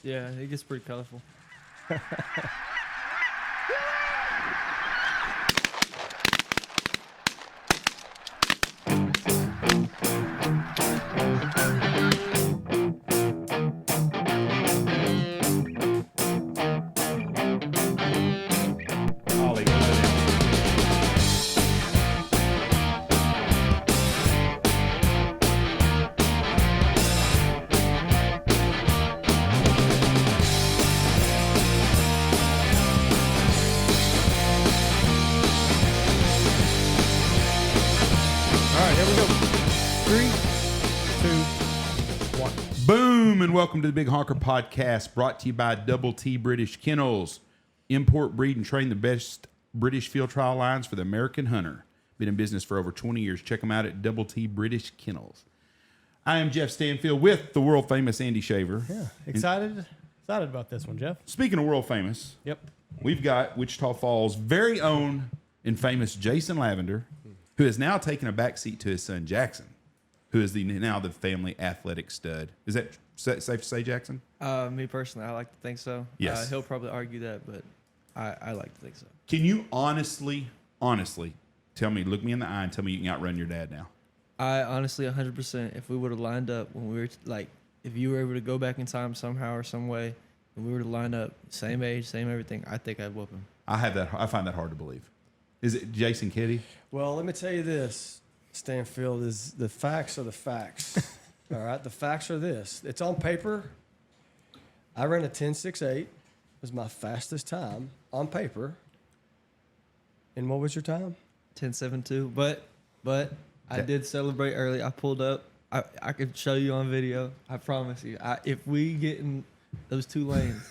Yeah, it gets pretty colorful. Boom, and welcome to the Big Honker Podcast, brought to you by Double T British Kennels. Import, breed, and train the best British field trial lines for the American hunter. Been in business for over 20 years. Check them out at Double T British Kennels. I am Jeff Stanfield with the world famous Andy Shaver. Yeah, excited about this one, Jeff. Speaking of world famous, Yep. we've got Wichita Falls' very own and famous Jayson Lavender, who has now taken a backseat to his son Jaxson, who is now the family athletic stud. Is that safe to say, Jaxson? Me personally, I like to think so. Yes. He'll probably argue that, but I like to think so. Can you honestly tell me, look me in the eye and tell me you can outrun your dad now? I honestly, 100%, if we would have lined up when we were, like, if you were able to go back in time somehow or some way, and we were to line up, same age, same everything, I think I'd whoop him. I find that hard to believe. Is it Jason Kitty? Well, let me tell you this, Stanfield, is the facts are the facts. All right, the facts are this. It's on paper. I ran a 10.68. It was my fastest time on paper. And what was your time? 10.72, but I did celebrate early. I pulled up. I could show you on video. I promise you. If we get in those two lanes,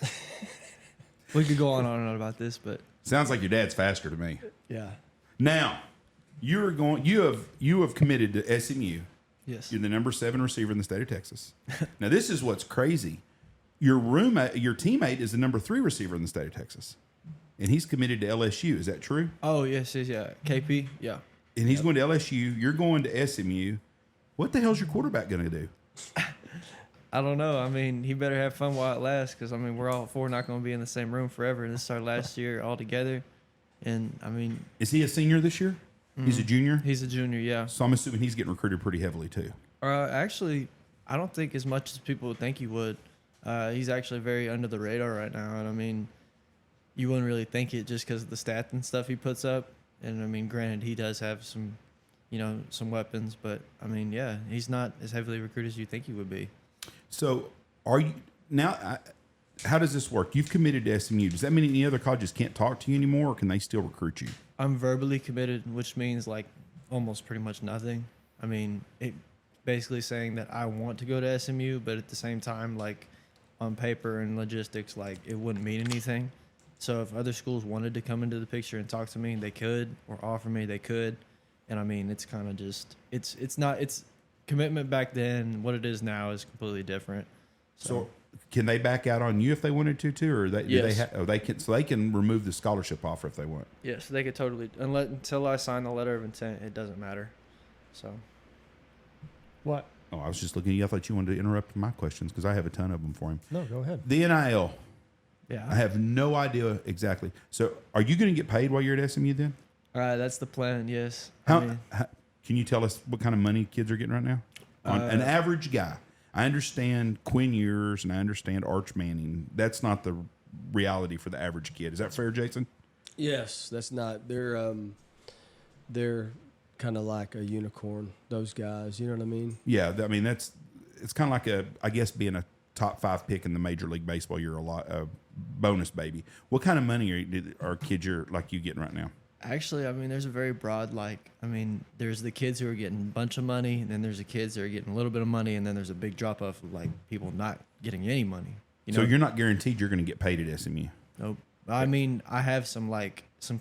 we could go on and on about this, but Sounds like your dad's faster to me. Yeah. Now, you have committed to SMU. yes. You're the number 7 receiver in the state of Texas. Now, this is what's crazy. Your teammate is the number 3 receiver in the state of Texas, and he's committed to LSU. Is that true? Oh, yes, yeah. KP, yeah. And he's going to LSU. You're going to SMU. What the hell's your quarterback going to do? I don't know. I mean, he better have fun while it lasts because, I mean, we're all four not going to be in the same room forever. This is our last year all together. And, I mean... Is he a senior this year? Mm-hmm. He's a junior? He's a junior, yeah. So I'm assuming he's getting recruited pretty heavily, too. Actually, I don't think as much as people would think he would. He's actually very under the radar right now. And, I mean, you wouldn't really think it just because of the stats and stuff he puts up. And, I mean, granted, he does have some, some weapons. But, I mean, yeah, he's not as heavily recruited as you think he would be. So, are you now? How does this work? You've committed to SMU. Does that mean any other colleges can't talk to you anymore, or can they still recruit you? I'm verbally committed, which means like almost pretty much nothing. I mean, it basically saying that I want to go to SMU, but at the same time, like on paper and logistics, like it wouldn't mean anything. So if other schools wanted to come into the picture and talk to me, they could, or offer me, they could. And I mean, it's kind of just it's commitment back then. What it is now is completely different. So can they back out on you if they wanted to too, or yes. they can remove the scholarship offer if they want? Yes, they could totally. Until I sign the letter of intent, it doesn't matter. So What? Oh, I was just looking at you. I thought you wanted to interrupt my questions because I have a ton of them for him. No, go ahead. The NIL. Yeah. I have no idea exactly. So are you going to get paid while you're at SMU then? that's the plan. Yes. How can you tell us what kind of money kids are getting right now? On an average guy. I understand Quinn Ewers and I understand Arch Manning. That's not the reality for the average kid. Is that fair, Jason? Yes, that's not. They're kind of like a unicorn. Those guys, you know what I mean? Yeah, I mean it's kind of like I guess being a top 5 pick in the Major League Baseball. You're a bonus baby. What kind of money are kids like you getting right now? Actually, I mean, there's a very broad, there's the kids who are getting a bunch of money, and then there's the kids that are getting a little bit of money, and then there's a big drop off of, people not getting any money. So you're not guaranteed you're going to get paid at SMU? Nope. I mean, I have some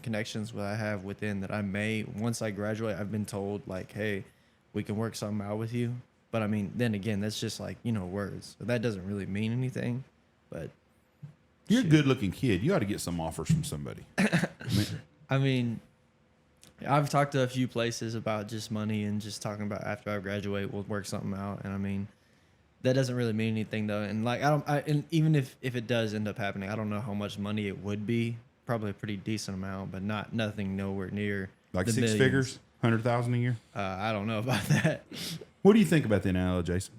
connections that I have within that I may, once I graduate, I've been told, hey, we can work something out with you. But, I mean, then again, that's just, words. So that doesn't really mean anything, but... You're a good-looking kid. You ought to get some offers from somebody. I mean, I've talked to a few places about just money and just talking about after I graduate, we'll work something out. And I mean, that doesn't really mean anything though. And like and even if it does end up happening, I don't know how much money it would be. Probably a pretty decent amount, but nothing nowhere near Like the 6 millions. figures, 100,000 a year. I don't know about that. What do you think about the NIL, Jason?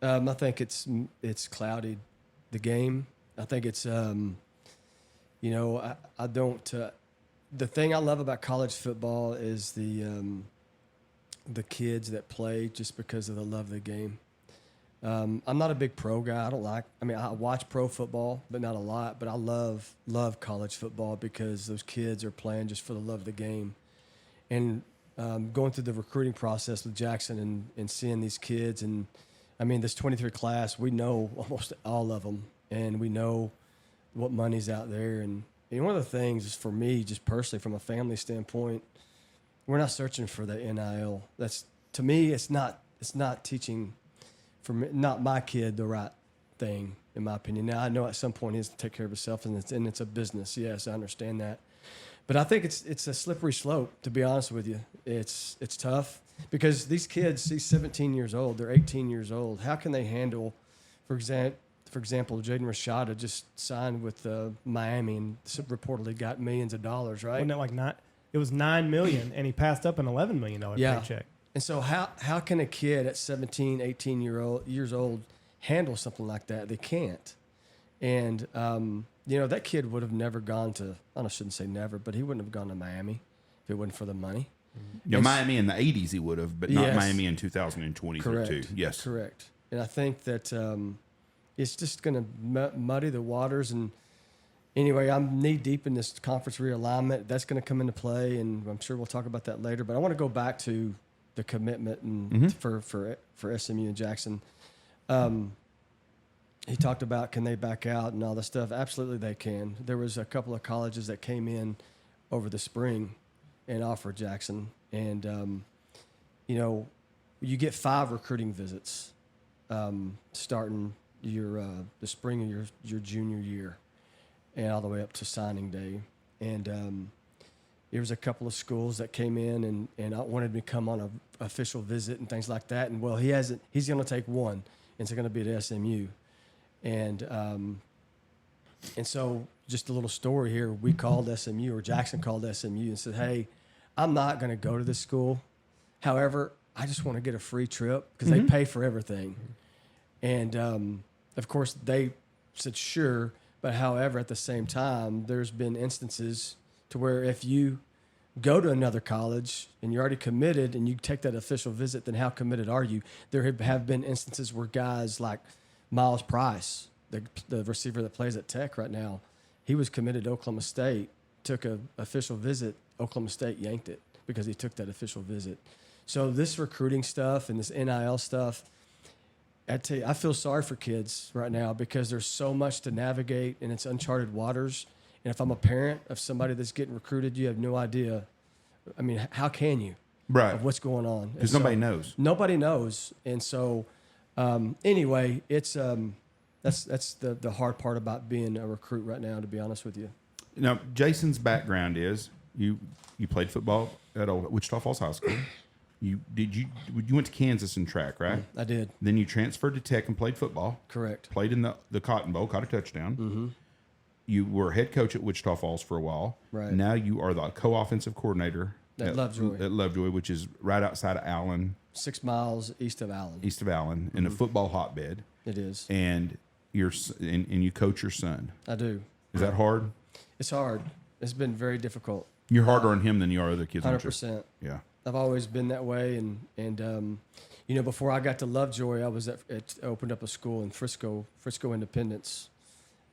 I think it's clouded the game. I think it's you know, I don't. The thing I love about college football is the kids that play just because of the love of the game. I'm not a big pro guy. I watch pro football, but not a lot. But I love college football because those kids are playing just for the love of the game. And going through the recruiting process with Jaxson and seeing these kids, and I mean, this 23 class, we know almost all of them, and we know what money's out there. And one of the things is for me, just personally, from a family standpoint, we're not searching for the NIL. That's, to me, it's not teaching, for me, not my kid, the right thing, in my opinion. Now, I know at some point he has to take care of himself, and it's a business. Yes, I understand that. But I think it's a slippery slope, to be honest with you. It's tough because these kids, these 17 years old, they're 18 years old. How can they handle, for example, Jaden Rashada just signed with Miami and reportedly got millions of dollars, right? Wasn't it like it was $9 million, and he passed up an $11 million paycheck. And so how can a kid at 17, 18 years old handle something like that? They can't. And, you know, that kid would have never gone to, I shouldn't say never, but he wouldn't have gone to Miami if it wasn't for the money. Yeah, Miami in the 80s he would have, but not Yes. Miami in 2022. Correct. Yes. Correct. And I think that it's just going to muddy the waters. And anyway, I'm knee deep in this conference realignment. That's going to come into play, and I'm sure we'll talk about that later. But I want to go back to the commitment and for SMU and Jaxson. He talked about can they back out and all this stuff. Absolutely they can. There was a couple of colleges that came in over the spring and offered Jaxson. And, you know, you get 5 recruiting visits starting the spring of your junior year and all the way up to signing day. And there was a couple of schools that came in and wanted me to come on an official visit and things like that. And, well, he's going to take one, and it's going to be at SMU. And so just a little story here. We called SMU, or Jaxson called SMU and said, hey, I'm not going to go to this school. However, I just want to get a free trip because they pay for everything. And, of course, they said, sure. But however, at the same time, there's been instances to where if you go to another college and you're already committed and you take that official visit, then how committed are you? There have been instances where guys like Miles Price, the receiver that plays at Tech right now, he was committed to Oklahoma State, took an official visit. Oklahoma State yanked it because he took that official visit. So this recruiting stuff and this NIL stuff, I tell you, I feel sorry for kids right now because there's so much to navigate and it's uncharted waters. And if I'm a parent of somebody that's getting recruited, you have no idea. I mean, how can you? Right. Of what's going on? Because nobody knows. Nobody knows. And so, anyway, it's that's the hard part about being a recruit right now, to be honest with you. Now, Jason's background is you played football at Wichita Falls High School. You went to Kansas in track, right? I did. Then you transferred to Tech and played football. Correct. Played in the Cotton Bowl, caught a touchdown. Mm-hmm. You were head coach at Wichita Falls for a while. Right. Now you are the co-offensive coordinator At Lovejoy. At Lovejoy, which is right outside of Allen. 6 miles east of Allen. In a football hotbed. It is. And you coach your son. I do. Is that hard? It's hard. It's been very difficult. You're harder on him than you are other kids. 100%. Yeah. I've always been that way, and you know, before I got to Lovejoy, I was opened up a school in Frisco Independence,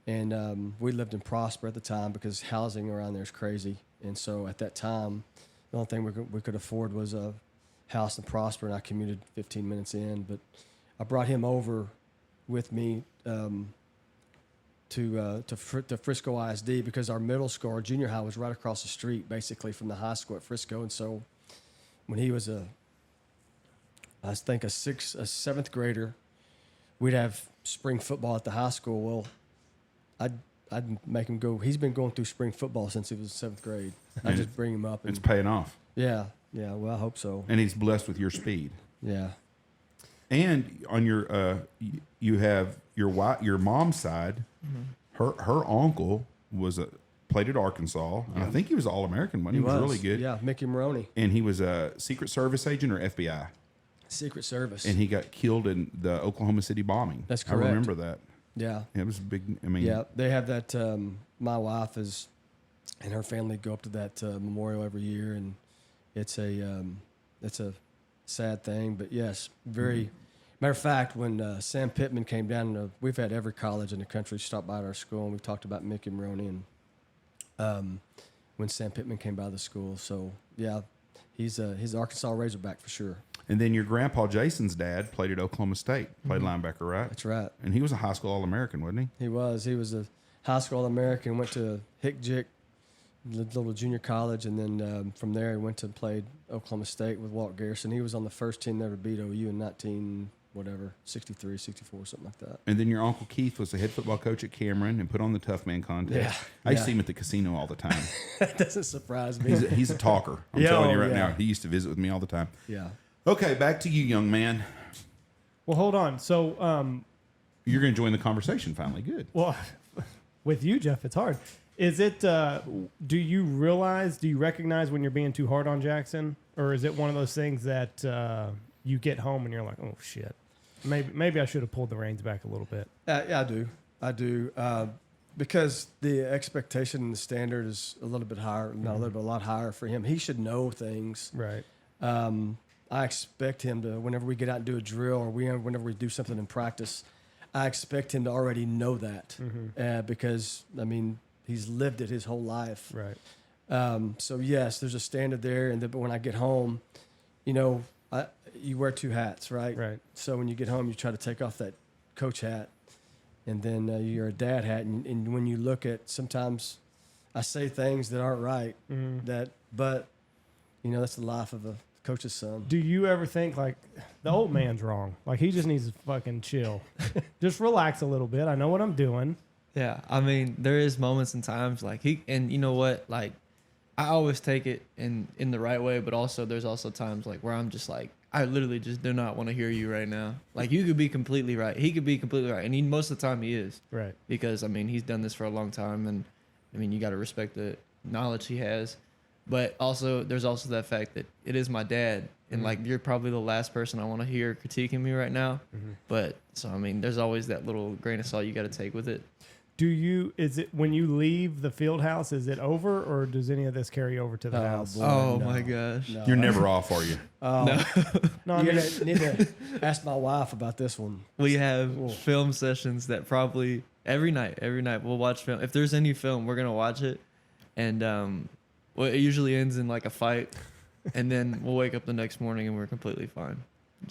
and we lived in Prosper at the time because housing around there is crazy. And so at that time, the only thing we could afford was a house in Prosper, and I commuted 15 minutes in. But I brought him over with me to Frisco ISD because our middle school, our junior high, was right across the street, basically from the high school at Frisco. And so when he was a 7th grader, we'd have spring football at the high school. Well, I'd make him go. He's been going through spring football since he was in 7th grade. I just bring him up. And, it's paying off. Yeah. Well, I hope so. And he's blessed with your speed. Yeah. And on your you have your mom's side. Her uncle played at Arkansas, and I think he was All-American. He was really good. Yeah, Mickey Maroney, And he was a Secret Service agent or FBI, Secret Service. and he got killed in the Oklahoma City bombing. That's correct. I remember that. Yeah. It was a big. I mean, Yeah, they have that. My wife and her family go up to that memorial every year, and it's a sad thing. But yes, very. Matter of fact, when Sam Pittman came down, we've had every college in the country stop by at our school, and we talked about Mickey Maroney and when Sam Pittman came by the school. So yeah, he's Arkansas Razorback for sure. And then your grandpa Jason's dad played at Oklahoma State, played linebacker, right? That's right. And he was a high school All-American, wasn't he? He was a high school All-American. Went to Hick-Jick, little junior college, and then from there he went to played Oklahoma State with Walt Garrison. He was on the first team that ever beat OU in 63, 64, something like that. And then your Uncle Keith was the head football coach at Cameron and put on the Tough Man contest. Yeah, I used to see him at the casino all the time. That doesn't surprise me. He's a talker. I'm Yeah, telling you oh, right yeah. now. He used to visit with me all the time. Yeah. Okay, back to you, young man. Well, hold on. So, You're going to join the conversation finally. Good. well, with you, Jeff, it's hard. Is it? Do you recognize when you're being too hard on Jaxson, or is it one of those things that you get home and you're like, oh shit, maybe I should have pulled the reins back a little bit? Yeah, I do. Because the expectation and the standard is a little bit higher, not a little bit, a lot higher for him. He should know things. Right. I expect him to, whenever we get out and do a drill or whenever we do something in practice, I expect him to already know that because, I mean, he's lived it his whole life. Right. So, yes, there's a standard there. But when I get home, you know, you wear two hats, right? Right. So when you get home, you try to take off that coach hat, and then you're a dad hat. And when you look at, sometimes I say things that aren't right, but, you know, that's the life of a coach's son. Do you ever think like the old man's wrong? Like he just needs to fucking chill, just relax a little bit. I know what I'm doing. Yeah, I mean, there is moments and times like and you know what, like I always take it in the right way, but also there's also times like where I'm just like, I literally just do not want to hear you right now. Like you could be completely right, he could be completely right, and most of the time he is. Right. Because I mean he's done this for a long time, and I mean you got to respect the knowledge he has. But also, there's also that fact that it is my dad, and like you're probably the last person I want to hear critiquing me right now. But so I mean, there's always that little grain of salt you got to take with it. Is it when you leave the field house, is it over, or does any of this carry over to the house? boy. Oh no. my gosh! No. You're never need are you? No, No, I You mean, need to ask my wife about this one. we have film sessions that probably every night we'll watch film. If there's any film, we're gonna watch it, and well, it usually ends in like a fight, and then we'll wake up the next morning and we're completely fine.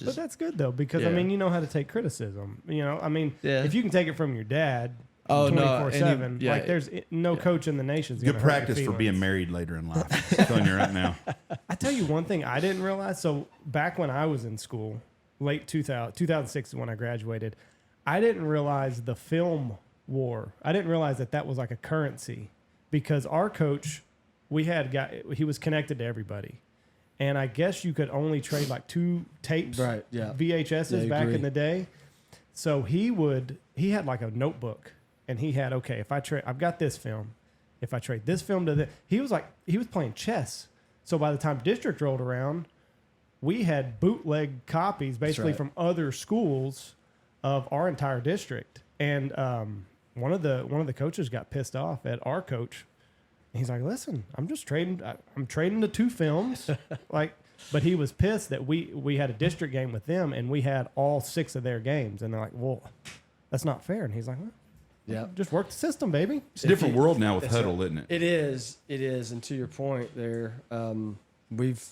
but that's good though, because I Yeah. mean, you know how to take criticism. You know, I mean, Yeah. if you can take it from your dad, Oh, no, 24/7, and you- like there's no coach in the nation's Good gonna hurt your practice for being feelings. married later in life. I'm telling you right now. I tell you one thing I didn't realize. So back when I was in school, late 2006 is when I graduated. I didn't realize the film war. I didn't realize that was like a currency, because our coach, he was connected to everybody. And I guess you could only trade like 2 tapes, Right, yeah. VHSs Yeah, I back agree. in the day. So he had like a notebook, and he had, okay, I've got this film. If I trade this film to he was playing chess. So by the time district rolled around, we had bootleg copies basically right. from other schools of our entire district. And one of the coaches got pissed off at our coach. He's like, listen, I'm trading the 2 films. But he was pissed that we had a district game with them and we had all 6 of their games. And they're like, well, that's not fair. And he's like, well, Yeah. just work the system, baby. It's a different world now with Huddle, isn't it? It is. And to your point there, we've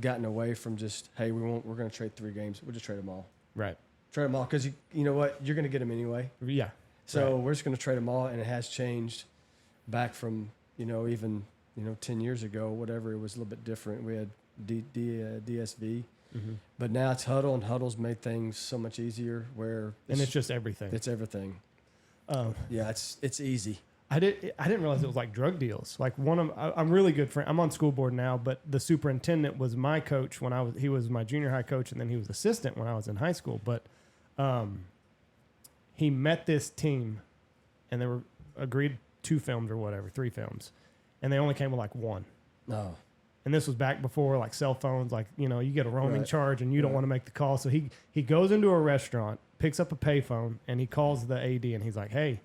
gotten away from just, hey, we're going to trade 3 games. We'll just trade them all. Right. Trade them all because you know what? You're going to get them anyway. Yeah. So we're just going to trade them all, and it has changed back from, even 10 years ago, whatever. It was a little bit different. We had DSV, but now it's Huddle, and Huddle's made things so much easier. Where And it's just everything. it's everything. Oh, Yeah, it's easy. I didn't realize it was like drug deals. Like I'm really good friend. I'm on school board now, but the superintendent was my coach when he was my junior high coach, and then he was assistant when I was in high school. But he met this team, and they were agreed 2 films or whatever, 3 films, and they only came with like 1. No. And this was back before like cell phones, like, you know, you get a roaming Right. charge and you don't want to make the call. So he goes into a restaurant, picks up a payphone, and he calls the AD and he's like, hey,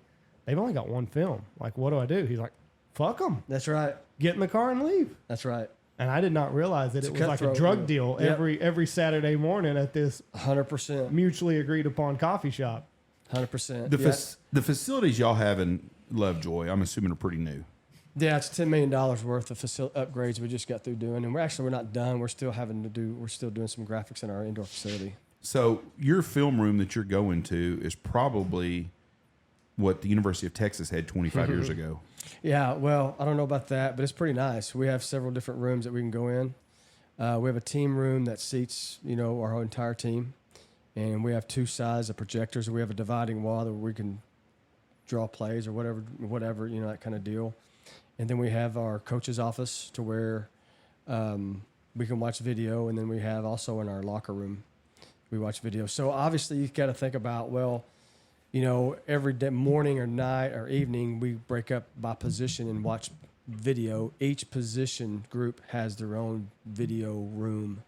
they've only got 1 film. Like, what do I do? He's like, fuck them. That's right. Get in the car and leave. That's right. And I did not realize that It's it a was like a cutthroat, drug yeah. deal Yep. every Saturday morning at this 100%. mutually agreed upon coffee shop. 100%. The facilities y'all have in Lovejoy, I'm assuming, are pretty new. Yeah, it's $10 million worth of upgrades we just got through doing, and we're not done. We're still doing some graphics in our indoor facility. So your film room that you're going to is probably what the University of Texas had 25 years ago. Yeah, well, I don't know about that, but it's pretty nice. We have several different rooms that we can go in. We have a team room that seats, you know, our whole entire team, and we have 2 sides of projectors. We have a dividing wall that we can draw plays or whatever, you know, that kind of deal. And then we have our coach's office to where we can watch video, and then we have also in our locker room, we watch video. So obviously you got to think about, well, you know, every day, morning or night or evening, we break up by position and watch video. Each position group has their own video room.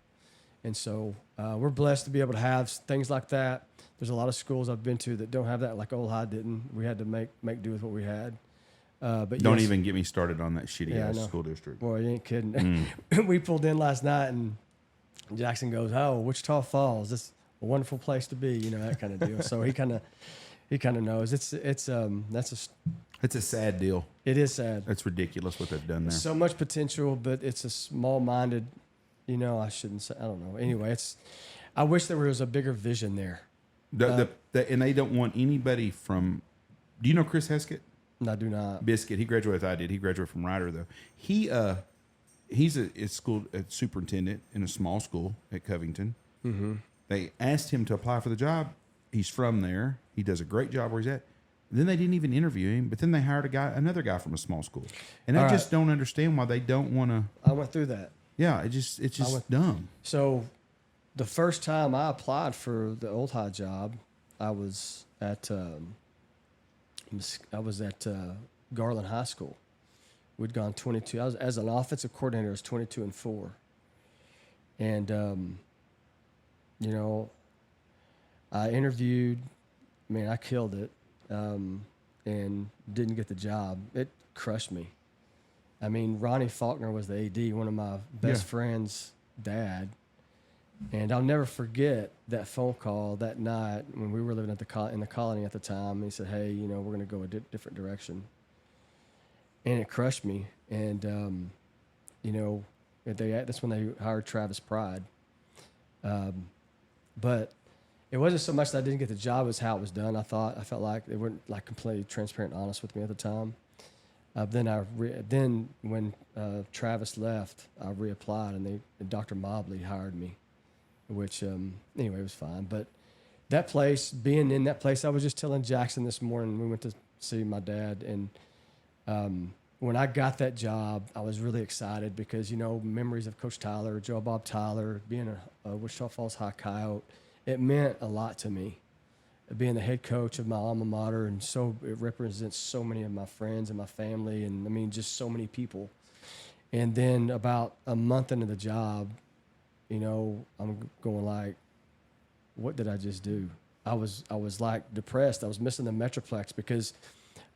And so we're blessed to be able to have things like that. There's a lot of schools I've been to that don't have that, like Old High didn't. We had to make do with what we had. But Don't yes, even get me started on that shitty Yeah, I ass know. school district. Boy, you ain't kidding. We pulled in last night, and Jackson goes, "Oh, Wichita Falls, this is a wonderful place to be," you know, that kind of deal. So he kind of knows. It It's a sad deal. is sad. That's ridiculous what they've done there. So much potential, but it's a small-minded. You know, I shouldn't say. I don't know. Anyway, I wish there was a bigger vision there. And they don't want anybody from. Do you know Chris Heskett? I do not. Biscuit. He graduated with I did. He graduated from Ryder though. He's a school superintendent in a small school at Covington. Mm-hmm. They asked him to apply for the job. He's from there. He does a great job where he's at. Then they didn't even interview him, but then they hired another guy from a small school. And I just don't understand why they don't want to. I went through that. Yeah, it's just dumb. So the first time I applied for the Old High job, I was at Garland High School. We'd gone 22. I was, as an offensive coordinator, I was 22-4. And, you know, I interviewed. I mean, I killed it and didn't get the job. It crushed me. I mean, Ronnie Faulkner was the AD, one of my best friends' dad. And I'll never forget that phone call that night when we were living at in the colony at the time. He said, "Hey, you know, we're going to go a different direction." And it crushed me. And, you know, that's when they hired Travis Pride. But it wasn't so much that I didn't get the job as how it was done. I felt like they weren't like completely transparent and honest with me at the time. Then when Travis left, I reapplied, and Dr. Mobley hired me, which anyway, it was fine. But that place, being in that place, I was just telling Jackson this morning. We went to see my dad, and when I got that job, I was really excited because, you know, memories of Coach Tyler, Joe Bob Tyler, being a Wichita Falls High Coyote, it meant a lot to me. Being the head coach of my alma mater, and so it represents so many of my friends and my family, and I mean just so many people. And then about a month into the job, you know, I'm going like, what did I just do? I was like depressed. I was missing the Metroplex because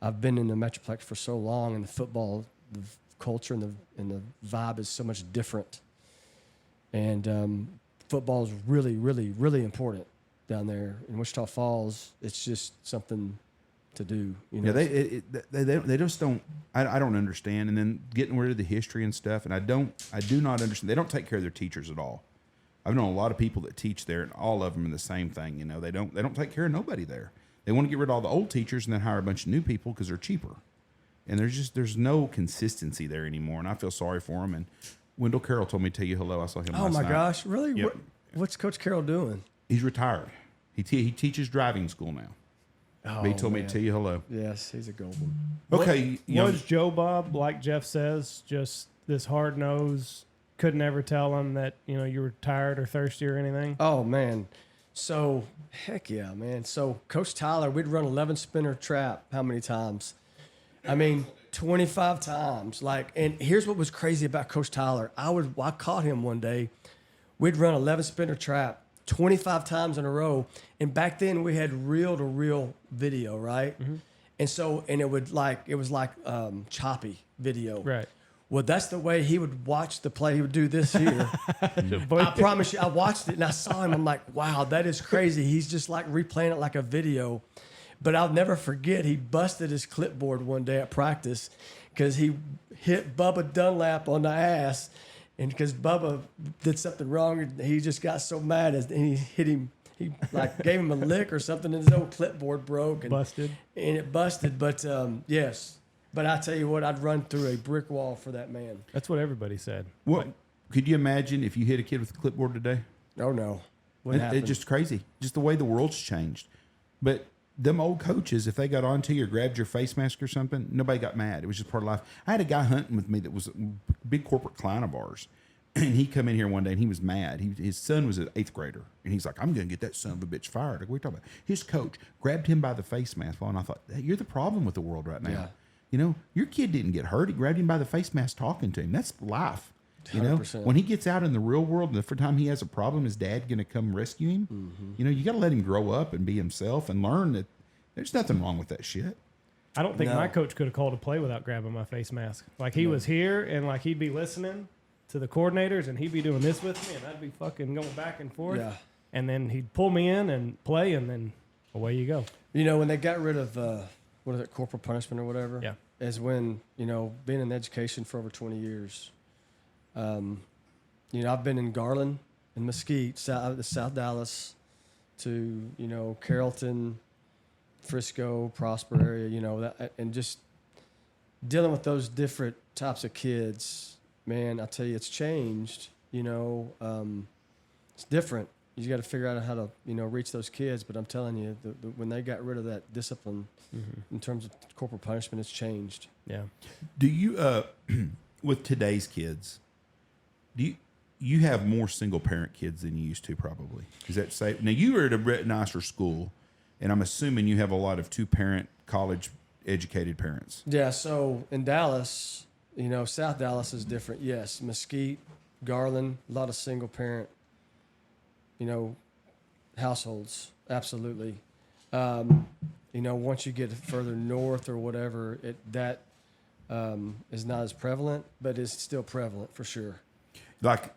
I've been in the Metroplex for so long, and the football, the culture, and the vibe is so much different. And football is really, really, really important down there in Wichita Falls. It's just something to do. You know? Yeah, they just don't. I don't understand. And then getting rid of the history and stuff. And I do not understand. They don't take care of their teachers at all. I've known a lot of people that teach there, and all of them are the same thing. You know, they don't take care of nobody there. They want to get rid of all the old teachers and then hire a bunch of new people because they're cheaper. And there's no consistency there anymore. And I feel sorry for them. And Wendell Carroll told me to tell you hello. I saw him. Oh last my night. gosh, really? Yep. What's Coach Carroll doing? He's retired. He teaches driving school now. Oh, But he told me to man. tell you hello. Yes, he's a gold one. Okay. Was Joe Bob, like Jeff says, just this hard nose, could never tell him that, you were tired or thirsty or anything? Oh, man. So, heck yeah, man. So, Coach Tyler, we'd run 11 spinner trap how many times? 25 times. And here's what was crazy about Coach Tyler. I caught him one day. We'd run 11 spinner trap 25 times in a row. And back then we had reel to reel video, right? Mm-hmm. And it was like choppy video. Right. Well, that's the way he would watch the play. He would do this here. I promise you, I watched it and I saw him. I'm like, wow, that is crazy. He's just like replaying it like a video. But I'll never forget, he busted his clipboard one day at practice because he hit Bubba Dunlap on the ass. And because Bubba did something wrong, he just got so mad and he hit him. He gave him a lick or something, and his old clipboard broke. And, Busted. And it busted. But yes. But I tell you what, I'd run through a brick wall for that man. That's what everybody said. What could you imagine if you hit a kid with a clipboard today? Oh, no. What happened? It's just crazy. Just the way the world's changed. But them old coaches, if they got onto you or grabbed your face mask or something, nobody got mad. It was just part of life. I had a guy hunting with me that was a big corporate client of ours. And he come in here one day and he was mad. His son was an 8th grader. And he's like, I'm going to get that son of a bitch fired. Like, what are you talking about? His coach grabbed him by the face mask. And I thought, hey, you're the problem with the world right now. Yeah. Your kid didn't get hurt. He grabbed him by the face mask talking to him. That's life. 100%. When he gets out in the real world and the first time he has a problem, his dad going to come rescue him? Mm-hmm. You got to let him grow up and be himself and learn that there's nothing wrong with that shit. I don't think No. my coach could have called a play without grabbing my face mask. Like, he was here, and he'd be listening to the coordinators, and he'd be doing this with me, and I'd be fucking going back and forth. Yeah. And then he'd pull me in and play, and then away you go. When they got rid of, what is it, corporal punishment or whatever? Yeah. Is when, being in education for over 20 years, I've been in Garland and Mesquite, South Dallas, to, Carrollton, Frisco, Prosper area, and just dealing with those different types of kids, man, I tell you, it's changed. It's different. You got to figure out how to, reach those kids. But I'm telling you, when they got rid of that discipline in terms of corporal punishment, it's changed. Yeah. Do you, with today's kids, do you have more single parent kids than you used to probably? Is that safe? Now, you were at a nicer school, and I'm assuming you have a lot of 2-parent college educated parents. Yeah. So in Dallas, South Dallas is different. Yes. Mesquite, Garland, a lot of single parent, households. Absolutely. Once you get further north or whatever, that is not as prevalent, but it's still prevalent for sure. Like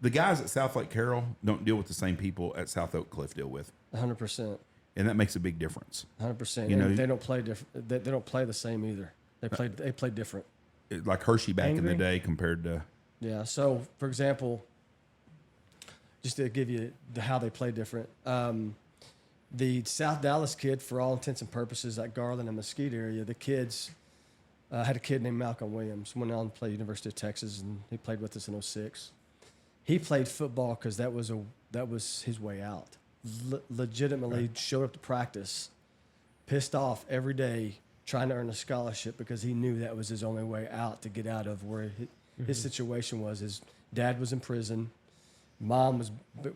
the guys at South Lake Carroll don't deal with the same people at South Oak Cliff deal with. 100%. And that makes a big difference. 100%. You know, And they don't play different. They don't play the same either. They play different. Like Hershey back in Angry? the day compared to. Yeah. So, for example, just to give you how they play different, the South Dallas kid, for all intents and purposes, that Garland and Mesquite area, the kids had a kid named Malcolm Williams, went on to play University of Texas, and he played with us in 06. He played football because that was his way out. Legitimately showed up to practice, pissed off every day, trying to earn a scholarship because he knew that was his only way out to get out of where his situation was. His dad was in prison. Mom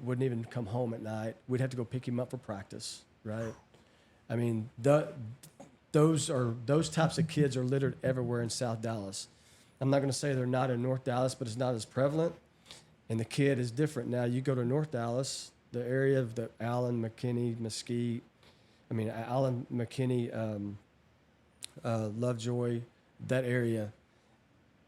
wouldn't even come home at night. We'd have to go pick him up for practice, right? I mean, those types of kids are littered everywhere in South Dallas. I'm not going to say they're not in North Dallas, but it's not as prevalent, and the kid is different. Now, you go to North Dallas, the area of the Allen, McKinney, Mesquite, Allen, McKinney, Lovejoy, that area,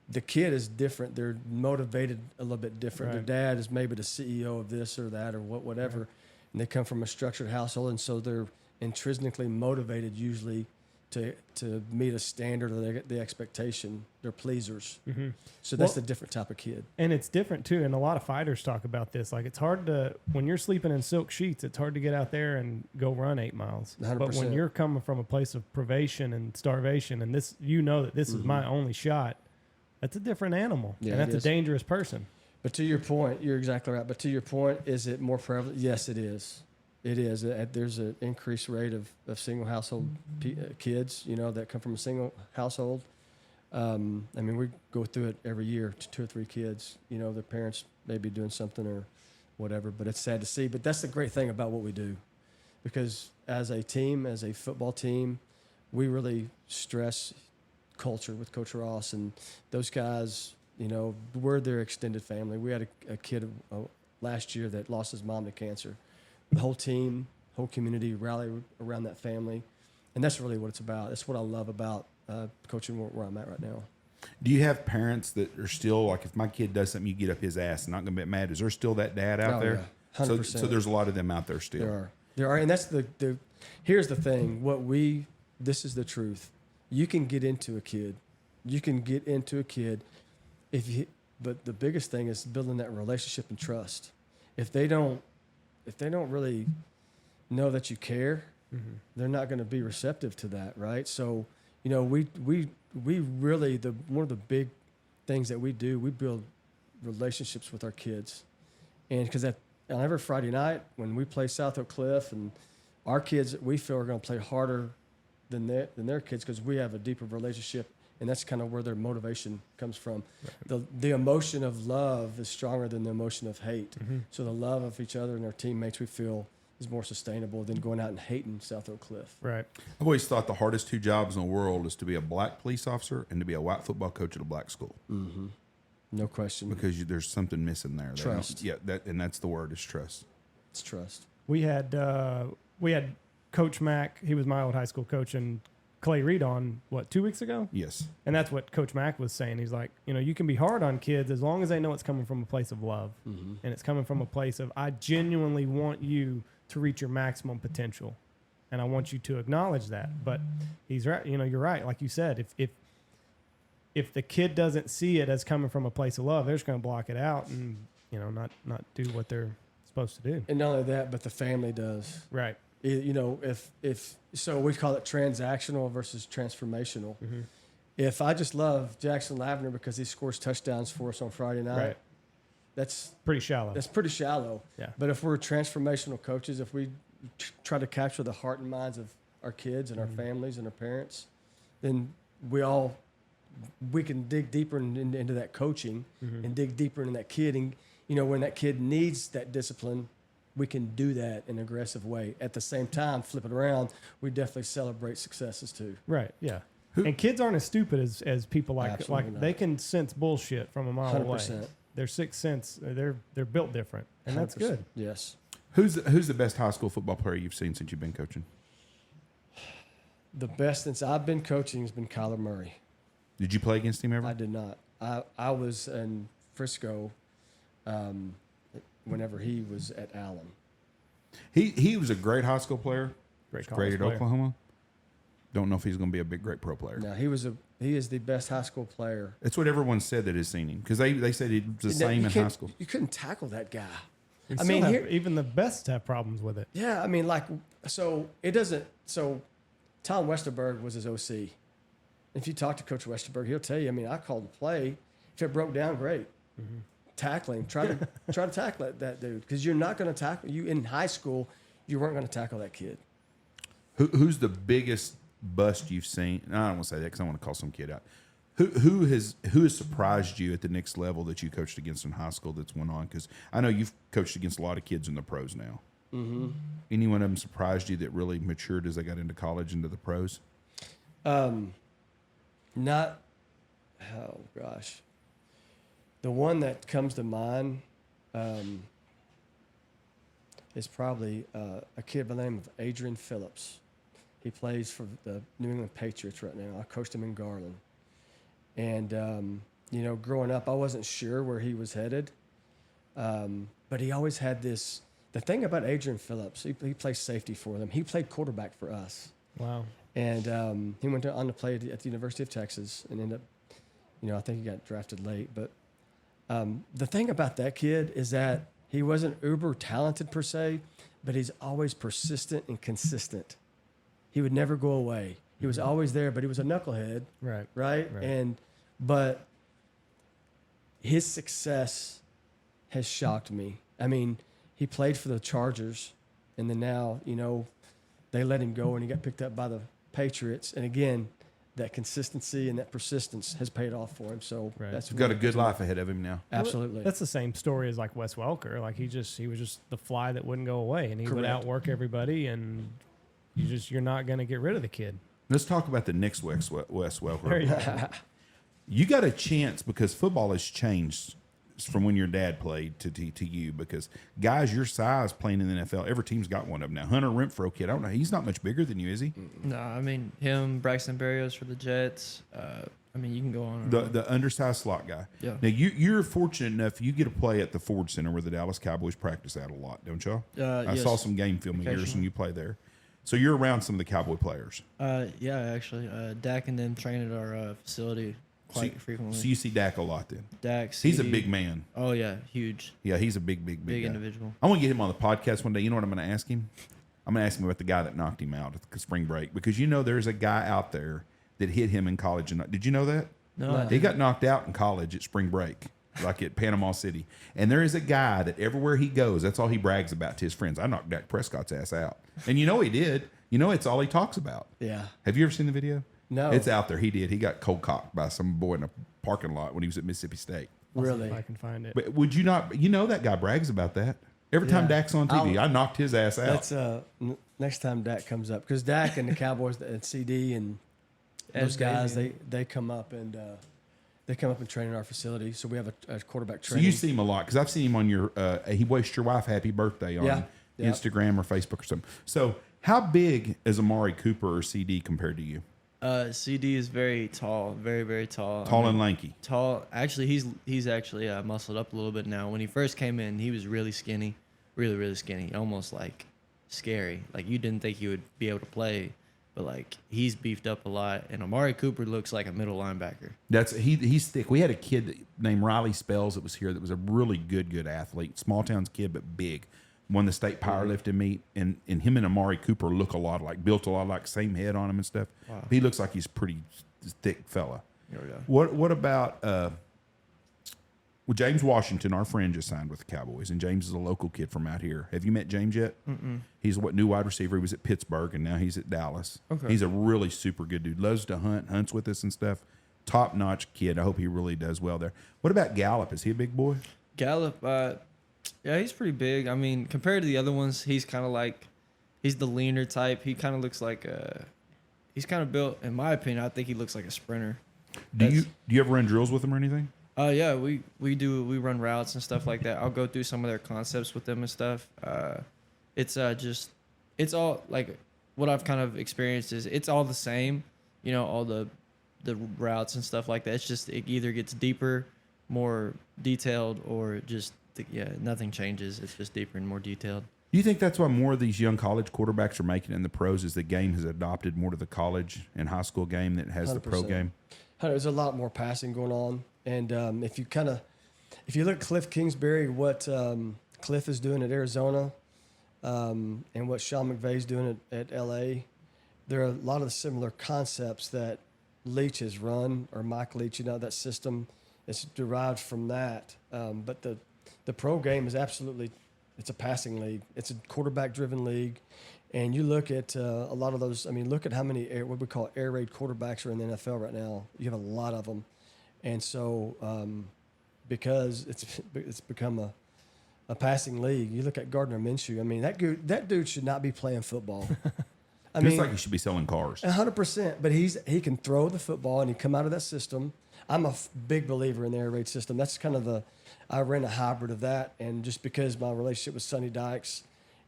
the kid is different. They're motivated a little bit different. Right. Their dad is maybe the CEO of this or that or whatever, Right. and they come from a structured household, and so they're intrinsically motivated usually to meet a standard or the expectation. They're pleasers. Mm-hmm. So that's Well- a different type of kid. And it's different too. And a lot of fighters talk about this. Like, it's hard when you're sleeping in silk sheets, it's hard to get out there and go run 8 miles. 100%. But when you're coming from a place of privation and starvation, and this is my only shot, that's a different animal. Yeah, and it that's a is. dangerous person. But to your point, you're exactly right. But to your point, is it more prevalent? Yes, it is. It is. There's an increased rate of single household kids, that come from a single household. I mean, we go through it every year, 2 or 3 kids, their parents may be doing something or whatever, but it's sad to see. But that's the great thing about what we do, because as a team, as a football team, we really stress culture with Coach Ross, and those guys, we're their extended family. We had a kid last year that lost his mom to cancer. The whole team, whole community rallied around that family, and that's really what it's about. That's what I love about coaching where I'm at right now. Do you have parents that are still like, if my kid does something, you get up his ass and not going to get mad? Is there still that dad out there? Yeah, 100%. So there's a lot of them out there still. There are, and that's the. Here's the thing. This is the truth. You can get into a kid. But the biggest thing is building that relationship and trust. If they don't really know that you care, they're not going to be receptive to that, right? So, we really, one of the big things that we do, we build relationships with our kids. And because on every Friday night when we play South Oak Cliff, and our kids, we feel are going to play harder than their kids, because we have a deeper relationship, and that's kind of where their motivation comes from. Right. The emotion of love is stronger than the emotion of hate. So the love of each other and our teammates, we feel, is more sustainable than going out and hating South Oak Cliff. Right. I've always thought the hardest 2 jobs in the world is to be a black police officer and to be a white football coach at a black school. No question. Because there's something missing there. Trust. And that's the word, is trust. It's trust. We had Coach Mack. He was my old high school coach, and Clay Reed on, 2 weeks ago? Yes. And that's what Coach Mack was saying. He's like, you can be hard on kids as long as they know it's coming from a place of love. And it's coming from a place of, I genuinely want you to reach your maximum potential, and I want you to acknowledge that. But he's right. You're right. Like you said, if the kid doesn't see it as coming from a place of love, they're just going to block it out and not do what they're supposed to do. And not only that, but the family does. Right. If so, we call it transactional versus transformational. If I just love Jaxson Lavender because he scores touchdowns for us on Friday night, Right. that's Pretty shallow. That's pretty shallow. Yeah. But if we're transformational coaches, if we try to capture the heart and minds of our kids and our families and our parents, then we can dig deeper into that coaching and dig deeper into that kid. And, when that kid needs that discipline, we can do that in an aggressive way. At the same time, flip it around, we definitely celebrate successes too. Right. Yeah. And kids aren't as stupid as people like. Absolutely Like not. they can sense bullshit from a mile 100%. away. Their sixth sense, they're built different, and that's 100%. good. Yes. Who's the best high school football player you've seen since you've been coaching? The best since I've been coaching has been Kyler Murray. Did you play against him ever? I did not. I was in Frisco whenever he was at Allen. He was a great high school player. Great Great at player. Oklahoma. Don't know if he's going to be a great pro player. No, he is the best high school player. That's what everyone said that has seen him, because they said he was the same in high school. You couldn't tackle that guy. And I still mean, have- even the best have problems with it. Yeah, I mean, so it doesn't. So Tom Westerberg was his OC. If you talk to Coach Westerberg, he'll tell you. I mean, I called the play. If it broke down, great. Tackling, try to tackle that dude, because you're not going to tackle you in high school. You weren't going to tackle that kid. Who's the biggest bust you've seen? No, I don't want to say that because I want to call some kid out. Who has surprised you at the next level that you coached against in high school that's went on? Because I know you've coached against a lot of kids in the pros now. Any one of them surprised you that really matured as they got into college, into the pros? Not, oh gosh. The one that comes to mind is probably a kid by the name of Adrian Phillips. He plays for the New England Patriots right now. I coached him in Garland. And, growing up, I wasn't sure where he was headed. But he always had this. The thing about Adrian Phillips, he plays safety for them. He played quarterback for us. Wow. And he went on to play at the University of Texas and ended up, I think he got drafted late. But the thing about that kid is that he wasn't uber talented per se, but he's always persistent and consistent. He would never go away. He was always there, but he was a knucklehead. Right. But his success has shocked me. I mean, he played for the Chargers And then now, they let him go and he got picked up by the Patriots. And again, that consistency and that persistence has paid off for him. So Right. that's He's got a good life ahead of him now. Absolutely. That's the same story as like Wes Welker. Like he was just the fly that wouldn't go away, and he would Correct. outwork everybody, and you're not going to get rid of the kid. Let's talk about the next Wes Welker. There you go. You got a chance because football has changed from when your dad played to you, because guys your size playing in the NFL, every team's got one of them now. Hunter Renfro kid, I don't know, he's not much bigger than you, is he? No, I mean him, Braxton Berrios for the Jets. I mean you can go on. And on. The undersized slot guy. Yeah. Now you're fortunate enough you get to play at the Ford Center where the Dallas Cowboys practice at a lot, don't y'all? I Yes. saw some game film of yours Occasionally. when you play there. So you're around some of the Cowboy players. Yeah, actually, Dak and them train at our facility quite frequently. So you see Dak a lot then. Dak, He's a CD. big man. Oh yeah, huge, Yeah, he's a big big guy. individual. I want to get him on the podcast one day. You know what I'm going to ask him? I'm going to ask him about the guy that knocked him out at the spring break, because there's a guy out there that hit him in college. And did you know that? No, I He didn't. got knocked out in college at spring break, like at Panama City. And there is a guy that everywhere he goes, that's all he brags about to his friends. I knocked Dak Prescott's ass out. And he did. It's all he talks about. Yeah. Have you ever seen the video? No. It's out there. He did. He got cold cocked by some boy in a parking lot when he was at Mississippi State. Really? If I can find it. But would you not? That guy brags about that. Every time Yeah. Dak's on TV, I knocked his ass out. That's next time Dak comes up, because Dak and the Cowboys and CD and those guys, they come up and train in our facility. So we have a quarterback So training. you see him a lot, because I've seen him on your. He wished your wife happy birthday on Yeah. Yeah. Instagram or Facebook or something. So how big is Amari Cooper or CD compared to you? CD is very tall, very very tall. Tall and lanky. Tall. Actually, he's actually muscled up a little bit now. When he first came in, he was really skinny, really really skinny, almost like scary. Like you didn't think he would be able to play, but like he's beefed up a lot. And Amari Cooper looks like a middle linebacker. He's thick. We had a kid named Riley Spells that was here that was a really good athlete, small towns kid but big. Won the state powerlifting meet, and him and Amari Cooper look a lot alike, built a lot alike, same head on him and stuff. Wow. He looks like he's pretty thick fella. Here we go. What about James Washington, our friend, just signed with the Cowboys, and James is a local kid from out here. Have you met James yet? Mm-mm. He's new wide receiver. He was at Pittsburgh, and now he's at Dallas. Okay. He's a really super good dude. Loves to hunts with us and stuff. Top-notch kid. I hope he really does well there. What about Gallup? Is he a big boy? Gallup, yeah, he's pretty big. I mean, compared to the other ones, he's kind of like, he's the leaner type. He kind of looks like he's kind of built, in my opinion, I think he looks like a sprinter. Do you ever run drills with him or anything? Yeah, we run routes and stuff like that. I'll go through some of their concepts with them and stuff. It's all like what I've kind of experienced is it's all the same, all the routes and stuff like that. It's just it either gets deeper, more detailed, or just nothing changes. It's just deeper and more detailed. Do you think that's why more of these young college quarterbacks are making it in the pros, is the game has adopted more to the college and high school game than it has the pro 100%. game? There's a lot more passing going on, and if you look at Cliff Kingsbury, what Cliff is doing at Arizona, and what Sean McVay's doing at LA, there are a lot of the similar concepts that Leach has run, or Mike Leach. That system is derived from that. But the pro game is absolutely, it's a passing league. It's a quarterback-driven league. And you look at a lot of those. I mean, look at how many what we call air raid quarterbacks are in the NFL right now. You have a lot of them, and so because it's become a passing league. You look at Gardner Minshew. I mean, that dude should not be playing football. I Just mean, like he should be selling cars. 100%. But he can throw the football and he come out of that system. I'm a big believer in the air raid system. That's kind of I ran a hybrid of that, and just because my relationship with Sonny Dykes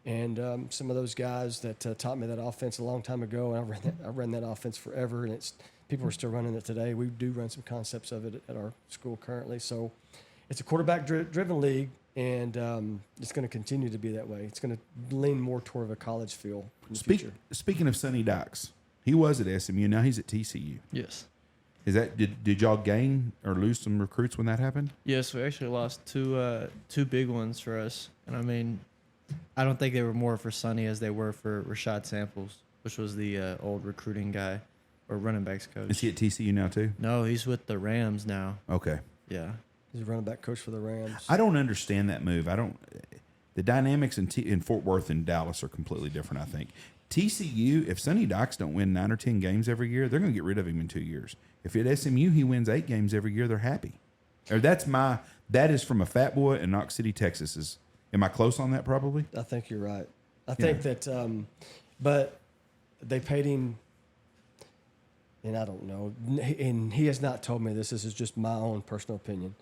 and some of those guys that taught me that offense a long time ago, and I ran that offense forever, and people are still running it today. We do run some concepts of it at our school currently. So it's a quarterback-driven league, and it's going to continue to be that way. It's going to lean more toward a college feel in the future. Speaking of Sonny Dykes, he was at SMU. Now he's at TCU. Yes. Is that did y'all gain or lose some recruits when that happened? Yes, we actually lost two big ones for us, and I mean, I don't think they were more for Sonny as they were for Rashad Samples, which was the old recruiting guy or running backs coach. Is he at TCU now too? No, he's with the Rams now. Okay. Yeah. He's a running back coach for the Rams. I don't understand that move. The dynamics in Fort Worth and Dallas are completely different, I think. TCU, if Sonny Dykes don't win 9 or 10 games every year, they're going to get rid of him in 2 years. If at SMU he wins 8 games every year, they're happy. Or that is from a fat boy in Knox City, Texas. Am I close on that? Probably. I think you're right. I think that, but they paid him, and I don't know, and he has not told me this. This is just my own personal opinion.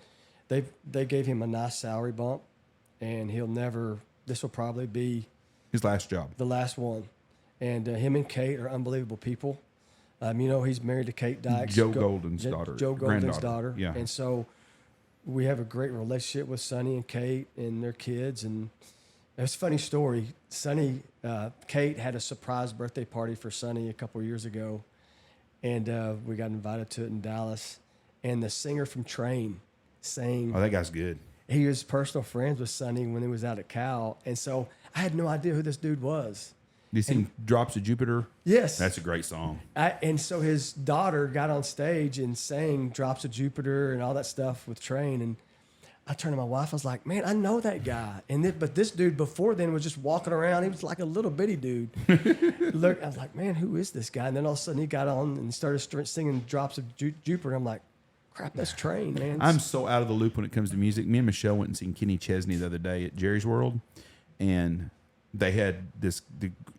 They gave him a nice salary bump, and he'll never. This will probably be his last job, the last one. And him and Kate are unbelievable people. He's married to Kate Dykes, Joe Golden's daughter, Joe Golden's daughter. Yeah, and so we have a great relationship with Sonny and Kate and their kids. And it's a funny story. Kate had a surprise birthday party for Sonny a couple of years ago, and we got invited to it in Dallas. And the singer from Train sang. Oh, that guy's good. He was personal friends with Sonny when he was out at Cal, and so I had no idea who this dude was. You sing Drops of Jupiter? Yes. That's a great song. And so his daughter got on stage and sang Drops of Jupiter and all that stuff with Train. And I turned to my wife. I was like, man, I know that guy. But this dude before then was just walking around. He was like a little bitty dude. Look, I was like, man, who is this guy? And then all of a sudden he got on and started singing Drops of Jupiter. I'm like, crap, that's Train, man. I'm so out of the loop when it comes to music. Me and Michelle went and seen Kenny Chesney the other day at Jerry's World. And they had the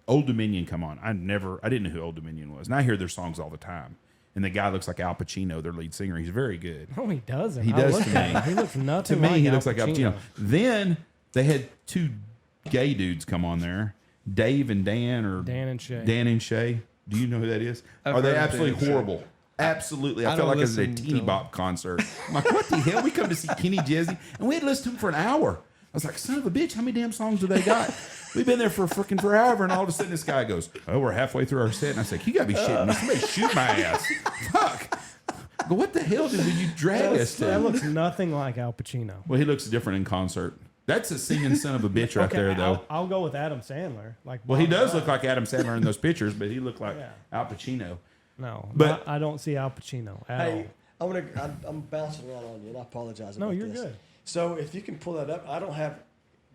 Old Dominion come on. I didn't know who Old Dominion was. And I hear their songs all the time. And the guy looks like Al Pacino, their lead singer. He's very good. No, he doesn't. He does to me. He looks nothing To me, like he Al looks like Al Pacino. Pacino. Then they had 2 gay dudes come on there, Dave and Dan, or Dan and Shay. Dan and Shay. Do you know who that is? I've Are they heard of absolutely Dan and Shay. horrible? Absolutely. I I felt don't like I was at a listen teeny to bop concert. I'm like, what the hell? We come to see Kenny Chesney, and we had listened to him for an hour. I was like, son of a bitch, how many damn songs do they got? We've been there for freaking forever, and all of a sudden this guy goes, oh, we're halfway through our set. And I said, you got to be shitting me. Somebody shoot my ass. Fuck. But what the hell did you drag us That to? looks nothing like Al Pacino. Well, he looks different in concert. That's a singing son of a bitch right there, though. I'll go with Adam Sandler. Well, he does look like Adam Sandler in those pictures, but he looked like Yeah. Al Pacino. No, But- I don't see Al Pacino at Hey, all. I'm bouncing around on you, and I apologize No, about you're this. good. So if you can pull that up, I don't have.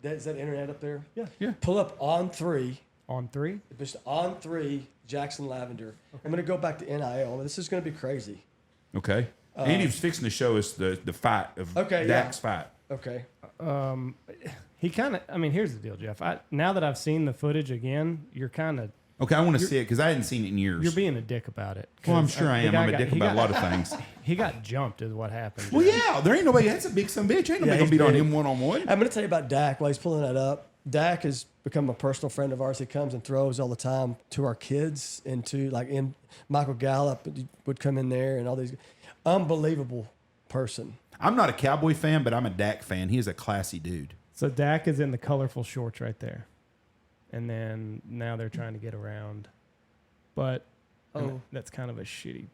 Is that internet up there? Yeah. Yeah. Pull up On 3. On 3? Just On 3, Jaxson Lavender. I'm going to go back to NIL. This is going to be crazy. Okay. Andy was fixing to show us the fight of Dak's fight. Okay. He kind of. I mean, here's the deal, Jeff. Now that I've seen the footage again, you're kind of. Okay, I want to see it because I hadn't seen it in years. You're being a dick about it. Well, I'm 'Cause, sure I the am. guy I'm a dick about a lot of things. He got jumped, is what happened. Well, Jeff. yeah, there ain't nobody. That's a big son of a bitch. Ain't nobody Yeah, gonna he's beat on big. him one-on-one. I'm going to tell you about Dak while he's pulling that up. Dak has become a personal friend of ours. He comes and throws all the time to our kids and to Michael Gallup would come in there and all these. Unbelievable person. I'm not a Cowboy fan, but I'm a Dak fan. He is a classy dude. So Dak is in the colorful shorts right there, and then now they're trying to get around, but that's kind of a shitty.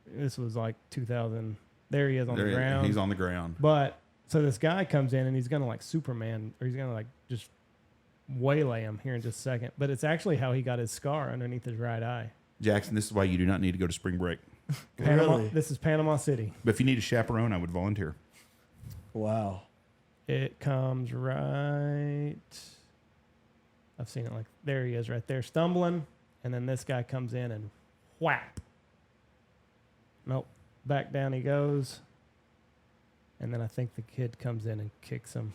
This was like 2000. There he is on the ground. He's on the ground. But so this guy comes in and he's gonna like Superman, or he's gonna like just waylay him here in just a second. But it's actually how he got his scar underneath his right eye. Jackson, this is why you do not need to go to spring break. Panama, Really? This is Panama City. But if you need a chaperone, I would volunteer. Wow. It comes right. I've seen it like there he is right there stumbling, and then this guy comes in and whap. Nope, back down he goes, and then I think the kid comes in and kicks him.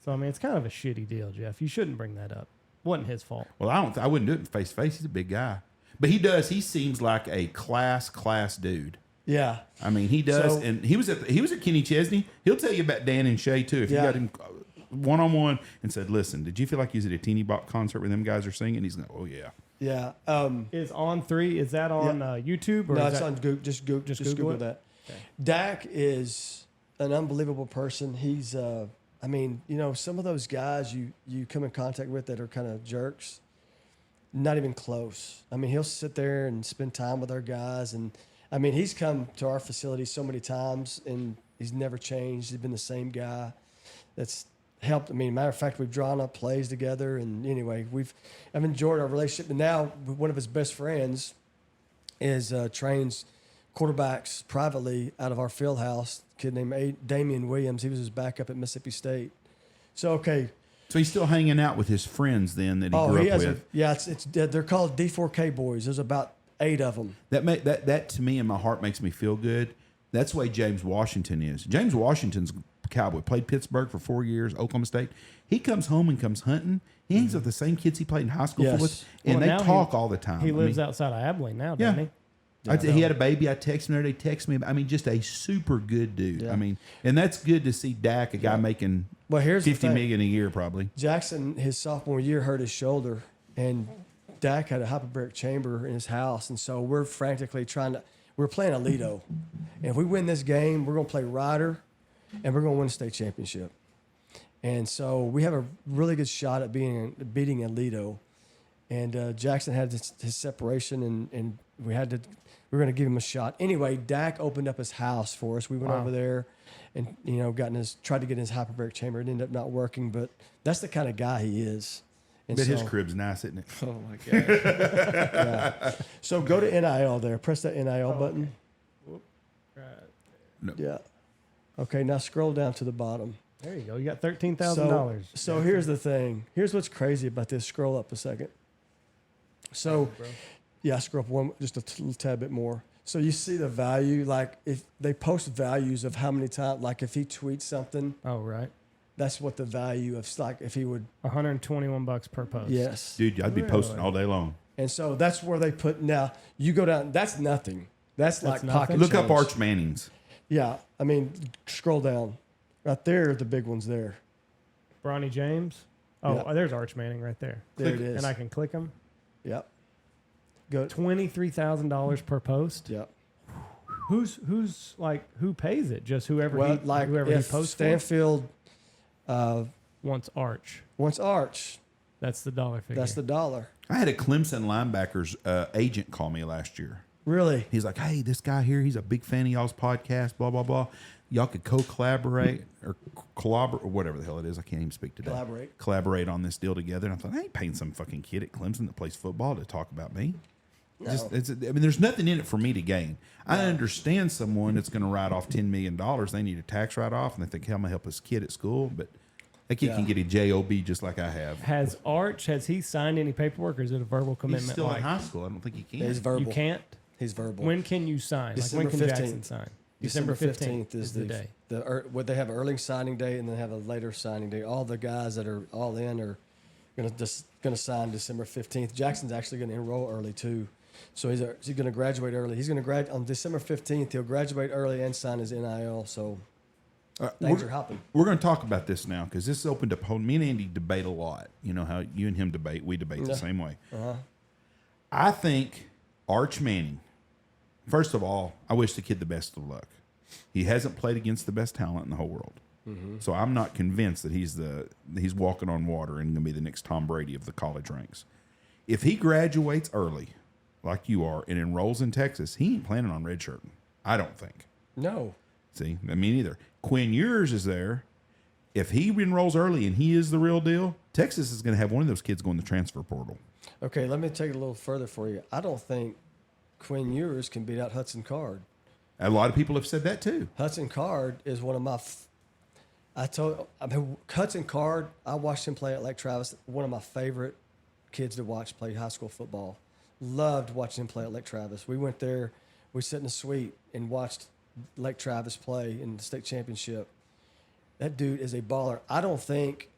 So I mean, it's kind of a shitty deal, Jeff. You shouldn't bring that up. Wasn't his fault. Well, I wouldn't do it face to face. He's a big guy, but he does. He seems like a class dude. Yeah. I mean, he does, So- and he was at Kenny Chesney. He'll tell you about Dan and Shay too. If you Yeah. got him one-on-one and said, "Listen, did you feel like you was at a teeny bop concert when them guys are singing?" He's like, "Oh yeah." Yeah. Is On 3? Is that on YouTube or No, is it's that on Google. Just Google Google it? that. Okay. Dak is an unbelievable person. He's, I mean, some of those guys you come in contact with that are kind of jerks, not even close. I mean, he'll sit there and spend time with our guys. And, I mean, he's come to our facility so many times, and he's never changed. He's been the same guy that's helped. I mean, matter of fact, we've drawn up plays together. And anyway, I've enjoyed our relationship. And now one of his best friends is trains quarterbacks privately out of our field house. A kid named Damian Williams. He was his backup at Mississippi State. So okay. So he's still hanging out with his friends then that he Oh, grew he up has with. it's they're called D4K boys. There's about 8 of them. That to me in my heart makes me feel good. That's the way James Washington is. James Washington's a Cowboy, played Pittsburgh for 4 years, Oklahoma State. He comes home and comes hunting. He hangs with the same kids he played in high school Yes. with, and Well, they now talk all the time. He I lives mean, outside of Abilene now, Yeah. doesn't he? He had a baby. I texted him the other day. Text me. I mean, just a super good dude. Yeah. I mean, and that's good to see Dak, a guy making Well, here's the $50 thing. million a year, probably. Jackson, his sophomore year, hurt his shoulder, and Dak had a hyperbaric chamber in his house, and so we're frantically we're playing Alito, and if we win this game, we're going to play Ryder, and we're going to win a state championship. And so we have a really good shot at beating Alito. And Jackson had his separation, and we were going to give him a shot. Anyway, Dak opened up his house for us. We went over there and, tried to get in his hyperbaric chamber. It ended up not working, but that's the kind of guy he is. And But his crib's nice, isn't it? Oh my god. yeah. So go to NIL there. Press that NIL button. No. Yeah. Okay, now scroll down to the bottom. There you go. You got $13,000. So here's the thing. Here's what's crazy about this. Scroll up a second. So, yeah, scroll up just a little tad bit more. So you see the value, like if they post values of how many times, like if he tweets something, Oh, right. that's what the value of, like if he would, $121 per post. yes. Dude, I'd be posting all day long. And so that's where they put, now you go down, that's nothing. That's like nothing? pocket Look up change. Arch Manning's. Yeah, I mean, scroll down. Right there are the big ones there. Bronny James. Oh, Yeah. there's Arch Manning right there. There it is. And I can click him. Yep. Go. $23,000 per post. Yep. Who's like who pays it? Just whoever Well, he like whoever he if posts Stanfield wants Arch. wants Arch, That's the dollar figure. that's the dollar. I had a Clemson linebacker's agent call me last year. Really? He's like, hey, this guy here, he's a big fan of y'all's podcast, blah, blah, blah. Y'all could co-collaborate or collaborate or whatever the hell it is. I can't even speak today. Collaborate on this deal together. And I thought, I ain't paying some fucking kid at Clemson that plays football to talk about me. No. I mean, there's nothing in it for me to gain. I understand someone that's going to write off $10 million. They need a tax write-off, and they think, hey, I'm going to help this kid at school. But that kid can get a job just like I have. Has he signed any paperwork, or is it a verbal commitment? He's still like, in high school. I don't think he can. He's verbal. you can't. He's verbal. When can you sign? December like when can 15th. Jackson sign? December 15th is the day. They have an early signing day and then have a later signing day. All the guys that are all in are gonna sign December 15th. Jackson's actually gonna enroll early too, so he's gonna graduate early. He's gonna graduate on December 15th. He'll graduate early and sign his NIL. So things are hopping. We're going to talk about this now because this has opened up. Me and Andy debate a lot. You know how you and him debate. We debate the same way. I think Arch Manning. First of all, I wish the kid the best of luck. He hasn't played against the best talent in the whole world, so I'm not convinced that he's walking on water and going to be the next Tom Brady of the college ranks. If he graduates early, like you are, and enrolls in Texas, he ain't planning on redshirting. I don't think. No. See, I mean, either. Quinn Ewers is there. If he enrolls early and he is the real deal, Texas is going to have one of those kids go in the transfer portal. Okay, let me take it a little further for you. I don't think Quinn Ewers can beat out Hudson Card. A lot of people have said that too. Hudson Card is one of my. Hudson Card. I watched him play at Lake Travis. One of my favorite kids to watch play high school football. Loved watching him play at Lake Travis. We went there. We sat in the suite and watched Lake Travis play in the state championship. That dude is a baller. I don't think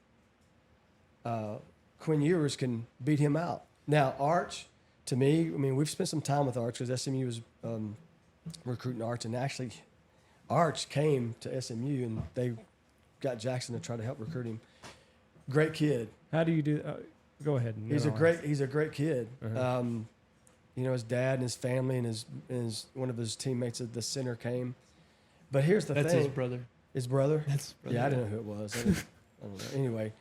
Quinn Ewers can beat him out. Now, Arch, to me, I mean, we've spent some time with Arch because SMU was recruiting Arch, and actually, Arch came to SMU, and they got Jackson to try to help recruit him. Great kid. How do you do? Go ahead. And He's a great kid. Uh-huh. His dad and his family and his one of his teammates at the center came. But here's the That's thing. his brother. His brother? That's his brother. Yeah, I didn't know who it was. I don't know. Anyway.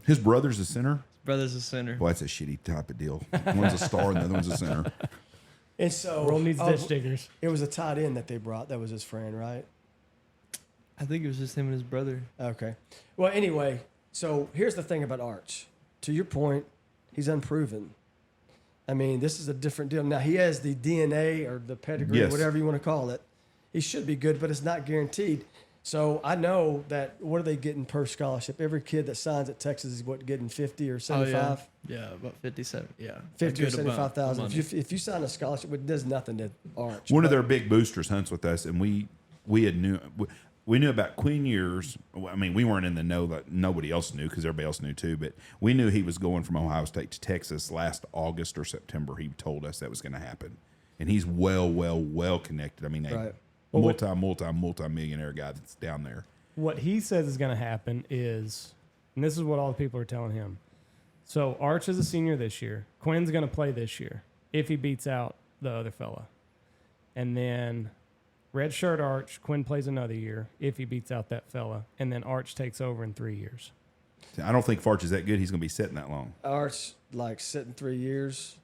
His brother's a center. His brother's a center. Well, that's a shitty type of deal. One's a star and the other one's a center. And so World needs ditch diggers. It was a tight end that they brought. That was his friend, right? I think it was just him and his brother. Okay. Well, anyway, so here's the thing about Arch. To your point, he's unproven. I mean, this is a different deal. Now, he has the DNA or the pedigree, Yes. whatever you want to call it. He should be good, but it's not guaranteed. So I know that what are they getting per scholarship? Every kid that signs at Texas is getting 50 or 75? Yeah, about 57. Yeah. 50 or A good amount of 75,000. money. If you sign a scholarship, it does nothing to Arch. One of but- their big boosters hunts with us, and we knew about Quinn Ewers. I mean, we weren't in the know that nobody else knew because everybody else knew too. But we knew he was going from Ohio State to Texas last August or September. He told us that was going to happen, and he's well connected. I mean, a Right. multi-millionaire guy that's down there. What he says is going to happen is, and this is what all the people are telling him. So Arch is a senior this year. Quinn's going to play this year if he beats out the other fella. And then redshirt Arch, Quinn plays another year if he beats out that fella. And then Arch takes over in 3 years. I don't think Farch is that good. He's going to be sitting that long. Arch, like, sitting 3 years.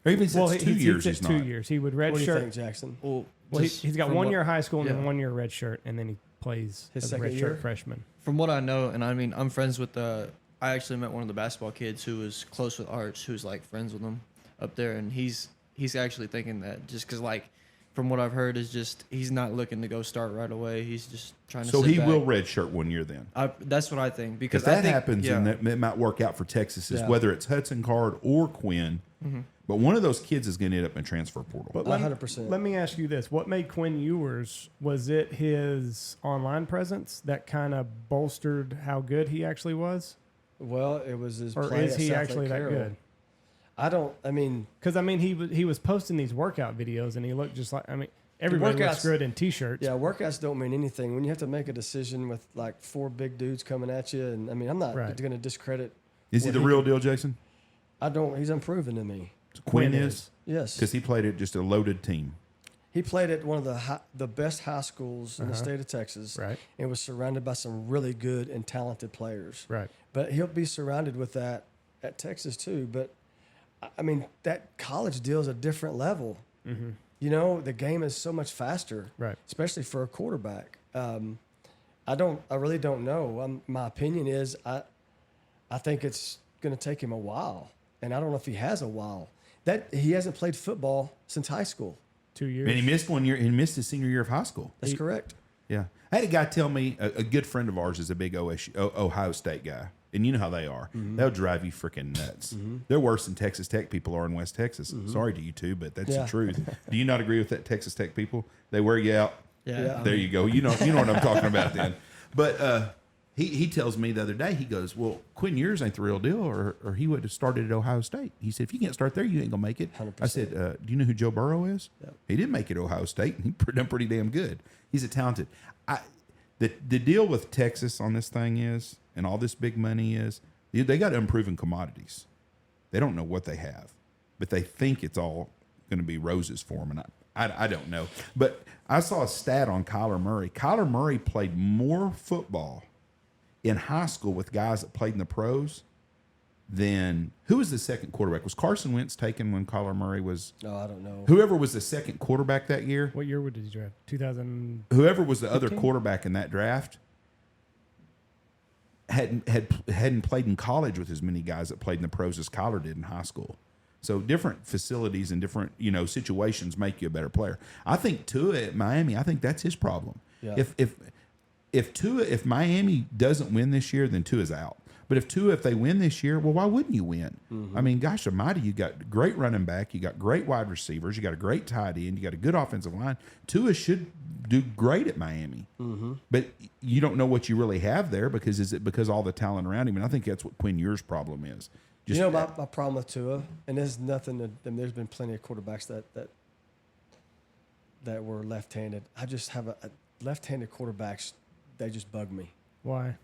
Or even since Well, 2 years, he's he's at 2 not. years. He would What do you think, redshirt. Jackson? Well, He's got from 1 what- year high school and then yeah. 1 year redshirt, and then he plays His as a second redshirt year? freshman. From what I know, and I mean, I'm friends with I actually met one of the basketball kids who was close with Arch, who's like friends with him up there, and he's actually thinking that just because like from what I've heard is just he's not looking to go start right away. He's just trying to. So sit he back. will redshirt 1 year then. That's what I think because If that I think, happens, yeah, then that might work out for Texas, is Yeah. whether it's Hudson Card or Quinn. Mm-hmm. But one of those kids is going to end up in transfer portal. But 100%. Let me ask you this: what made Quinn Ewers? Was it his online presence that kind of bolstered how good he actually was, Well, it was his or play is at he South actually Lake that Carroll. good? Because Because he was posting these workout videos, and he looked just like everybody looks workouts- good in t-shirts. yeah, workouts don't mean anything when you have to make a decision with like 4 big dudes coming at you. And I mean, I'm not Right. going to discredit. Is he what the he real deal, Jason? He's unproven to me. Quinn Quinn is? Yes, Because he played at just a loaded team. he played at one of the best high schools in the state of Texas, Right. and was surrounded by some really good and talented players. Right. But he'll be surrounded with that at Texas too. But I mean, that college deal is a different level. Mm-hmm. You know, the game is so much faster, Right. especially for a quarterback. I really don't know. My opinion is I think it's going to take him a while, and I don't know if he has a while. That he hasn't played football since high school. 2 years. And he missed 1 year. He missed his senior year of high school. That's correct. Yeah. I had a guy tell me, a good friend of ours is a big Ohio State guy. And you know how they are. They'll drive you freaking nuts. They're worse than Texas Tech people are in West Texas. Sorry to you two, but that's Yeah. the truth. Do you not agree with that, Texas Tech people? They wear you out. yeah. There you go. You know what I'm talking about then. But he tells me the other day, he goes, well, Quinn Ewers ain't the real deal, or he would have started at Ohio State. He said, if you can't start there, you ain't going to make it. 100%. I said, do you know who Joe Burrow is? Yep. He didn't make it at Ohio State, and he done pretty damn good. He's a talented. The deal with Texas on this thing is, and all this big money is, they got unproven commodities. They don't know what they have, but they think it's all going to be roses for them, and I don't know. But I saw a stat on Kyler Murray. Kyler Murray played more football in high school with guys that played in the pros than who was the second quarterback? Was Carson Wentz taken when Kyler Murray was? No, I don't know. Whoever was the second quarterback that year, What year did he draft? 2000. whoever was the other 15? quarterback in that draft, hadn't played in college with as many guys that played in the pros as Kyler did in high school. So different facilities and different situations make you a better player. I think Tua at Miami, I think that's his problem. Yeah. If Miami doesn't win this year, then Tua's out. But if they win this year, well, why wouldn't you win? I mean, gosh almighty, you got great running back, you got great wide receivers, you got a great tight end, you got a good offensive line. Tua should do great at Miami. But you don't know what you really have there because all the talent around him. And I think that's what Quinn Ewers' problem is. You know my problem with Tua, and there's nothing. There's been plenty of quarterbacks that were left-handed. I just have a left-handed quarterbacks. They just bug me. Why?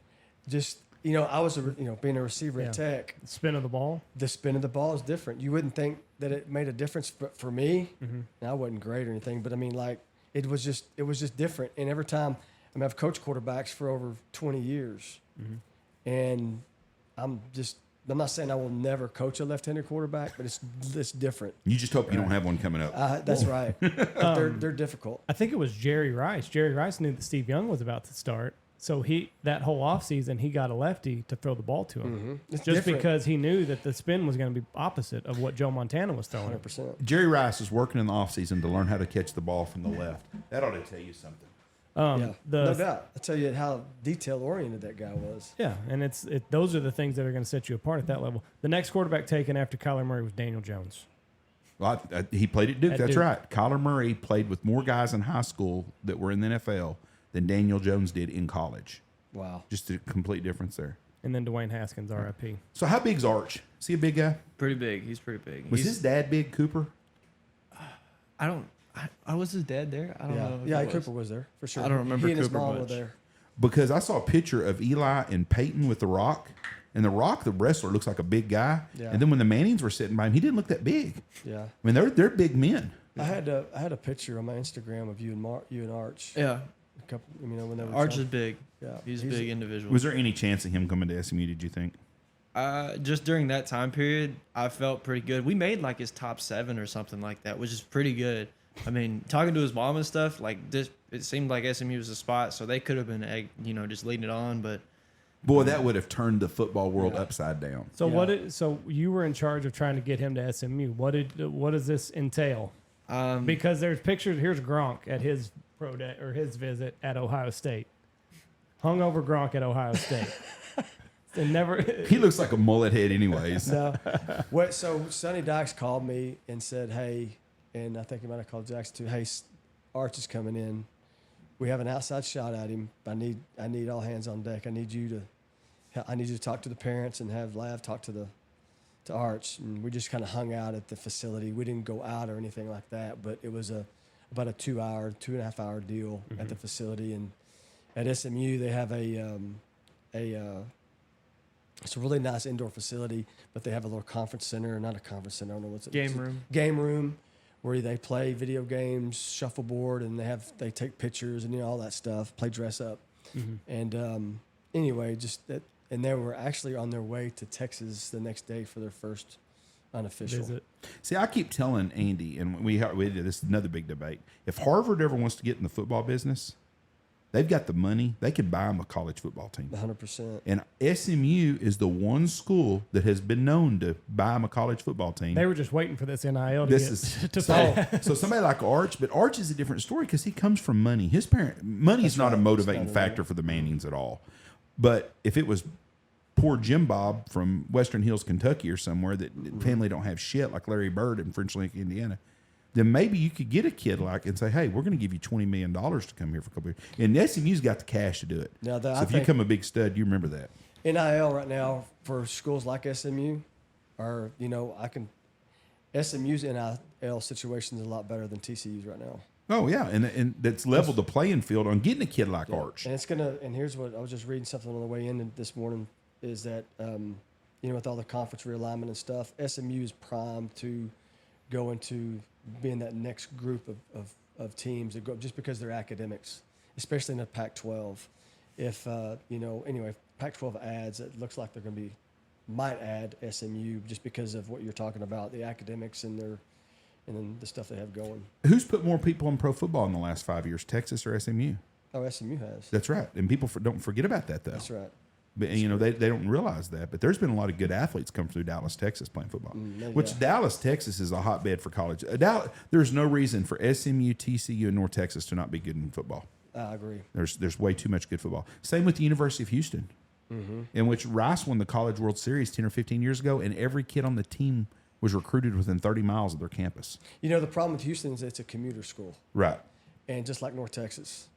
Just I was being a receiver Yeah. at Tech. Spin of the ball. The spin of the ball is different. You wouldn't think that it made a difference, but for me, Mm-hmm. and I wasn't great or anything. But I mean, like it was just different. And every time, I've coached quarterbacks for over 20 years, and I'm not saying I will never coach a left-handed quarterback, but it's different. You just hope you don't have one coming up. That's right. But they're difficult. I think it was Jerry Rice. Jerry Rice knew that Steve Young was about to start. So that whole offseason, he got a lefty to throw the ball to him. It's Just different. because he knew that the spin was going to be opposite of what Joe Montana was throwing. 100%. Jerry Rice is working in the offseason to learn how to catch the ball from the left. That ought to tell you something. No doubt. I'll tell you how detail oriented that guy was. Yeah, and those are the things that are going to set you apart at that level. The next quarterback taken after Kyler Murray was Daniel Jones. Well, he played at Duke. At That's Duke. right. Kyler Murray played with more guys in high school that were in the NFL than Daniel Jones did in college. Wow. Just a complete difference there. And then Dwayne Haskins, RIP. So how big's Arch? Is he a big guy? Pretty big. He's pretty big. Was his dad big, Cooper? I was his dad there. I don't know. if Yeah, he was. Cooper was there for sure. I don't remember He and his Cooper mom much. were there. Because I saw a picture of Eli and Peyton with The Rock. And The Rock, the wrestler, looks like a big guy. Yeah. And then when the Mannings were sitting by him, he didn't look that big. Yeah. I mean, they're big men. I had a picture on my Instagram of you and Arch. Yeah, A couple, when they were Arch is trying- big. Yeah, He's a big individual. Was there any chance of him coming to SMU, did you think? Just during that time period, I felt pretty good. We made like his top 7 or something like that, which is pretty good. I mean, talking to his mom and stuff, like this, it seemed like SMU was the spot, so they could have been, just leading it on. But Boy, that would have turned the football world upside down. So Yeah. so you were in charge of trying to get him to SMU. What does this entail? Because there's pictures. Here's Gronk at his pro day or his visit at Ohio State. Hung over Gronk at Ohio State. And never. He looks like a mullet head anyways. No. So Sonny Dykes called me and said, hey, and I think he might have called Jackson too. Hey, Arch is coming in. We have an outside shot at him. I need all hands on deck. I need you to talk to the parents and have Lav talk to Arch. And we just kind of hung out at the facility. We didn't go out or anything like that, but it was about a 2.5 hour deal at the facility. And at SMU, they have it's a really nice indoor facility, but they have a little conference center, not a conference center. I don't know what's it. Game room, where they play video games, shuffleboard, and they take pictures and all that stuff. Play dress up, and anyway, just that. And they were actually on their way to Texas the next day for their first unofficial visit. See, I keep telling Andy, and we did this is another big debate. If Harvard ever wants to get in the football business, they've got the money. They could buy them a college football team. 100%. And SMU is the one school that has been known to buy them a college football team. They were just waiting for this NIL to so, so somebody like Arch, but Arch is a different story because he comes from money. His money's not a motivating factor for the Mannings at all. But if it was poor Jim Bob from Western Hills, Kentucky or somewhere that family don't have shit like Larry Bird in French Lick, Indiana, then maybe you could get a kid like and say, hey, we're going to give you $20 million to come here for a couple of years. And SMU's got the cash to do it. Now, so if you become a big stud, you remember that. NIL right now for schools like SMU are, SMU's NIL situation is a lot better than TCU's right now. Oh, yeah. And that's leveled the playing field on getting a kid like Arch. And here's what I was just reading something on the way in this morning is that, with all the conference realignment and stuff, SMU is primed to go into being that next group of teams that go just because they're academics, especially in the Pac-12. If, Pac-12 adds, it looks like they're going to might add SMU just because of what you're talking about, the academics and then the stuff they have going. Who's put more people in pro football in the last 5 years, Texas or SMU? Oh, SMU has. That's right. And people don't forget about that, though. That's right. But, they don't realize that. But there's been a lot of good athletes come through Dallas, Texas playing football, which Dallas, Texas is a hotbed for college. There's no reason for SMU, TCU, and North Texas to not be good in football. I agree. There's way too much good football. Same with the University of Houston, in which Rice won the College World Series 10 or 15 years ago, and every kid on the team was recruited within 30 miles of their campus. The problem with Houston is it's a commuter school. Right. And just like North Texas.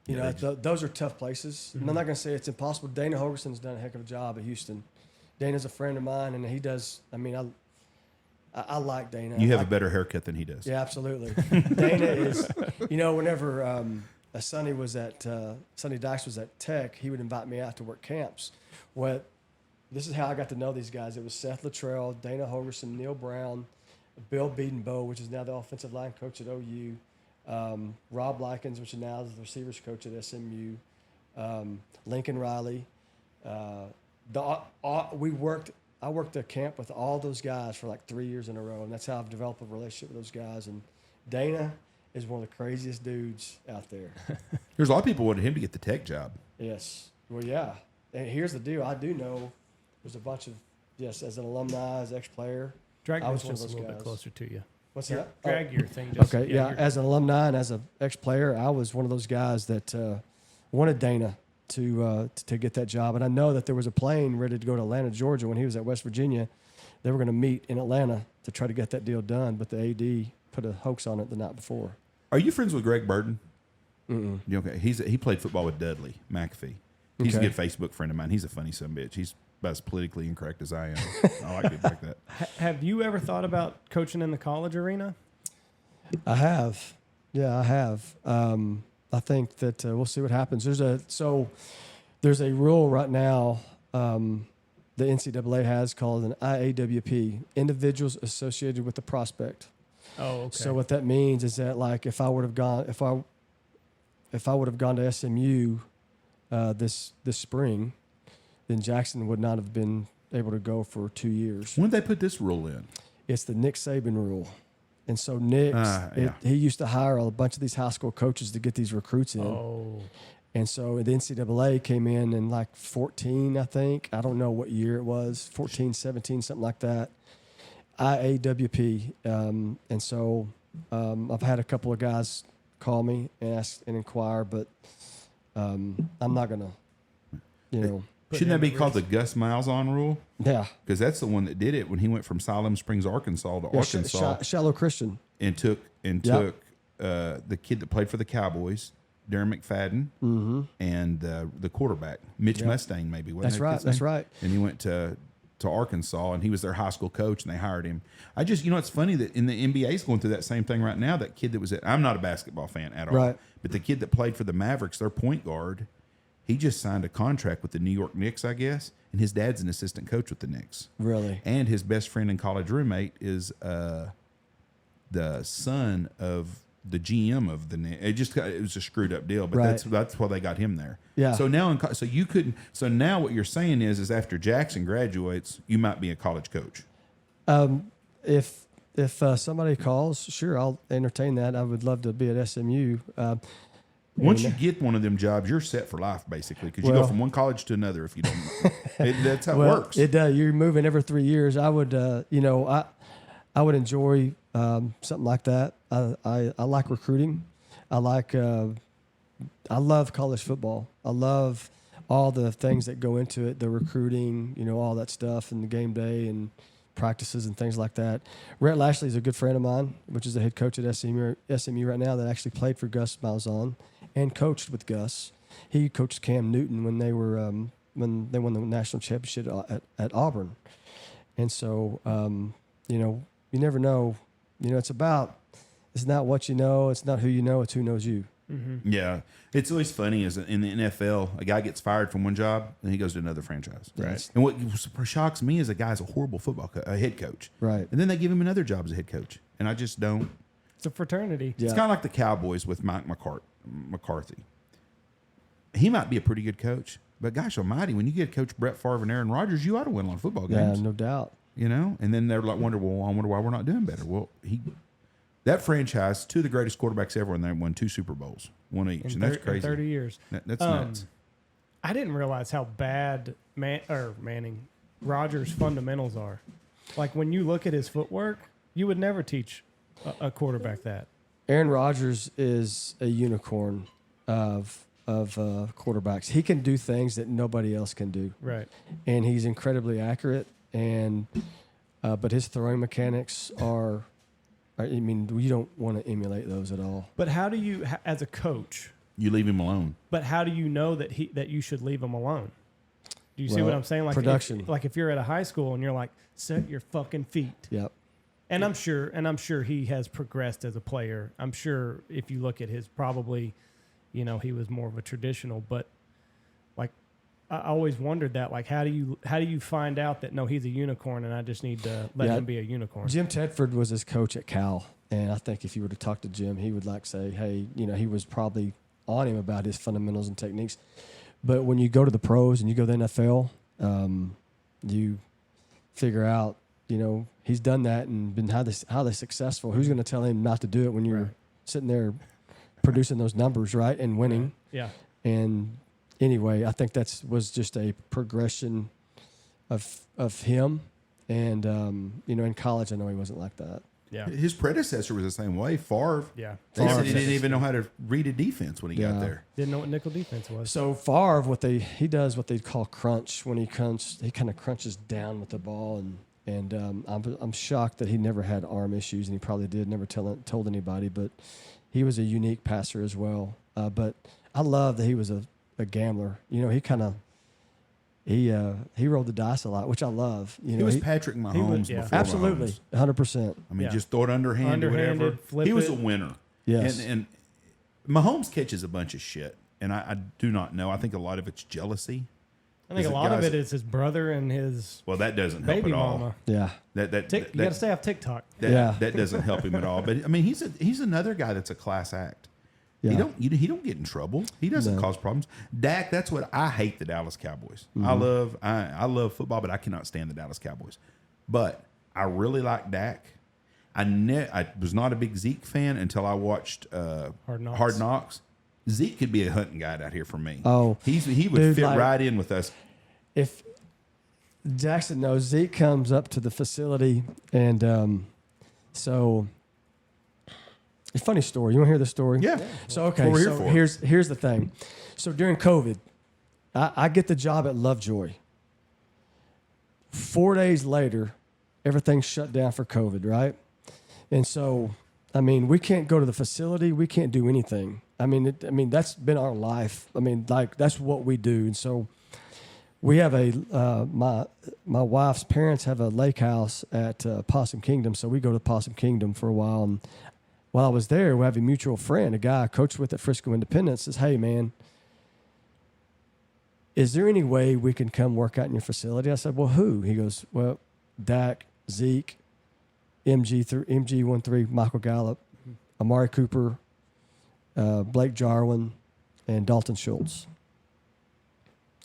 Those are tough places. And I'm not going to say it's impossible. Dana Hogerson's done a heck of a job at Houston. Dana's a friend of mine, and he does. I like Dana. You have a better haircut than he does. Yeah, absolutely. Dana is, whenever Sonny Dykes was at Tech, he would invite me out to work camps. Well, this is how I got to know these guys. It was Seth Luttrell, Dana Hogerson, Neil Brown, Bill Beedenbow, which is now the offensive line coach at OU, Rob Likens, which is now the receivers coach at SMU, Lincoln Riley. I worked a camp with all those guys for like 3 years in a row, and that's how I've developed a relationship with those guys. And Dana is one of the craziest dudes out there. There's a lot of people wanted him to get the Tech job. Yes. Well, yeah. And here's the deal. I do know there's a bunch of, as an alumni, as ex-player. Drag I was this one of just a those little guys. bit closer to you. What's Your that? drag gear thing. Just, Okay, yeah. your- As an alumni and as an ex-player, I was one of those guys that wanted Dana to get that job. And I know that there was a plane ready to go to Atlanta, Georgia when he was at West Virginia. They were going to meet in Atlanta to try to get that deal done, but the AD put a hoax on it the night before. Are you friends with Greg Burden? Mm-mm. You okay? He played football with Dudley McAfee. He's a Okay. good Facebook friend of mine. He's a funny son of a bitch. He's about as politically incorrect as I am. I like people like that. Have you ever thought about coaching in the college arena? I have. Yeah, I have. I think that we'll see what happens. There's a rule right now the NCAA has called an IAWP, individuals associated with the prospect. Oh, okay. So what that means is that like if I would have gone to SMU this spring, then Jaxson would not have been able to go for 2 years. When did they put this rule in? It's the Nick Saban rule. And so Nick, Yeah. he used to hire a bunch of these high school coaches to get these recruits in. Oh, And so the NCAA came in like 14, I think. I don't know what year it was, 14, 17, something like that. IAWP. And so I've had a couple of guys call me and ask and inquire, but I'm not going to, Shouldn't that be called the Gus Malzahn rule? yeah. Because that's the one that did it when he went from Siloam Springs, Arkansas to Yeah, Arkansas Shallow Christian. and took Yep. the kid that played for the Cowboys, Darren McFadden, and the quarterback, Mitch Yep. Mustang, maybe. Wasn't That's that right. kid's That's name? right. And he went to Arkansas, and he was their high school coach, and they hired him. It's funny that in the NBA is going through that same thing right now. That kid that was I'm not a basketball fan at all, Right. but the kid that played for the Mavericks, their point guard, he just signed a contract with the New York Knicks, I guess, and his dad's an assistant coach with the Knicks. Really? And his best friend and college roommate is the son of the GM of the Knicks. It was a screwed up deal, but Right. that's why they got him there. Yeah. So now, you couldn't. So now, what you're saying is after Jaxson graduates, you might be a college coach. If somebody calls, sure, I'll entertain that. I would love to be at SMU. Once you get one of them jobs, you're set for life, basically, because you go Well- from one college to another. If you don't, that's how it Well, works. it does. You're moving every 3 years. I would, I would enjoy something like that. I like recruiting. I love college football. I love all the things that go into it, the recruiting, all that stuff, and the game day and practices and things like that. Rhett Lashley is a good friend of mine, which is the head coach at SMU right now, that actually played for Gus Malzahn and coached with Gus. He coached Cam Newton when they were when they won the national championship at Auburn. And so, you never know. It's not what you know, it's not who you know, it's who knows you. Yeah, it's always funny is in the NFL, a guy gets fired from one job and he goes to another franchise. Right. And what shocks me is a guy's a horrible a head coach. Right. And then they give him another job as a head coach, and I just don't. it's a fraternity. Yeah. It's kind of like the Cowboys with Mike McCarthy. He might be a pretty good coach, but gosh almighty, when you get Coach Brett Favre and Aaron Rodgers, you ought to win a lot of football Yeah, games. no doubt. And then they're like, I wonder why we're not doing better. Well, that franchise, two of the greatest quarterbacks ever, and they won 2 Super Bowls, one each, and that's In crazy. 30 years. That's nuts. I didn't realize how bad Rodgers' fundamentals are. Like when you look at his footwork, you would never teach a quarterback that. Aaron Rodgers is a unicorn of quarterbacks. He can do things that nobody else can do. Right. And he's incredibly accurate. And but his throwing mechanics are. I mean, you don't want to emulate those at all. But how do you, as a coach, You leave him alone. but how do you know that you should leave him alone? Do you see Well, what I'm saying? Like production. If you're at a high school and you're like, set your fucking feet. Yep. And I'm sure he has progressed as a player. I'm sure if you look at his probably, he was more of a traditional, but like I always wondered that, like, how do you find out that no, he's a unicorn and I just need to let him be a unicorn? Jim Tedford was his coach at Cal, and I think if you were to talk to Jim, he would say, hey, he was probably on him about his fundamentals and techniques. But when you go to the pros and you go to the NFL, you figure out, he's done that and been highly successful. Who's going to tell him not to do it when you're sitting there producing those numbers, right, and winning? Yeah. And anyway, I think was just a progression of him. And, in college, I know he wasn't like that. Yeah. His predecessor was the same way. Favre. Yeah. They said Favre. he didn't even know how to read a defense when he got Yeah. there. Didn't know what nickel defense was. So Favre, he does what they call crunch when he kind of crunches down with the ball, and I'm shocked that he never had arm issues, and he probably did never told anybody, but he was a unique passer as well. But I love that he was a gambler. You know, he rolled the dice a lot, which I love. You know, He was Patrick Mahomes yeah. before absolutely Mahomes. 100%. I mean, Yeah. just throw it underhand or whatever. Underhanded, flip He was it. a winner. Yes. And Mahomes catches a bunch of shit, and I do not know. I think a lot of it's jealousy. I think a lot of it is his brother and his Well, that doesn't help baby at all. mama. Yeah. That You got to that, stay off TikTok. Yeah. that doesn't help him at all. But I mean, he's another guy that's a class act. Yeah. He don't get in trouble. He doesn't No. cause problems. Dak, that's what I hate the Dallas Cowboys. Mm-hmm. I love football, but I cannot stand the Dallas Cowboys. But I really like Dak. I was not a big Zeke fan until I watched Hard Knocks. Zeke could be a hunting guide out here for me. Oh, he would dude, fit like- right in with us. If Jackson knows, Zeke comes up to the facility, and so a funny story. You want to hear the story? Yeah. So okay, What we're here so for. here's the thing. So during COVID, I get the job at Lovejoy. 4 days later, everything shut down for COVID, right? And so, I mean, we can't go to the facility. We can't do anything. I mean, that's been our life. I mean, like that's what we do. And so, we have my wife's parents have a lake house at Possum Kingdom, so we go to Possum Kingdom for a while. And while I was there, we have a mutual friend, a guy I coached with at Frisco Independence, says, "Hey, man, is there any way we can come work out in your facility?" I said, "Well, who?" He goes, "Well, Dak, Zeke, MG13, Michael Gallup, Amari Cooper, Blake Jarwin, and Dalton Schultz."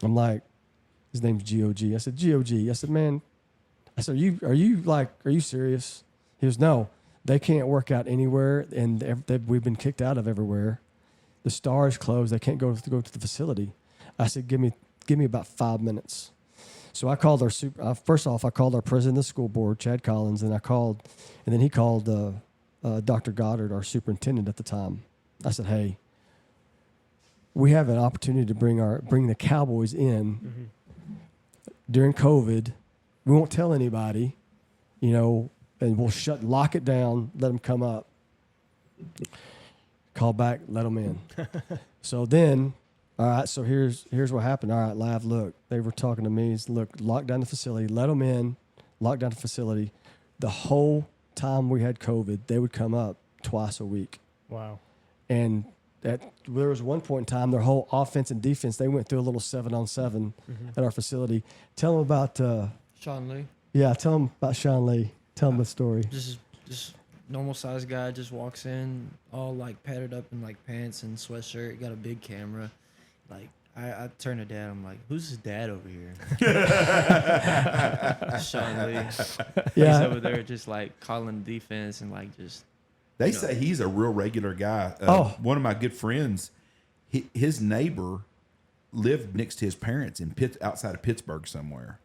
I'm like, his name's GOG. I said, GOG. I said, man, I said, are you serious? He goes, no, they can't work out anywhere, and we've been kicked out of everywhere. The Star is closed. They can't go to the facility. I said, give me about 5 minutes. So I called first off, I called our president of the school board, Chad Collins, and then he called Dr. Goddard, our superintendent at the time. I said, hey, we have an opportunity to bring the Cowboys in during COVID. We won't tell anybody, and we'll lock it down, let them come up. Call back, let them in. So then, all right, so here's what happened. All right, Lav, look, they were talking to me. Look, lock down the facility, let them in, lock down the facility. The whole time we had COVID, they would come up twice a week. Wow. And there was one point in time, their whole offense and defense, they went through a little 7-on-7 at our facility. Tell them about Sean Lee, yeah, tell them about Sean Lee. Tell them the story. just normal sized guy, just walks in all like padded up in like pants and sweatshirt, got a big camera. Like I turn to dad, I'm like, who's his dad over here? Sean Lee. Yeah. He's over there just like calling defense and like just They say he's a real regular guy. One of my good friends, his neighbor lived next to his parents outside of Pittsburgh somewhere,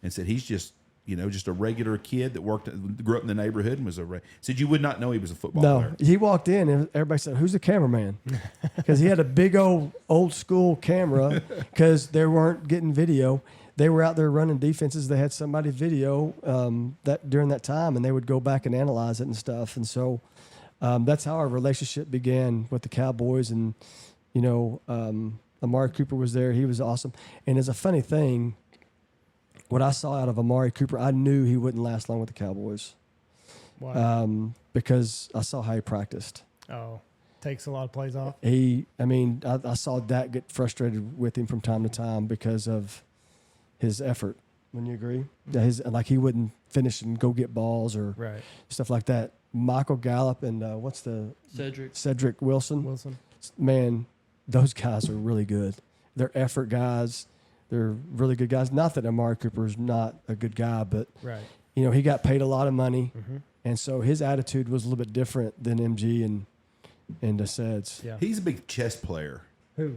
and said he's just a regular kid that grew up in the neighborhood and was said you would not know he was a football player. No, he walked in and everybody said, "Who's the cameraman?" Because he had a big old school camera because they weren't getting video. They were out there running defenses. They had somebody video that during that time, and they would go back and analyze it and stuff. And so that's how our relationship began with the Cowboys. And Amari Cooper was there. He was awesome. And as a funny thing, what I saw out of Amari Cooper, I knew he wouldn't last long with the Cowboys. Why? Because I saw how he practiced. Oh, takes a lot of plays off. I saw Dak get frustrated with him from time to time because of his effort. Wouldn't you agree? Yeah, he wouldn't finish and go get balls or Right. stuff like that. Michael Gallup and Cedric Wilson. Man, those guys are really good. They're effort guys. They're really good guys. Not that Amari Cooper is not a good guy, but Right. He got paid a lot of money, Mm-hmm. and so his attitude was a little bit different than MG and the Seds. Yeah. He's a big chess player. Who?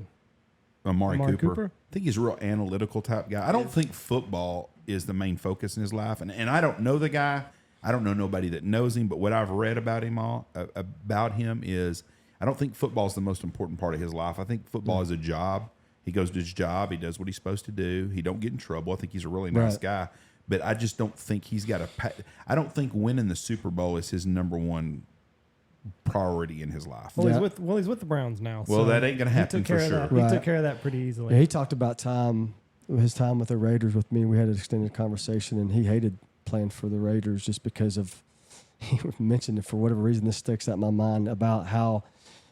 Amari Amari Cooper. Cooper? I think he's a real analytical type guy. I don't think football is the main focus in his life, and I don't know the guy. I don't know nobody that knows him, but what I've read about him is I don't think football is the most important part of his life. I think football is a job. He goes to his job. He does what he's supposed to do. He don't get in trouble. I think he's a really nice guy. But I just don't think he's got I don't think winning the Super Bowl is his number one priority in his life. Well, he's with the Browns now. Well, so that ain't going to happen for sure. He took care of that pretty easily. Yeah, he talked about his time with the Raiders with me. We had an extended conversation, and he hated playing for the Raiders just because of, he mentioned it for whatever reason, this sticks out in my mind, about how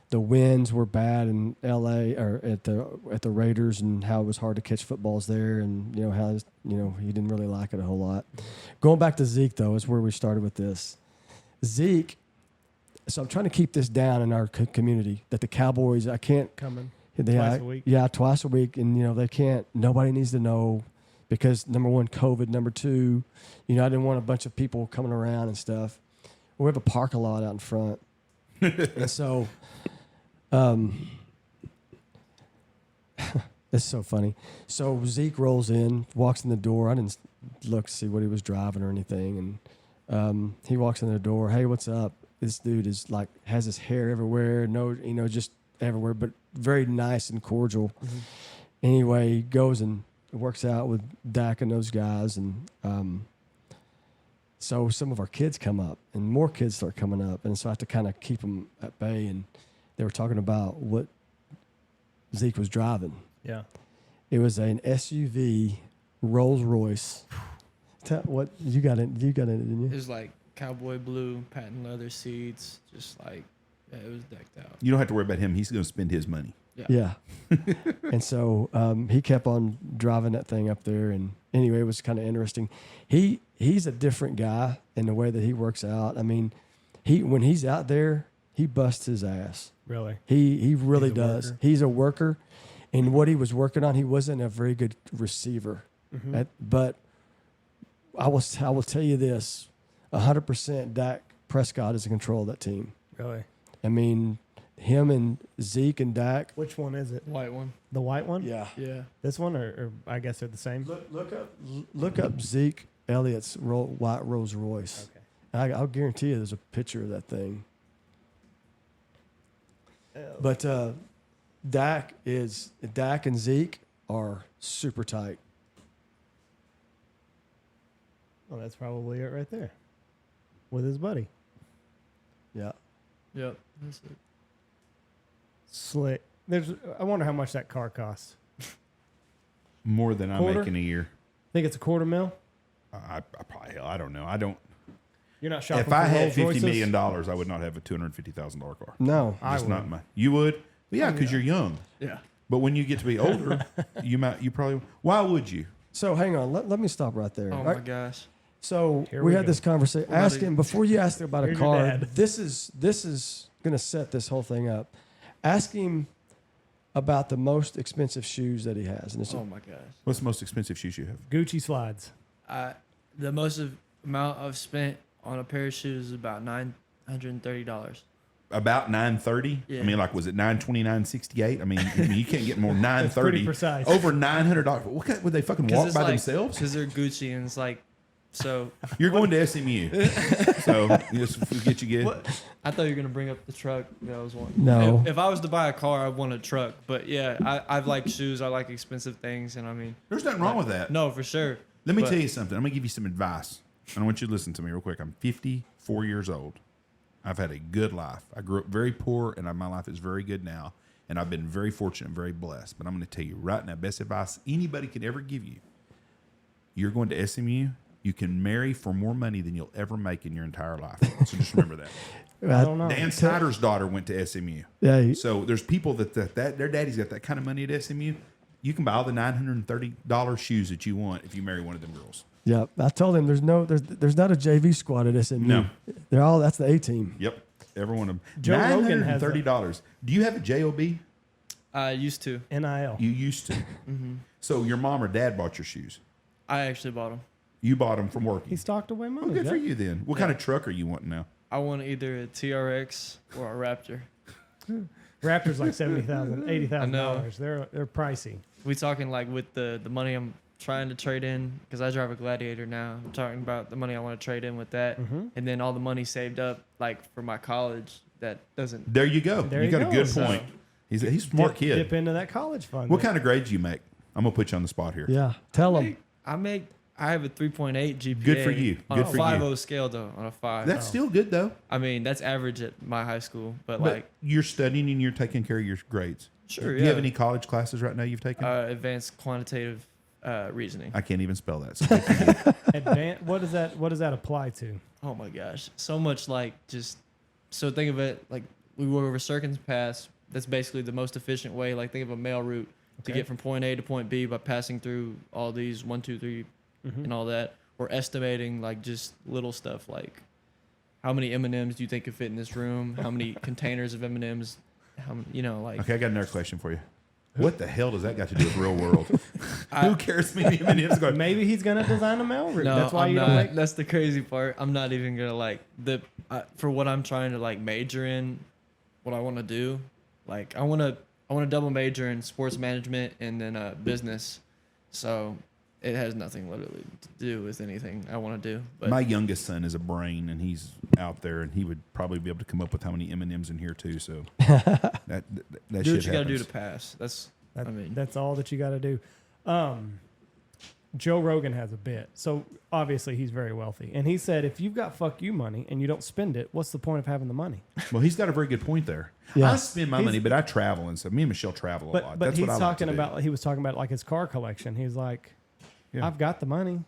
the winds were bad in L.A. or at the Raiders, and how it was hard to catch footballs there, and how he didn't really like it a whole lot. Going back to Zeke, though, is where we started with this. Zeke, so I'm trying to keep this down in our community that the Cowboys, I can't coming twice a week. Yeah, twice a week, and they can't. Nobody needs to know because number one, COVID. Number two, I didn't want a bunch of people coming around and stuff. We have a parking lot out in front, and so. It's so funny. So Zeke rolls in, walks in the door. I didn't look to see what he was driving or anything, and he walks in the door. Hey, what's up? This dude is like has his hair everywhere. No, just everywhere, but very nice and cordial. Mm-hmm. Anyway, he goes and works out with Dak and those guys, and so some of our kids come up, and more kids start coming up, and so I have to kind of keep them at bay. And they were talking about what Zeke was driving. Yeah. It was an SUV Rolls Royce. What you got in it, didn't you? It was like cowboy blue, patent leather seats, just like it was decked out. You don't have to worry about him. He's going to spend his money. Yeah. And so he kept on driving that thing up there, and anyway, it was kind of interesting. He's a different guy in the way that he works out. I mean, when he's out there, he busts his ass. Really? He really does. Worker. He's a worker. And what he was working on, he wasn't a very good receiver. Mm-hmm. But I will tell you this, 100% Dak Prescott is in control of that team. Really? I mean, him and Zeke and Dak. Which one is it? White one. The white one? Yeah. Yeah. This one, or I guess they're the same? Look up Zeke Elliott's white Rolls Royce. Okay. I'll guarantee you there's a picture of that thing. But Dak and Zeke are super tight. Well, that's probably it right there. With his buddy. Yeah. Yep. That's it. Slick. I wonder how much that car costs. More than I make in a year. Think it's $250,000? I don't know. I don't. You're not shopping If for I had Rolls $50 Royces? million, I would not have a $250,000 car. No. Just not my. You would? Well, yeah, because you're young. Yeah. But when you get to be older, you probably. Why would you? So hang on. Let me stop right there. Oh All my right? gosh. So Here we we had go. this conversation. Ask him before you ask him about a Here's your car. dad. This is going to set this whole thing up. Ask him about the most expensive shoes that he has. And it's Oh my gosh. What's the most expensive shoes you have? Gucci slides. The most amount I've spent on a pair of shoes is about $930. About $930. Yeah. I mean, like, was it $929, $68? I mean, you can't get more than $930. pretty precise. Over $900. What kind, would they fucking walk by themselves? Because they're Gucci, and it's like, so. You're going to SMU, so you just forget you get. What? I thought you were gonna bring up the truck that I was wanting. No. If I was to buy a car, I want a truck. But yeah, I like shoes. I like expensive things, and I mean. There's nothing wrong with that. No, for sure. Let me tell you something. I'm going to give you some advice. And I want you to listen to me real quick. I'm 54 years old. I've had a good life. I grew up very poor, and my life is very good now. And I've been very fortunate and very blessed. But I'm going to tell you right now, best advice anybody could ever give you. You're going to SMU. You can marry for more money than you'll ever make in your entire life. So just remember that. I don't know. Dan Snyder's daughter went to SMU. Yeah. So there's people that their daddy's got that kind of money at SMU. You can buy all the $930 shoes that you want if you marry one of them girls. Yeah. I told him there's not a JV squad at SMU. No. That's the A team. Yep. Every one of them. Joe Rogan has $930. Do you have a JOB? I used to. NIL. You used to. Mm-hmm. So your mom or dad bought your shoes. I actually bought them. You bought them from working. He stocked away money. Well, good for you then. What kind of truck are you wanting now? I want either a TRX or a Raptor. Raptor's like $70,000, I know. $80,000. They're pricey. We talking like with the money I'm trying to trade in because I drive a Gladiator now. I'm talking about the money I want to trade in with that, and then all the money saved up like for my college that doesn't. There you go. There you you got go. a good So- point. He's a smart kid. Dip into that college fund. What kind of grades you make? I'm gonna put you on the spot here. Yeah. Tell them. I have a 3.8 GPA. Good for you. On Good a for 5.0 you. scale though, on a 5. That's still good though. I mean, that's average at my high school, but But like you're studying and you're taking care of your grades. sure. Do Yeah. you have any college classes right now you've taken? advanced quantitative reasoning? I can't even spell that. So thank you. What does that apply to? Oh my gosh, so much like just so think of it like we went over Serkin's Pass. That's basically the most efficient way. Like think of a mail route to Okay. get from point A to point B by passing through all these 1, 2, 3, and all that. Or estimating like just little stuff like how many M&Ms do you think could fit in this room? How many containers of M&Ms? How many, like Okay, I got another question for you. What the hell does that got to do with real world? Who cares? Many M&Ms going. Maybe he's gonna design a mail route. No, That's why I'm you not. don't make. That's the crazy part. I'm not even gonna like for what I'm trying to like major in, what I want to do. Like I want to double major in sports management and then business. So it has nothing literally to do with anything I want to do. But My youngest son is a brain, and he's out there, and he would probably be able to come up with how many M&Ms in here too. So that do shit what you got to do happens. to pass. That's all that you got to do. Joe Rogan has a bit. So obviously he's very wealthy. And he said, if you've got fuck you money and you don't spend it, what's the point of having the money? Well, he's got a very good point there. Yeah. I spend my money, but I travel and stuff. Me and Michelle travel a lot. But That's he's what I like talking to do. about, he was talking about like his car collection. He's like, Yeah. I've got the money.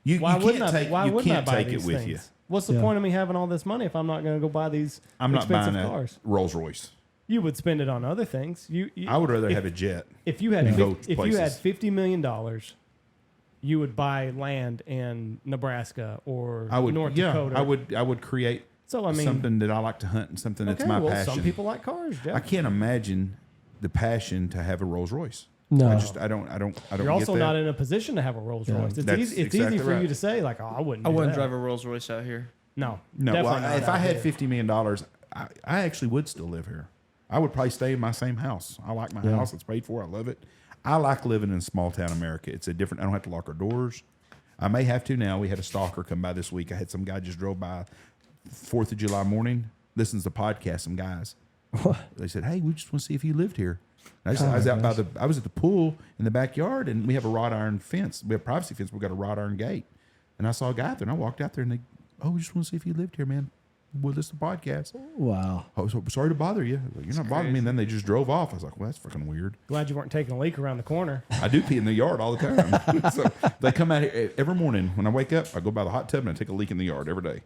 You Why can't wouldn't I? take Why you wouldn't I can't buy take these it with things? you. What's the Yeah. point of me having all this money if I'm not going to go buy these I'm not expensive buying a cars? Rolls Royce. You would spend it on other things. I would rather if- have a jet. If you had and go if you had places. $50 million, you would buy land in Nebraska or I would. North yeah, Dakota. I would create So I mean, something that I like to hunt and something that's okay, my well, passion. some people like cars, Jeff. I can't imagine the passion to have a Rolls Royce. No. I don't. You're get also that. not in a position to have a Rolls Royce. It's That's easy. It's exactly easy for right. you to say like, "Oh, I wouldn't." I do wouldn't that. drive a Rolls Royce out here. No, No, well, definitely not if out I had here. $50 million, I actually would still live here. I would probably stay in my same house. I like my house. It's paid for. I love it. I like living in small town America. It's a different. I don't have to lock our doors. I may have to now. We had a stalker come by this week. I had some guy just drove by 4th of July morning, listens to podcasts, some guys. They said, hey, we just want to see if you lived here. And I was out by I was at the pool in the backyard, and we have a wrought iron fence. We have a privacy fence. We've got a wrought iron gate. And I saw a guy out there, and I walked out there, and we just want to see if you lived here, man. We'll listen to the podcast. Wow. Oh, so sorry to bother you. Like, you're not bothering me. And then they just drove off. I was like, well, that's fucking weird. Glad you weren't taking a leak around the corner. I do pee in the yard all the time. So they come out here every morning. When I wake up, I go by the hot tub and I take a leak in the yard every day.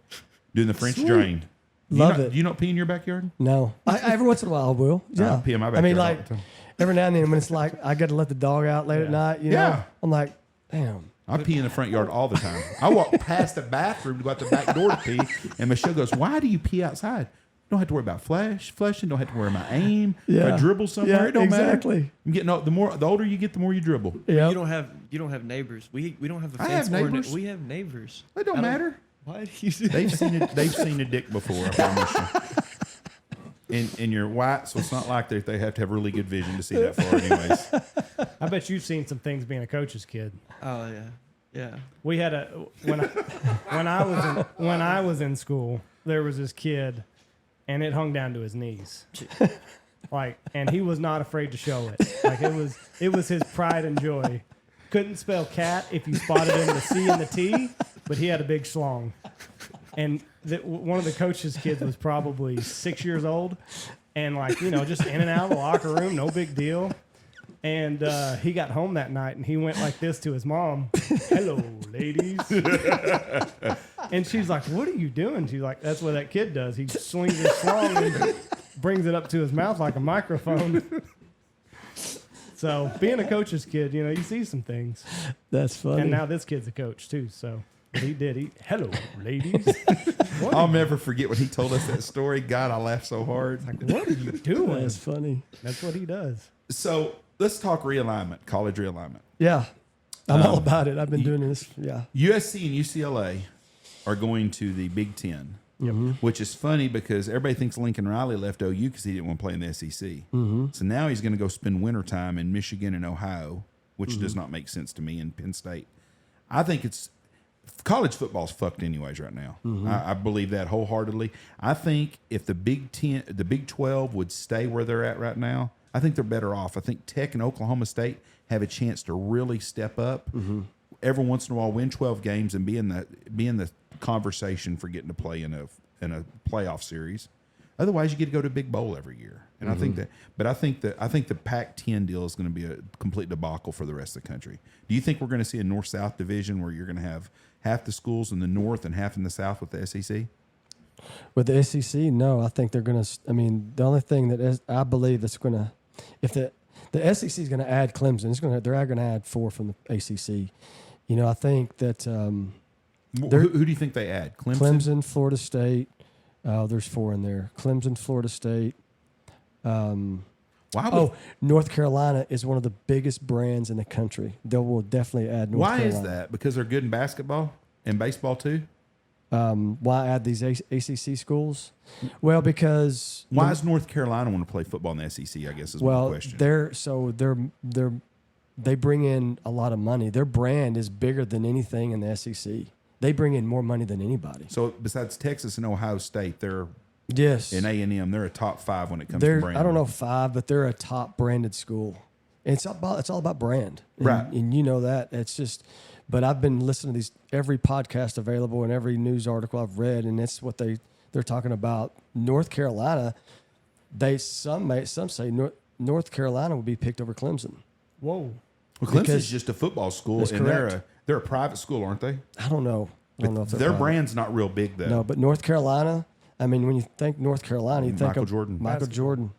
Doing the French Sweet. drain. Love it. Do you not pee in your backyard? No. Every once in a while I will. Yeah. pee in my I mean, backyard all like, the time. every now and then when it's like, I got to let the dog out late at night, you know? Yeah. I'm like, damn. I pee in the front yard all the time. I walk past the bathroom to go out the back door to pee, and Michelle goes, why do you pee outside? Don't have to worry about flushing. Don't have to worry about aim. If Yeah. I dribble somewhere, Yeah, it don't exactly. matter. I'm getting the older you get, the more you dribble. Yeah. You don't have neighbors. We don't have a I fence. have neighbors. We have neighbors. It don't matter. Why do you do that? They've seen a dick before, I promise you. And you're white, so it's not like they have to have really good vision to see that far anyways. I bet you've seen some things being a coach's kid. Oh yeah, yeah. We had when I was in school, there was this kid, and it hung down to his knees, and he was not afraid to show it. Like it was his pride and joy. Couldn't spell cat if you spotted him the C and the T, but he had a big schlong. And one of the coach's kids was probably 6 years old, and just in and out of the locker room, no big deal. And he got home that night, and he went like this to his mom. Hello, ladies. And she's like, what are you doing? She's like, that's what that kid does. He swings his schlong and brings it up to his mouth like a microphone. So being a coach's kid, you see some things. That's funny. And now this kid's a coach too. So he did. Hello, ladies. I'll never forget when he told us that story. God, I laughed so hard. Like, what are you doing? That's funny. That's what he does. So let's talk realignment, college realignment. Yeah. I'm all about it. I've been doing this. Yeah. USC and UCLA are going to the Big Ten, which is funny because everybody thinks Lincoln Riley left OU because he didn't want to play in the SEC. So now he's going to go spend winter time in Michigan and Ohio which does not make sense to me in Penn State. I think college football's fucked anyways right now. I believe that wholeheartedly. I think if the Big 12 would stay where they're at right now, I think they're better off. I think Tech and Oklahoma State have a chance to really step up. Every once in a while, win 12 games and be in the conversation for getting to play in a playoff series. Otherwise, you get to go to a big bowl every year. And I think the Pac-10 deal is going to be a complete debacle for the rest of the country. Do you think we're going to see a North-South division where you're going to have half the schools in the North and half in the South with the SEC? With the SEC, no. I think they're going to. I mean, the only thing that I believe that's going to, if the SEC is going to add Clemson, they're going to add 4 from the ACC. You know, I think that. Who do you think they add? Clemson, Florida State. There's 4 in there. Clemson, Florida State. North Carolina is one of the biggest brands in the country. They will definitely add North Carolina. Why is that? Because they're good in basketball and baseball too? Why add these ACC schools? Well, because why does North Carolina want to play football in the SEC? I guess is my question. They bring in a lot of money. Their brand is bigger than anything in the SEC. They bring in more money than anybody. So besides Texas and Ohio State, they're in A&M. They're a top 5 when it comes to brand. I don't know 5, but they're a top branded school. And it's all about brand, right? And you know that. It's just. But I've been listening to every podcast available and every news article I've read, and that's what they're talking about. North Carolina, some say North Carolina will be picked over Clemson. Whoa! Well, Clemson's just a football school, and correct. they're a private school, aren't they? I don't know. If their brand's not real big though. No, but North Carolina. I mean, when you think North Carolina, you think Michael of Jordan. Michael Jordan.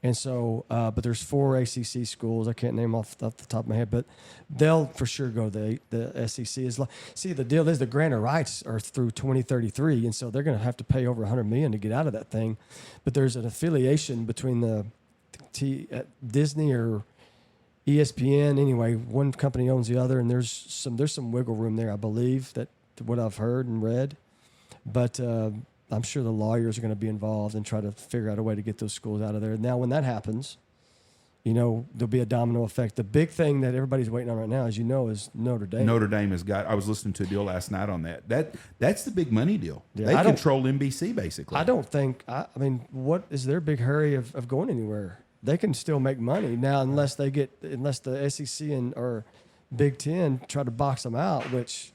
And so, but there's 4 ACC schools. I can't name off the top of my head, but they'll for sure go to the SEC. See, the deal is the grantor rights are through 2033, and so they're going to have to pay over $100 million to get out of that thing. But there's an affiliation between the Disney or ESPN. Anyway, one company owns the other, and there's some wiggle room there, I believe, that what I've heard and read. But I'm sure the lawyers are going to be involved and try to figure out a way to get those schools out of there. Now, when that happens, you know, there'll be a domino effect. The big thing that everybody's waiting on right now, as you know, is Notre Dame. Notre Dame has got – I was listening to a deal last night on that. That's the big money deal. Yeah, they control NBC, basically. I don't think – I mean, what is their big hurry of going anywhere? They can still make money now unless the SEC or Big Ten try to box them out, which,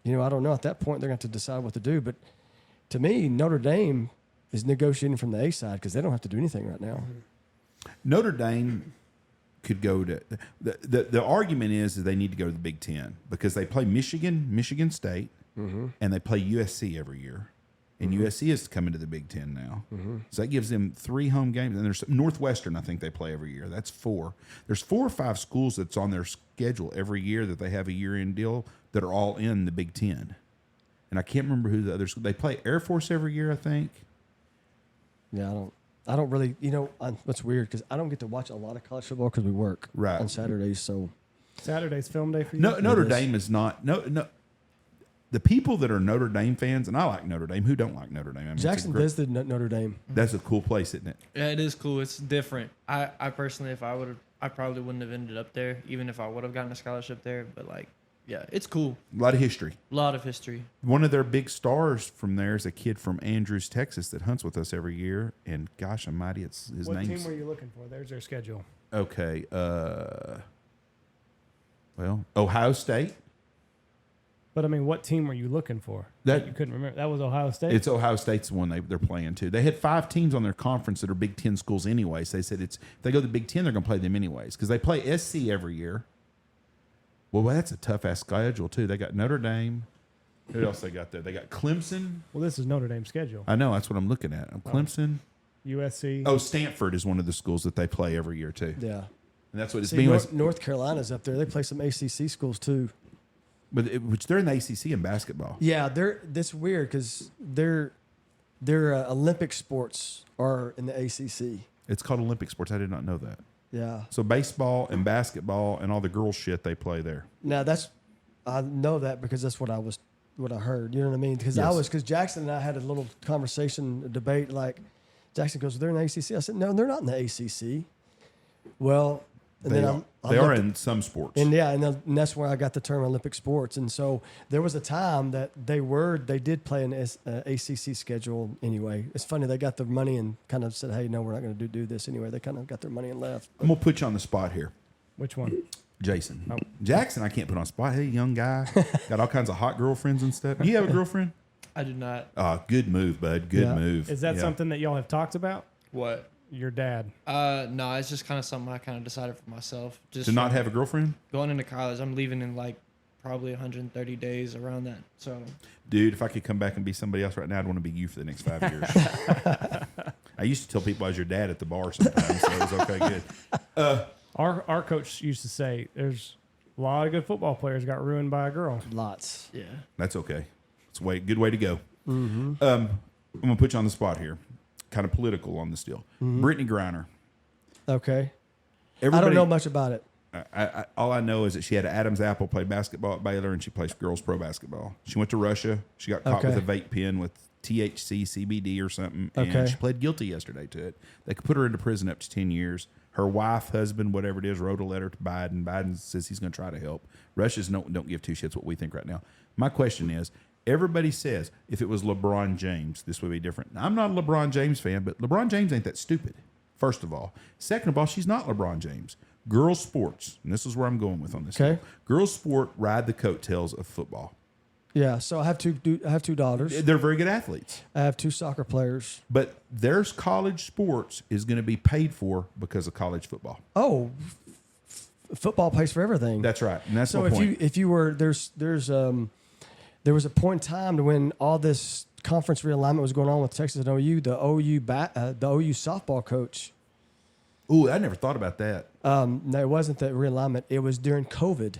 you know, I don't know. At that point, they're going to have to decide what to do. But – to me, Notre Dame is negotiating from the A side because they don't have to do anything right now. Notre Dame could go to the argument is that they need to go to the Big Ten because they play Michigan State, and they play USC every year, and USC is coming to the Big Ten now. So that gives them 3 home games, and there's Northwestern. I think they play every year. That's 4. There's 4 or 5 schools that's on their schedule every year that they have a year-end deal that are all in the Big Ten. And I can't remember who the others. They play Air Force every year, I think. Yeah, I don't really. You know, what's weird because I don't get to watch a lot of college football because we work on Saturdays. So Saturday's film day for you. No, Notre Dame is not. No. The people that are Notre Dame fans, and I like Notre Dame. Who don't like Notre Dame? I mean, Jackson visited Notre Dame. That's a cool place, isn't it? Yeah, it is cool. It's different. I personally, I probably wouldn't have ended up there, even if I would have gotten a scholarship there. But like. Yeah, it's cool. A lot of history. One of their big stars from there is a kid from Andrews, Texas, that hunts with us every year. And gosh almighty, his name. What team were you looking for? There's their schedule. Okay. Well, Ohio State. But I mean, what team were you looking for? That you couldn't remember. That was Ohio State. It's Ohio State's the one they're playing too. They had 5 teams on their conference that are Big Ten schools anyways. They said if they go to the Big Ten, they're going to play them anyways because they play SC every year. Well, that's a tough-ass schedule, too. They got Notre Dame. Who else they got there? They got Clemson. Well, this is Notre Dame's schedule. I know. That's what I'm looking at. Clemson. USC. Oh, Stanford is one of the schools that they play every year, too. Yeah. And that's what it's being. North Carolina's up there. They play some ACC schools, too. Which they're in the ACC in basketball. Yeah, that's weird because their Olympic sports are in the ACC. It's called Olympic sports. I did not know that. Yeah. So baseball and basketball and all the girls shit they play there. Now I know that because that's what I heard. You know what I mean? Because Jaxson and I had a little conversation, a debate. Like Jaxson goes, "They're in the ACC." I said, "No, they're not in the ACC." Well, And They then are, I they are looked in some sports. and and that's where I got the term Olympic sports. And so there was a time that they did play an ACC schedule anyway. It's funny, they got their money and kind of said, hey, no, we're not going to do this anyway. They kind of got their money and left. I'm going to put you on the spot here. Which one? Jason. Oh. Jaxson, I can't put on the spot. Hey, young guy. Got all kinds of hot girlfriends and stuff. You have a girlfriend? I do not. Good move, bud. Good Yeah. move. Is that Yeah. something that y'all have talked about? What? Your dad. No, it's just kind of something I kind of decided for myself. Just To not from have a girlfriend? going into college. I'm leaving in like probably 130 days around that. So Dude, if I could come back and be somebody else right now, I'd want to be you for the next 5 years. I used to tell people I was your dad at the bar sometimes, so it was okay, good. Our coach used to say there's a lot of good football players got ruined by a girl. Lots. yeah. That's okay. It's a good way to go. I'm going to put you on the spot here. Kind of political on this deal. Brittany Griner. Okay. I Everybody, don't know much about it. all I know is that she had Adam's apple, play basketball at Baylor, and she plays girls pro basketball. She went to Russia. She got caught Okay. with a vape pen with THC, CBD, or something, and Okay. she pled guilty yesterday to it. They could put her into prison up to 10 years. Her wife, husband, whatever it is, wrote a letter to Biden. Biden says he's going to try to help. Russians don't give two shits what we think right now. My question is, everybody says if it was LeBron James, this would be different. Now, I'm not a LeBron James fan, but LeBron James ain't that stupid, first of all. Second of all, she's not LeBron James. Girls sports, and this is where I'm going with on this. Okay. deal. Girls sport ride the coattails of football. Yeah. So I have two daughters. They're very good athletes, I have two soccer players. but their college sports is going to be paid for because of college football. Oh, football pays for everything. That's right, and that's so my point. if you were there was a point in time to when all this conference realignment was going on with Texas and OU. The OU softball coach. Ooh, I never thought about that. No, it wasn't the realignment. It was during COVID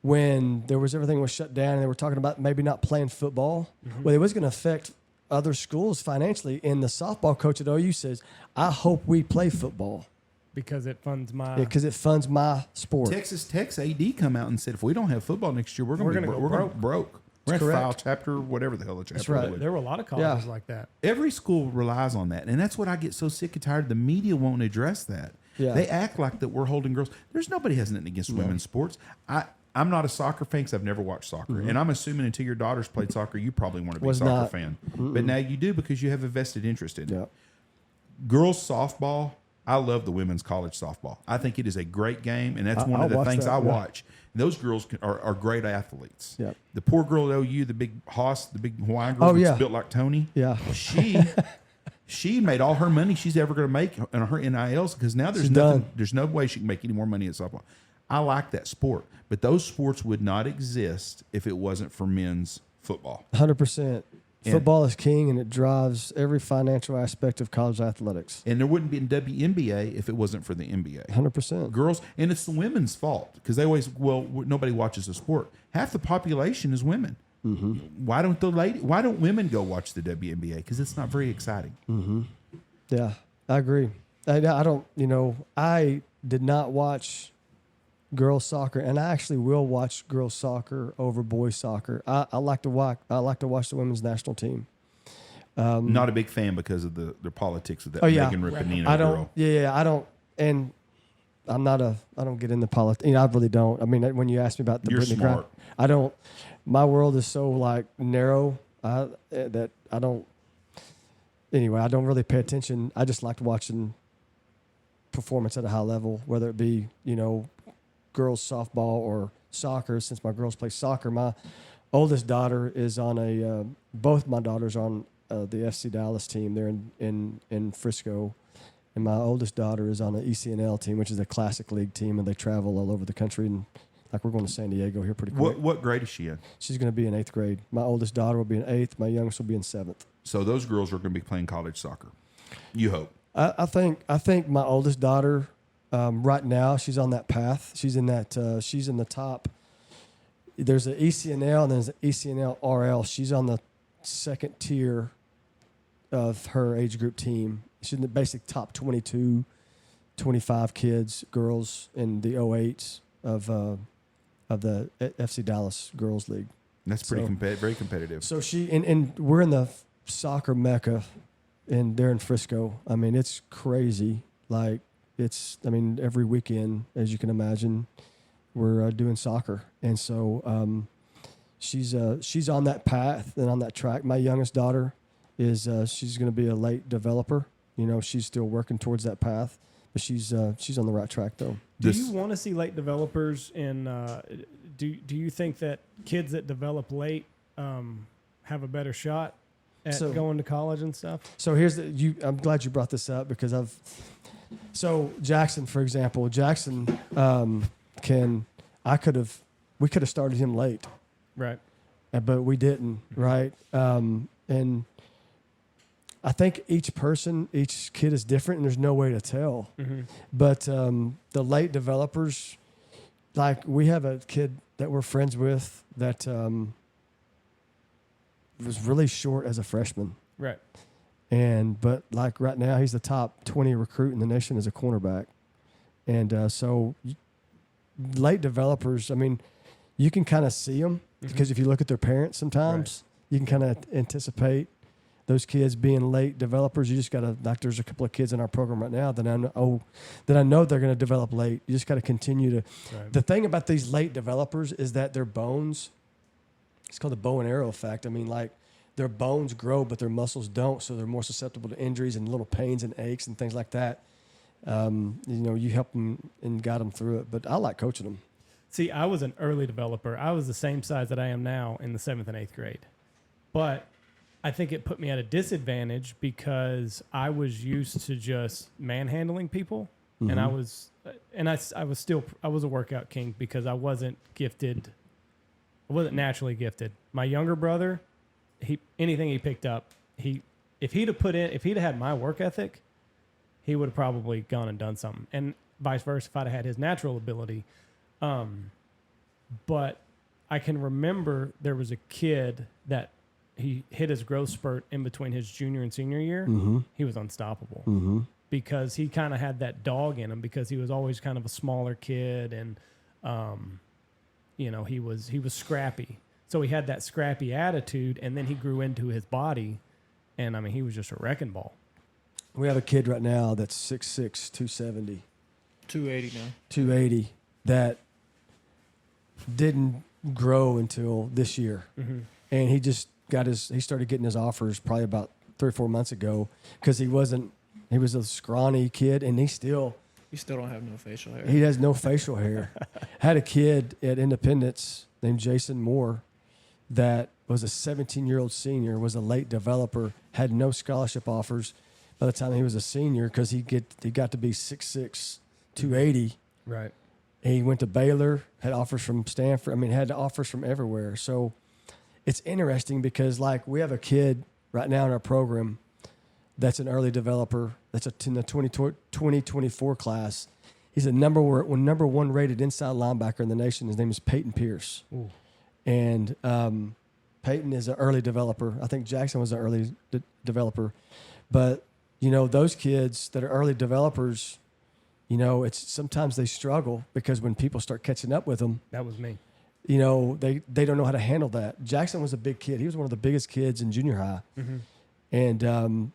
when everything was shut down and they were talking about maybe not playing football. Well, it was going to affect other schools financially. And the softball coach at OU says, "I hope we play football Because it funds my. because it funds my sport." Texas Tech's AD come out and said, if we don't have football next year, we're going to go go broke. broke. We're going to correct. file chapter, whatever the hell the chapter That's right. was. There were a lot of colleges Yeah. like that. Every school relies on that, and that's what I get so sick and tired. The media won't address that. Yeah. They act like that we're holding girls. There's nobody has nothing against women's sports. I'm not a soccer fan because I've never watched soccer, and I'm assuming until your daughters played soccer, you probably weren't a big Was soccer not. fan. But now you do because you have a vested interest in it. Yeah. Girls softball, I love the women's college softball. I think it is a great game, and that's one I'll of the watch things that, I yeah. watch. Those girls are great athletes. Yep. The poor girl at OU, the big Haas, the big Hawaiian girl Oh, that's yeah. built like Tony. Yeah. She made all her money she's ever going to make in her NILs because now there's She's nothing. done. There's no way she can make any more money at softball. I like that sport, but those sports would not exist if it wasn't for men's football. 100%. And- Football is king, and it drives every financial aspect of college athletics. And there wouldn't be a WNBA if it wasn't for the NBA. 100%. Girls, and it's the women's fault because they always, nobody watches the sport. Half the population is women. Why don't women go watch the WNBA? Because it's not very exciting. Yeah, I agree. I don't, I did not watch girls soccer, and I actually will watch girls soccer over boys soccer. I like to watch the women's national team. Not a big fan because of the politics of that Oh, yeah. Megan Rapinoe I don't. girl. Yeah, I don't. And I'm not a. I don't get into politics. I really don't. I mean, when you ask me about the You're Brittany smart. I don't. My world is so like narrow that I don't. Anyway, I don't really pay attention. I just like watching performance at a high level, whether it be girls softball or soccer. Since my girls play soccer, my oldest daughter is on both my daughters are on the FC Dallas team. They're in Frisco, and my oldest daughter is on the ECNL team, which is a classic league team, and they travel all over the country. And like we're going to San Diego here pretty quick. What grade is she in? She's going to be in 8th grade. My oldest daughter will be in 8th. My youngest will be in 7th. So those girls are going to be playing college soccer. You hope. I think my oldest daughter, right now, she's on that path. She's in that. She's in the top. There's an ECNL and there's an ECNL RL. She's on the second tier of her age group team. She's in the basic top 22, 25 kids, girls in the 08s of the FC Dallas Girls League. That's pretty So- very competitive. So and we're in the soccer mecca, and they're in Frisco. I mean, it's crazy. Like I mean, every weekend, as you can imagine, we're doing soccer. And so she's on that path and on that track. My youngest daughter is she's going to be a late developer. You know, she's still working towards that path, but she's on the right track, though. Do you want to see late developers in do you think that kids that develop late have a better shot at going to college and stuff? So I'm glad you brought this up because Jaxson, for example, we could have started him late. Right. But we didn't, right? And I think each kid is different, and there's no way to tell. Mm-hmm. But the late developers, like we have a kid that we're friends with that was really short as a freshman. Right. But like right now, he's the top 20 recruit in the nation as a cornerback. And so late developers, I mean, you can kind of see them because if you look at their parents sometimes, you can kind of anticipate those kids being late developers. You just got to, like, there's a couple of kids in our program right now that I know they're going to develop late. You just got to continue to. Right. The thing about these late developers is that their bones, it's called the bow and arrow effect. I mean, like, their bones grow, but their muscles don't, so they're more susceptible to injuries and little pains and aches and things like that. You help them and guide them through it. But I like coaching them. See, I was an early developer. I was the same size that I am now in the 7th and 8th grade. But I think it put me at a disadvantage because I was used to just manhandling people. Mm-hmm. And I was a workout king because I wasn't gifted. I wasn't naturally gifted. My younger brother, anything he picked up, if he'd have had my work ethic, he would have probably gone and done something. And vice versa if I'd have had his natural ability. But I can remember there was a kid that he hit his growth spurt in between his junior and senior year. Mm-hmm. He was unstoppable because he kind of had that dog in him because he was always kind of a smaller kid and, he was scrappy. So he had that scrappy attitude, and then he grew into his body, and, I mean, he was just a wrecking ball. We have a kid right now that's 6'6", 270. 280 now. 280 that didn't grow until this year. Mm-hmm. And he just he started getting his offers probably about 3 or 4 months ago because he was a scrawny kid, and he still don't have no facial hair. He has no facial hair. Had a kid at Independence named Jason Moore that was a 17-year-old senior, was a late developer, had no scholarship offers by the time he was a senior because he got to be 6'6", 280. Right. And he went to Baylor, had offers from Stanford. I mean, had offers from everywhere. So it's interesting because, like, we have a kid right now in our program that's an early developer that's in the 2024 class. He's a number one rated inside linebacker in the nation. His name is Peyton Pierce. Ooh. And Peyton is an early developer. I think Jaxson was an early developer. But, those kids that are early developers, it's sometimes they struggle because when people start catching up with them. That was me. They don't know how to handle that. Jaxson was a big kid. He was one of the biggest kids in junior high. Mm-hmm. And,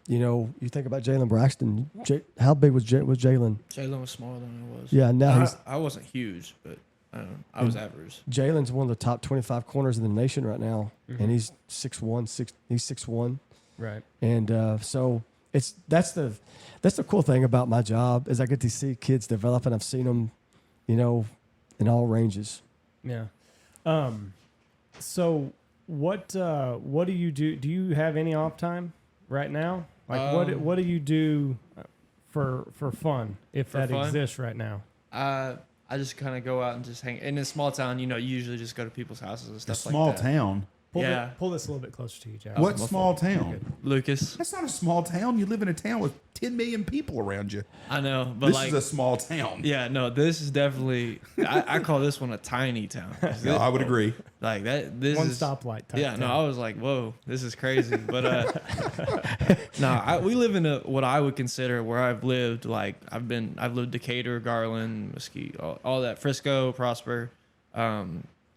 you think about Jalen Braxton. How big was Jalen? Jalen was smaller than I was. Yeah, now I wasn't huge, but I was average. Jalen's one of the top 25 corners in the nation right now, and he's 6'1". He's 6'1". Right. And so that's the cool thing about my job is I get to see kids develop, and I've seen them, in all ranges. Yeah. So what do you do? Do you have any off time right now? Like what do you do for fun if that exists right now? I just kind of go out and just hang in a small town. You usually just go to people's houses and stuff. Small town. Pull this a little bit closer to you, Jack. What small town? Lucas. That's not a small town. You live in a town with 10 million people around you. I know, but this is a small town. Yeah, no, this is definitely. I call this one a tiny town. No, I would agree. Like that. This one is stoplight. Type town. No, I was like, whoa, this is crazy. But we live in what I would consider where I've lived. Like I've lived Decatur, Garland, Mesquite, all that, Frisco, Prosper.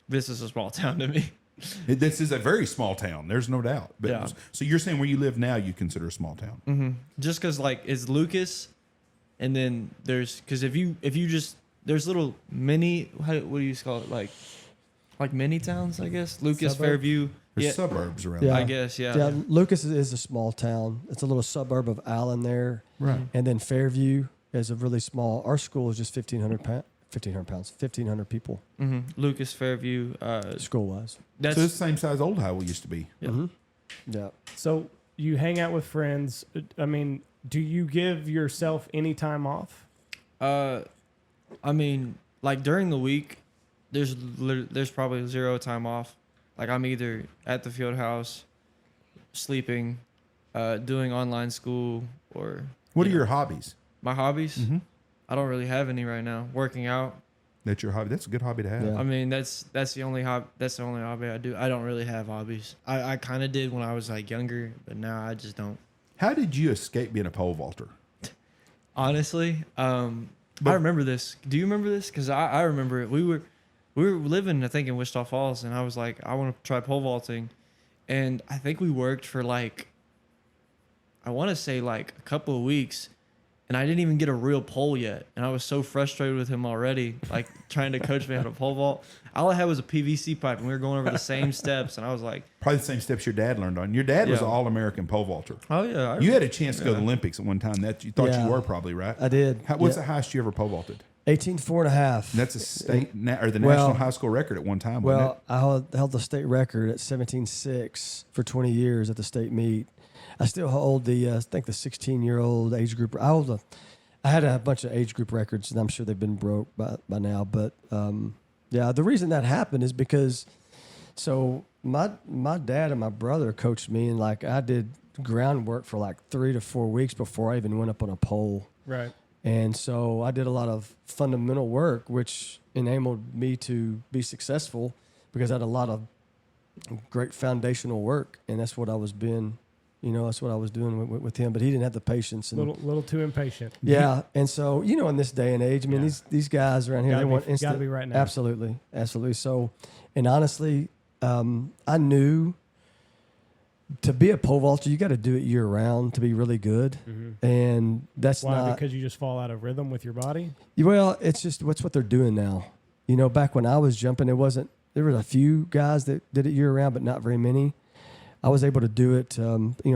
This is a small town to me. This is a very small town. There's no doubt. But yeah. So you're saying where you live now, you consider a small town? Mm-hmm. Just because, is Lucas and then because if you just there's little mini what do you call it like mini towns, I guess. Lucas, Suburbs? Fairview. There's suburbs around. Yeah. I guess, yeah. Yeah, Lucas is a small town. It's a little suburb of Allen there. Right. And then Fairview is a really small. Our school is just 1,500 people Hmm. Lucas, Fairview. school wise. So it's the same size Old Highway used to be. Yeah. Mm-hmm. Yeah. So you hang out with friends. I mean, do you give yourself any time off? I mean, like during the week, there's probably zero time off. Like I'm either at the field house, sleeping, doing online school, or What are your hobbies? my hobbies. Mm-hmm. I don't really have any right now. Working out. That's your hobby. That's a good hobby to have. Yeah. I mean, that's the only hobby. That's the only hobby I do. I don't really have hobbies. I kind of did when I was like younger, but now I just don't. How did you escape being a pole vaulter? Honestly, I remember this. Do you remember this? Because I remember it. We were living, I think, in Wichita Falls, and I was like, I want to try pole vaulting, and I think we worked for like, I want to say like a couple of weeks, and I didn't even get a real pole yet, and I was so frustrated with him already, like trying to coach me how to pole vault. All I had was a PVC pipe, and we were going over the same steps, and I was like, Probably the same steps your dad learned on. Your dad was Yeah. an All-American pole vaulter. oh yeah, You had a chance to go to the Yeah. Olympics at one time. That you thought Yeah. you were probably, right? I did. What's the highest you ever pole vaulted? 18.4.5. That's a state or the Well- national high school record at one time. Wasn't Well, I held the state record at 17.6 for 20 years at the state meet. I still hold the, I think the 16-year-old age group. I had a bunch of age group records, and I'm sure they've been broke by now. But yeah, the reason that happened is because, so my dad and my brother coached me, and like I did groundwork for like 3 to 4 weeks before I even went up on a pole. Right. And so I did a lot of fundamental work, which enabled me to be successful because I had a lot of great foundational work, and that's what I was doing. That's what I was doing with him. But he didn't have the patience. And, Little too impatient. yeah, and so in this day and age, I mean, Yeah. these guys around here, Gotta they be- want instant. gotta be right now. Absolutely. So, and honestly, I knew to be a pole vaulter, you got to do it year round to be really good, and that's Why? not. Because you just fall out of rhythm with your body? Well, it's just what they're doing now. Back when I was jumping, there were a few guys that did it year round, but not very many. I was able to do it,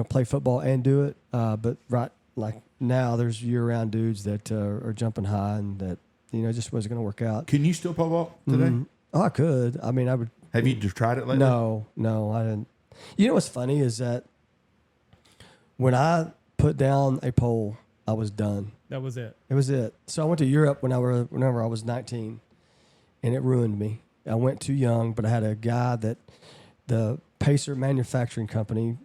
play football and do it. But right like now, there's year round dudes that are jumping high and that just wasn't going to work out. Can you still pole vault today? Mhm. Oh, I could. I mean, I would. Have you tried it lately? No, I didn't. What's funny is that when I put down a pole, I was done. That was it. It was it. So I went to Europe whenever I was 19, and it ruined me. I went too young, but I had a guy that the Pacer Manufacturing Company,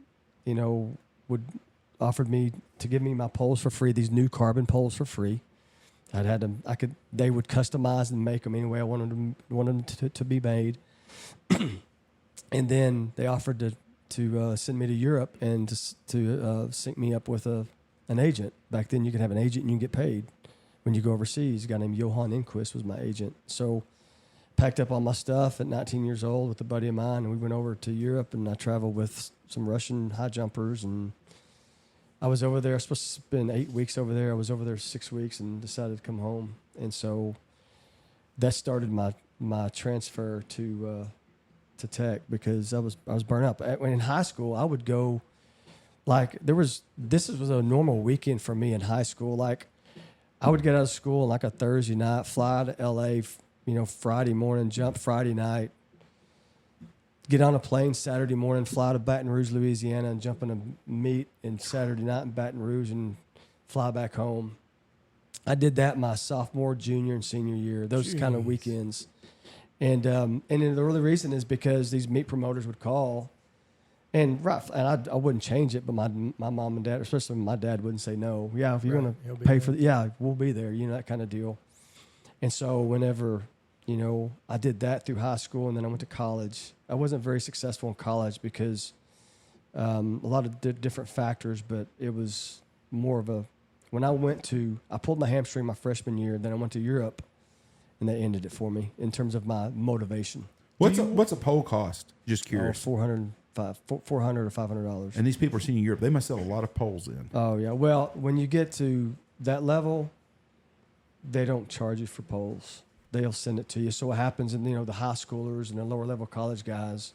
offered me to give me my poles for free. These new carbon poles for free. They would customize and make them any way I wanted them to be made. And then they offered to send me to Europe and to sync me up with an agent. Back then, you could have an agent and you get paid when you go overseas. A guy named Johan Inquist was my agent. So packed up all my stuff at 19 years old with a buddy of mine, and we went over to Europe, and I traveled with some Russian high jumpers, and I was over there. I was supposed to spend 8 weeks over there. I was over there 6 weeks and decided to come home. And so that started my transfer to Tech because I was burnt out. When in high school, I would go this was a normal weekend for me in high school. Like I would get out of school on like a Thursday night, fly to LA, Friday morning, jump Friday night, get on a plane Saturday morning, fly to Baton Rouge, Louisiana, and jump in a meet in Saturday night in Baton Rouge and fly back home. I did that my sophomore, junior, and senior year. Those kind of weekends. And then the only reason is because these meet promoters would call, and I wouldn't change it, but my mom and dad, especially my dad, wouldn't say no. Yeah, if you're going to pay for we'll be there, that kind of deal. And so whenever, I did that through high school, and then I went to college. I wasn't very successful in college because a lot of different factors, but it was more of when I pulled my hamstring my freshman year, then I went to Europe, and that ended it for me in terms of my motivation. What's a pole cost? Just curious. $400 or $500. And these people are seeing Europe. They must sell a lot of poles in. Oh yeah. Well, when you get to that level, they don't charge you for poles. They'll send it to you. So what happens, and the high schoolers and the lower level college guys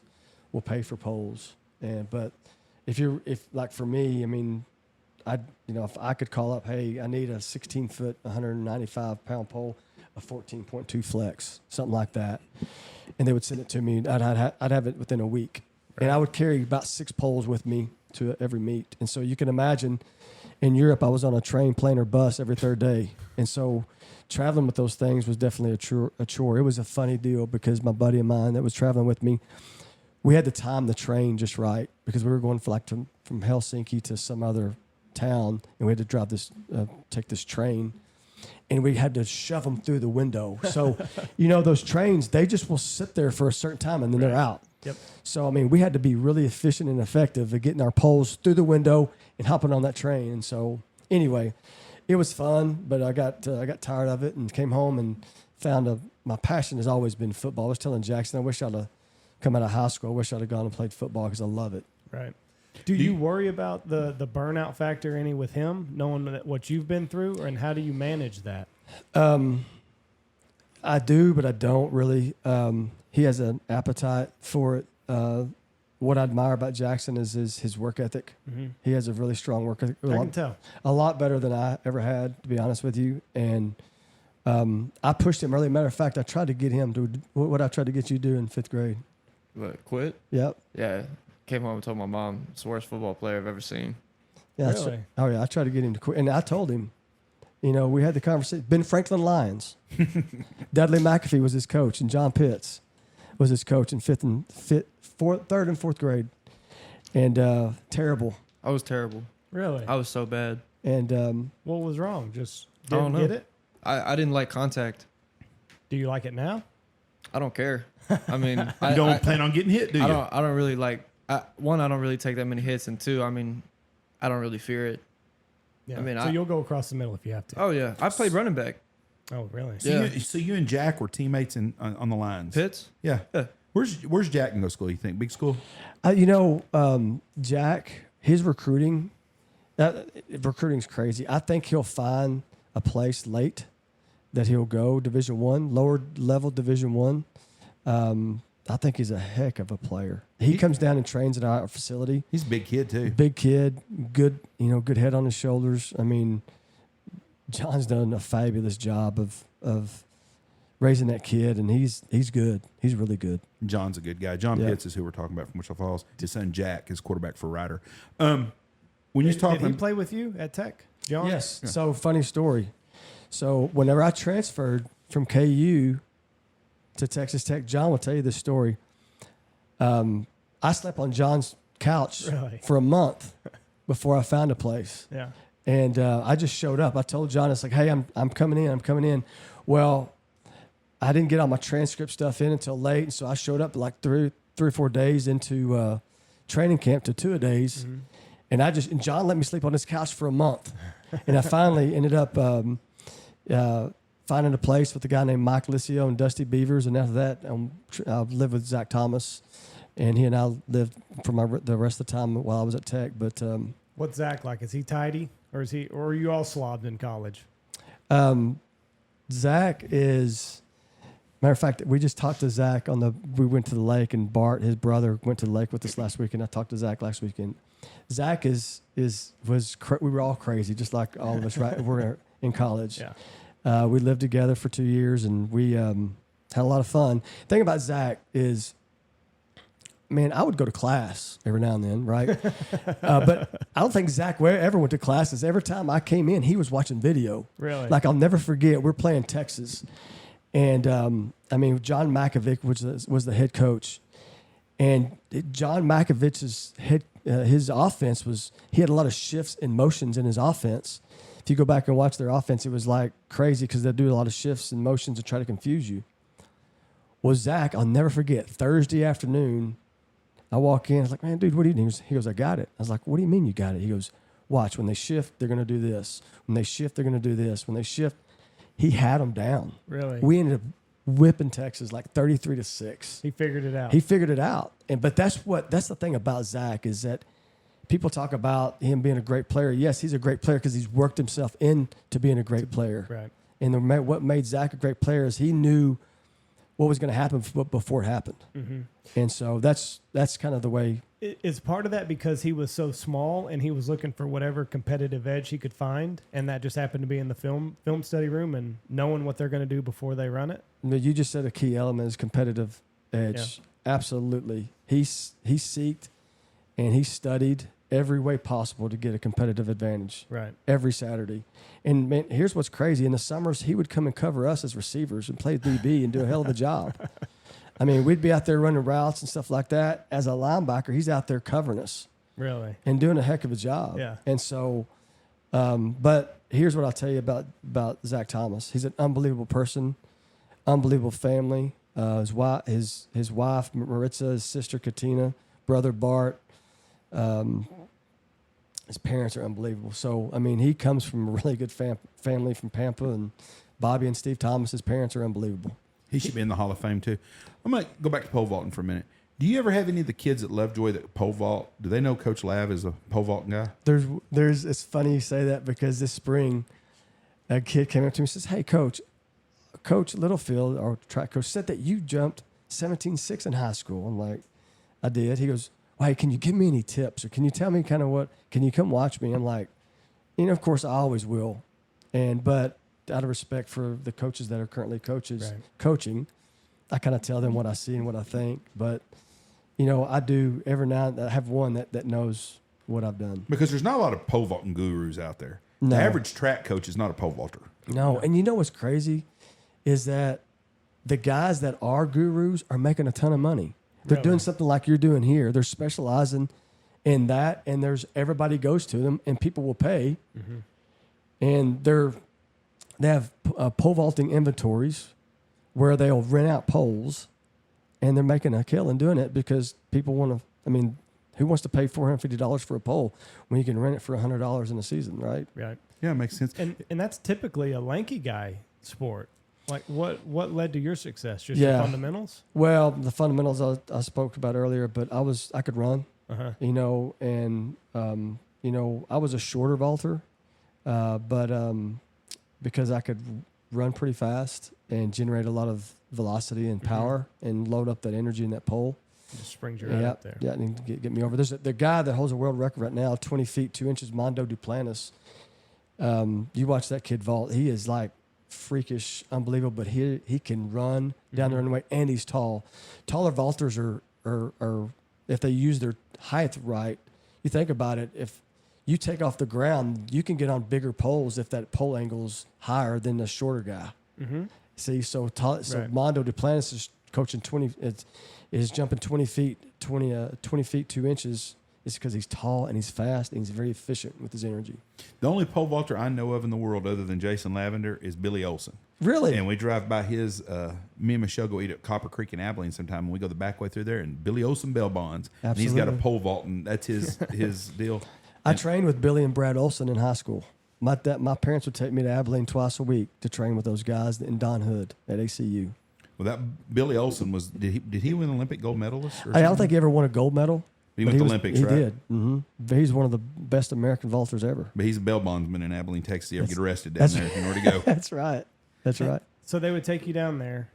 will pay for poles. But if like for me, I mean, if I could call up, hey, I need a 16-foot, 195-pound pole, a 14.2 flex, something like that, and they would send it to me. I'd have it within a week, and I would carry about 6 poles with me to every meet. And so you can imagine, in Europe, I was on a train, plane, or bus every third day, and so traveling with those things was definitely a chore. It was a funny deal because my buddy of mine that was traveling with me, we had to time the train just right because we were going from Helsinki to some other town, and we had to take this train, and we had to shove them through the window. So, those trains, they just will sit there for a certain time and then they're out. Yep. So, I mean, we had to be really efficient and effective at getting our poles through the window and hopping on that train. And so, anyway, it was fun, but I got tired of it and came home and found my passion has always been football. I was telling Jaxson, I wish I'd have come out of high school. I wish I'd have gone and played football because I love it. Right. Do you worry about the burnout factor any with him, knowing what you've been through, and how do you manage that? I do, but I don't really. He has an appetite for it. What I admire about Jaxson is his work ethic. Mm-hmm. He has a really strong work ethic. I can tell. A lot better than I ever had, to be honest with you. And I pushed him early. Matter of fact, I tried to get him to what I tried to get you to do in 5th grade. What, quit? Yep. Yeah. Came home and told my mom it's the worst football player I've ever seen. Yeah. Really? Oh yeah. I tried to get him to quit, and I told him. We had the conversation. Ben Franklin Lions. Dudley McAfee was his coach, and John Pitts was his coach in 3rd and 4th grade. And terrible. I was terrible. Really? I was so bad. And what was wrong? Just I don't didn't know. get it? I didn't like contact. Do you like it now? I don't care. I mean, You don't plan on getting hit, do you? I don't really like. One, I don't really take that many hits, and 2, I mean, I don't really fear it. Yeah. I mean, so you'll go across the middle if you have to. Oh yeah, I played running back. Oh, really? So you and Jack were teammates on the lines. Pitts. Yeah. Yeah. Where's Jack in go school? You think big school? Jack, his recruiting's crazy. I think he'll find a place late that he'll go Division I, lower level Division I. I think he's a heck of a player. He comes down and trains at our facility. He's a big kid too. Big kid, good head on his shoulders. I mean, John's done a fabulous job of raising that kid, and he's good. He's really good. John's a good guy. John Pitts is who we're talking about from Wichita Falls. His son Jack is quarterback for Ryder. When you talking, did he play with you at Tech, John? Yes. Yeah. So funny story. So whenever I transferred from KU to Texas Tech, John will tell you this story. I slept on John's couch for a month before I found a place. Yeah. And I just showed up. I told John, it's like, hey, I'm coming in. Well, I didn't get all my transcript stuff in until late, and so I showed up like three or 4 days into training camp to 2 days, and John let me sleep on his couch for a month, and I finally ended up finding a place with a guy named Mike Licio and Dusty Beavers, and after that, I lived with Zach Thomas, and he and I lived for the rest of the time while I was at Tech. But what's Zach like? Is he tidy, or are you all slobbed in college? Zach is. Matter of fact, we just talked to Zach we went to the lake, and Bart, his brother, went to the lake with us last weekend. I talked to Zach last weekend. Zach we were all crazy, just like all of us, right? We're in college. Yeah. We lived together for 2 years, and we had a lot of fun. The thing about Zach is, man, I would go to class every now and then, right? But I don't think Zach ever went to classes. Every time I came in, he was watching video. Really? Like, I'll never forget, we're playing Texas. And, John Makovic was the head coach. And John Makovic's his offense he had a lot of shifts and motions in his offense. If you go back and watch their offense, it was like crazy because they do a lot of shifts and motions to try to confuse you. Well, Zach, I'll never forget, Thursday afternoon, I walk in. I was like, man, dude, what do you need? He goes, I got it. I was like, what do you mean you got it? He goes, watch. When they shift, they're going to do this. When they shift, they're going to do this. When they shift, he had them down. Really? We ended up whipping Texas like 33-6. He figured it out. He figured it out. But that's the thing about Zach is that people talk about him being a great player. Yes, he's a great player because he's worked himself into being a great player. Right. And what made Zach a great player is he knew what was going to happen before it happened. Mm-hmm. And so that's kind of the way. Is part of that because he was so small and he was looking for whatever competitive edge he could find, and that just happened to be in the film study room and knowing what they're going to do before they run it? You just said a key element is competitive edge. Yeah. Absolutely. He seeked and he studied every way possible to get a competitive advantage. Right. Every Saturday. And man, here's what's crazy. In the summers, he would come and cover us as receivers and play DB and do a hell of a job. I mean, we'd be out there running routes and stuff like that. As a linebacker, he's out there covering us. Really? And doing a heck of a job. Yeah. And so, but here's what I'll tell you about Zach Thomas. He's an unbelievable person, unbelievable family. His wife Maritza, his sister Katina, brother Bart. His parents are unbelievable. So, I mean, he comes from a really good family from Pampa, and Bobby and Steve Thomas, his parents are unbelievable. He should be in the Hall of Fame, too. I'm going to go back to pole vaulting for a minute. Do you ever have any of the kids at Lovejoy that pole vault? Do they know Coach Lav is a pole vaulting guy? It's funny you say that because this spring, a kid came up to me and says, "Hey, Coach Littlefield, our track coach, said that you jumped 17.6 in high school." I'm like, "I did." He goes, "Well, hey, can you give me any tips, or can you tell me kind of can you come watch me?" I'm like, of course I always will. But out of respect for the coaches that are currently coaching, I kind of tell them what I see and what I think. But, I do every now and then. I have one that knows what I've done. Because there's not a lot of pole vaulting gurus out there. No. The average track coach is not a pole vaulter. No. And what's crazy is that the guys that are gurus are making a ton of money. They're doing something like you're doing here. They're specializing in that, and everybody goes to them, and people will pay. Mm-hmm. And they have pole vaulting inventories where they'll rent out poles, and they're making a killing doing it because people want to. I mean, who wants to pay $450 for a pole when you can rent it for $100 in a season, right? Right. Yeah, it makes sense. And that's typically a lanky guy sport. Like what led to your success? Just your fundamentals? Well, the fundamentals I spoke about earlier, but I could run, and I was a shorter vaulter, but because I could run pretty fast and generate a lot of velocity and power and load up that energy in that pole. It just springs your head up there. Yeah, and get me over. There's the guy that holds a world record right now, 20 feet 2 inches, Mondo Duplantis. You watch that kid vault. He is like freakish, unbelievable, but he can run down the runway, and he's tall. Taller vaulters are if they use their height right. You think about it, if you take off the ground, you can get on bigger poles if that pole angle's higher than the shorter guy. Mm-hmm. See, so Mondo Duplantis is coaching 20. Is jumping 20 feet 2 inches. It's because he's tall and he's fast and he's very efficient with his energy. The only pole vaulter I know of in the world other than Jayson Lavender is Billy Olson. Really? And we drive by his, me and Michelle go eat at Copper Creek in Abilene sometime, and we go the back way through there, and Billy Olson bell bonds. Absolutely. And he's got a pole vault, and that's his deal. I trained with Billy and Brad Olson in high school. My parents would take me to Abilene twice a week to train with those guys in Don Hood at ACU. Well, that Billy Olson did he win Olympic gold medalist? I don't think he ever won a gold medal. He went to Olympics, he right? He did. Mm-hmm. He's one of the best American vaulters ever. But he's a bail bondsman in Abilene, Texas. You ever get arrested down there? You know where to go. That's right. That's right. So they would take you down there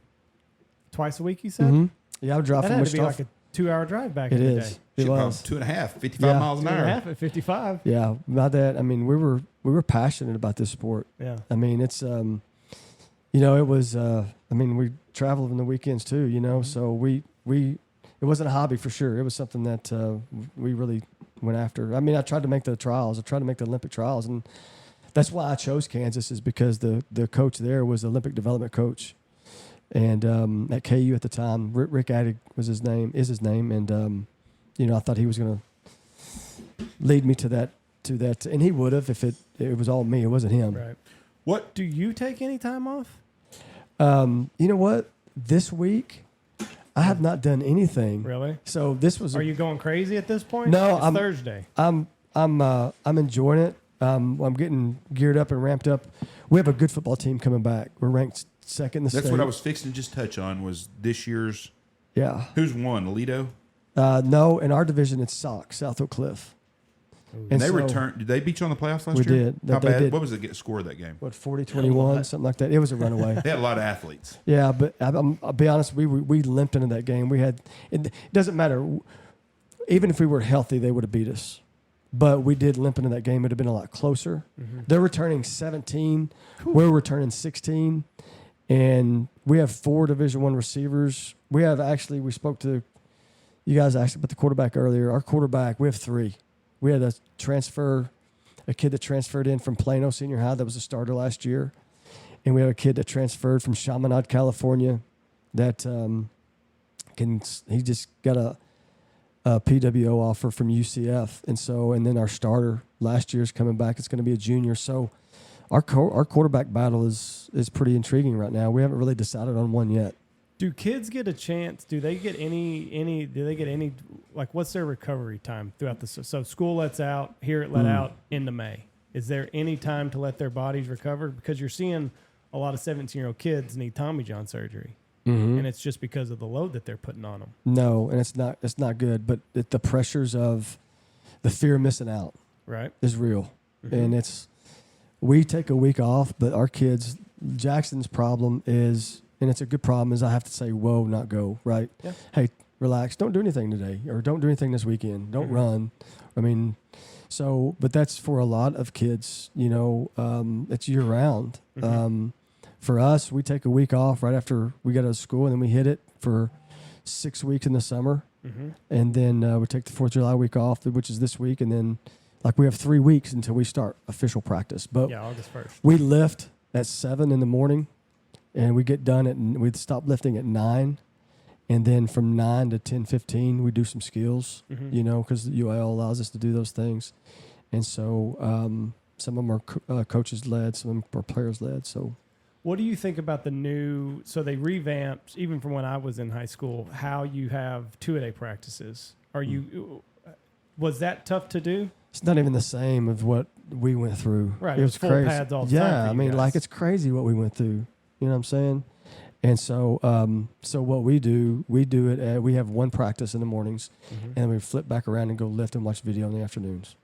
twice a week, you said? Mm-hmm. Yeah, I would drive that from had to be Wichita. like a 2-hour drive back It in the is. day. It was 2.5, 55 miles an hour. 2.5 at 55. Yeah, my dad. I mean, we were passionate about this sport. Yeah. I mean, it's it was. I mean, we traveled on the weekends too. So we it wasn't a hobby for sure. It was something that we really went after. I mean, I tried to make the trials. I tried to make the Olympic trials, and that's why I chose Kansas, is because the coach there was the Olympic development coach, and at KU at the time, Rick Addig is his name, and I thought he was going to lead me to that, and he would have if it was all me. It wasn't him. Right. What do you take any time off? You know what? This week, I have not done anything. Really? So this was. Are you going crazy at this point? No, it's Thursday. I'm enjoying it. I'm getting geared up and ramped up. We have a good football team coming back. We're ranked second in the state. That's what I was fixing to just touch on. Was this year's? Yeah. Who's won? Alito? No, in our division it's South Oak Cliff. And they returned. Did they beat you on the playoffs last We year? did. How They bad? did. What was the score of that game? What, 40-21, something like that. It was a runaway. They had a lot of athletes. Yeah, but I'll be honest, we limped into that game. It doesn't matter. Even if we were healthy, they would have beat us. But we did limp into that game. It would have been a lot closer. Mm-hmm. They're returning 17. We're returning 16. And we have 4 Division I receivers. We spoke to you guys actually about the quarterback earlier. Our quarterback, we have 3. We had a kid that transferred in from Plano Senior High that was a starter last year. And we have a kid that transferred from Chaminade, California that he just got a PWO offer from UCF. And then our starter last year is coming back. It's going to be a junior. So our quarterback battle is pretty intriguing right now. We haven't really decided on one yet. Do kids get a chance? Do they get any like what's their recovery time throughout the so school lets out, here it let out into May. Is there any time to let their bodies recover? Because you're seeing a lot of 17-year-old kids need Tommy John surgery. And it's just because of the load that they're putting on them. No, and it's not good, but the pressures of the fear of missing out is real. And we take a week off, but our kids, Jackson's problem is, and it's a good problem, is I have to say, whoa, not go, right? Yeah. Hey, relax. Don't do anything today, or don't do anything this weekend. Don't run. I mean, but that's for a lot of kids, it's year round. For us, we take a week off right after we get out of school, and then we hit it for 6 weeks in the summer. And then we take the 4th of July week off, which is this week, and then we have 3 weeks until we start official practice. But August 1st. We lift at 7 in the morning, and we get done we stop lifting at 9. And then from 9 to 10:15, we do some skills, because the UIL allows us to do those things. And so some of them are coaches led, some of them are players led. So, what do you think about so they revamped, even from when I was in high school, how you have 2-a-day practices? Was that tough to do? It's not even the same of what we went through. Right, it was full crazy. pads all the time. Yeah, I mean, it's crazy what we went through. You know what I'm saying? And so, so what we do it. We have one practice in the mornings, and then we flip back around and go lift and watch video in the afternoons.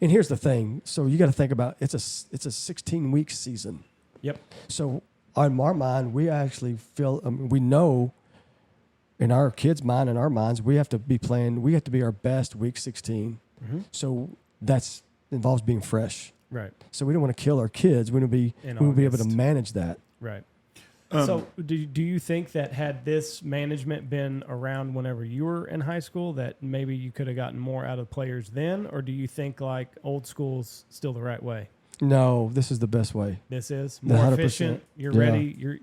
And here's the thing. So you got to think about it's a 16-week season. Yep. So in our mind, we actually feel we know. In our kids' mind and our minds, we have to be playing. We have to be our best week 16. So that involves being fresh. Right. So we don't want to kill our kids. We want to be able to manage that. Right. So do you think that had this management been around whenever you were in high school, that maybe you could have gotten more out of players then? Or do you think like old school's still the right way? No, this is the best way. This is more 100%. efficient. You're ready.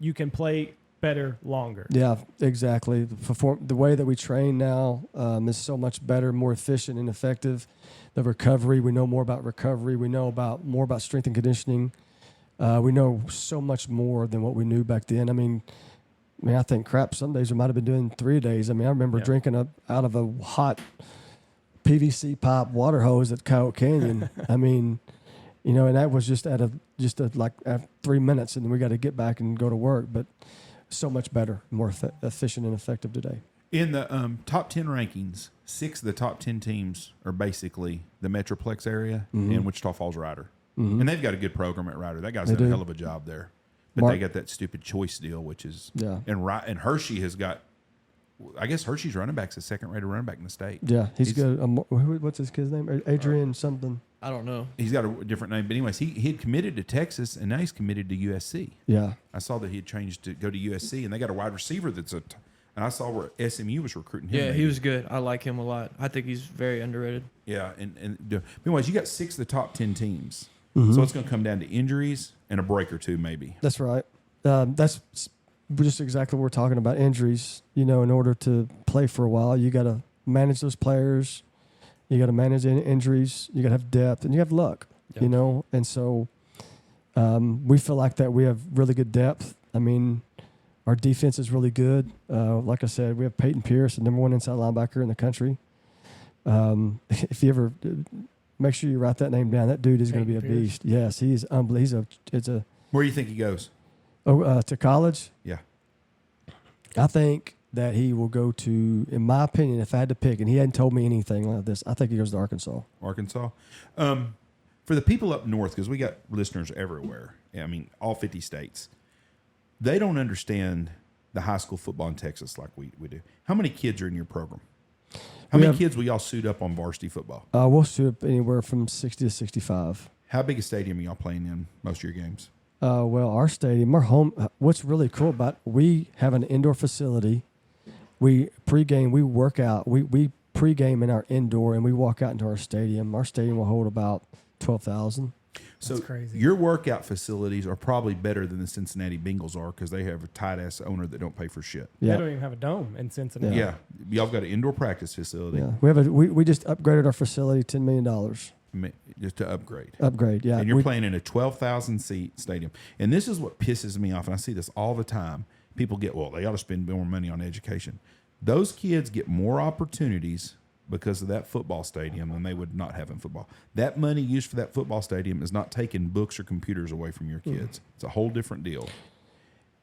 You can play better longer. Yeah, exactly. The way that we train now is so much better, more efficient and effective. The recovery, we know more about recovery. We know more about strength and conditioning. We know so much more than what we knew back then. I mean, I think some days we might have been doing 3 days. I mean, I remember drinking out of a hot PVC pipe water hose at Coyote Canyon. I mean, and that was just at 3 minutes, and then we got to get back and go to work. But so much better, more efficient and effective today. In the top 10 rankings, 6 of the top 10 teams are basically the Metroplex area and Wichita Falls Rider. And they've got a good program at Rider. That guy's done a hell of a job there. But they got that stupid choice deal, which is and Hershey has got. I guess Hershey's running back's a second-rated running back in the state. Yeah, he's good. What's his kid's name? Adrian something. I don't know. He's got a different name. But anyways, he had committed to Texas, and now he's committed to USC. Yeah. I saw that he had changed to go to USC, and they got a wide receiver and I saw where SMU was recruiting him. Yeah, he was good. I like him a lot. I think he's very underrated. Yeah, and anyways, you got 6 of the top 10 teams. So it's going to come down to injuries and a break or two, maybe. That's right. That's just exactly what we're talking about. Injuries. In order to play for a while, you got to manage those players. You got to manage injuries. You got to have depth, and you have luck. Yep. And so we feel like that we have really good depth. I mean, our defense is really good. Like I said, we have Peyton Pierce, the #1 inside linebacker in the country. If you ever make sure you write that name down, that dude is going to be a beast. Yes, he is unbelievable. Where do you think he goes? To college? Yeah. I think that he will go to, in my opinion, if I had to pick, and he hadn't told me anything like this, I think he goes to Arkansas. Arkansas. For the people up north, because we got listeners everywhere, I mean, all 50 states, they don't understand the high school football in Texas like we do. How many kids are in your program? How many kids will y'all suit up on varsity football? We'll suit up anywhere from 60 to 65. How big a stadium are y'all playing in most of your games? Well, our stadium, our home, what's really cool about we have an indoor facility. We pregame, we work out, we pregame in our indoor, and we walk out into our stadium. Our stadium will hold about 12,000. So That's crazy. Your workout facilities are probably better than the Cincinnati Bengals are because they have a tight-ass owner that don't pay for shit. Yeah. They don't even have a dome in Cincinnati. Yeah. Y'all got an indoor practice facility. Yeah. We just upgraded our facility $10 million. Just to upgrade. Upgrade, yeah. And you're playing in a 12,000-seat stadium. And this is what pisses me off, and I see this all the time. People get, well, they ought to spend more money on education. Those kids get more opportunities because of that football stadium than they would not have in football. That money used for that football stadium is not taking books or computers away from your kids. It's a whole different deal.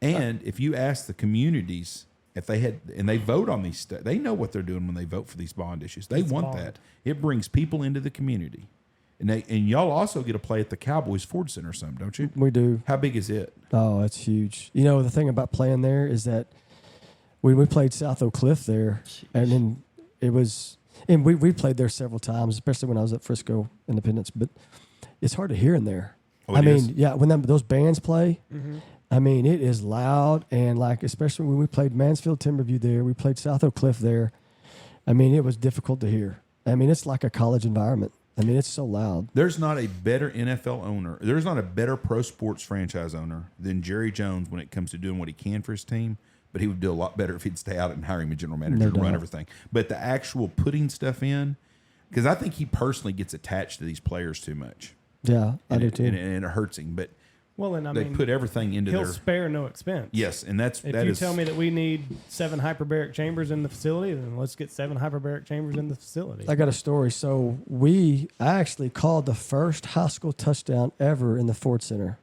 And if you ask the communities if they had, and they vote on these, they know what they're doing when they vote for these bond issues. They want that. It brings people into the community. And y'all also get to play at the Cowboys Ford Center some, don't you? We do. How big is it? Oh, it's huge. You know, the thing about playing there is that we played South Oak Cliff there, and then it was, and we played there several times, especially when I was at Frisco Independence, but it's hard to hear in there. Oh, I mean, is? yeah, when those bands play, I mean, it is loud, and like, especially when we played Mansfield Timberview there, we played South Oak Cliff there. I mean, it was difficult to hear. I mean, it's like a college environment. I mean, it's so loud. There's not a better NFL owner. There's not a better pro sports franchise owner than Jerry Jones when it comes to doing what he can for his team. But he would do a lot better if he'd stay out and hire him a general manager to run everything. But the actual putting stuff in, because I think he personally gets attached to these players too much. Yeah, I do too. And it hurts him. But Well, and they put everything into he'll their. spare no expense. Yes, and If you tell me that we need 7 hyperbaric chambers in the facility, then let's get 7 hyperbaric chambers in the facility. I got a story. So I actually called the first high school touchdown ever in the Ford Center.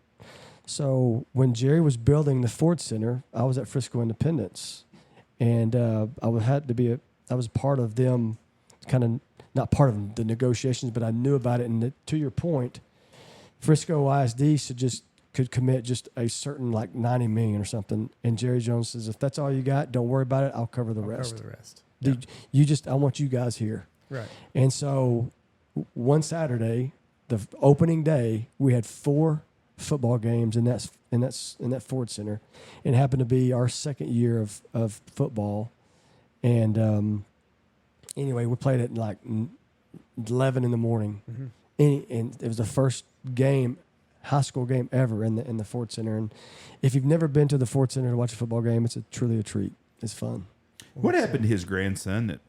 So when Jerry was building the Ford Center, I was at Frisco Independence, and I was part of them, kind of not part of the negotiations, but I knew about it. And to your point, Frisco ISD could commit just a certain like $90 million or something, and Jerry Jones says, if that's all you got, don't worry about it. I'll cover the rest. Dude, I want you guys here. Right. And so one Saturday, the opening day, we had 4 football games in that Ford Center, and it happened to be our second year of football. And anyway, we played at like 11 in the morning, and it was the first game, high school game ever in the Ford Center. And if you've never been to the Ford Center to watch a football game, it's truly a treat. It's fun. What happened to his grandson that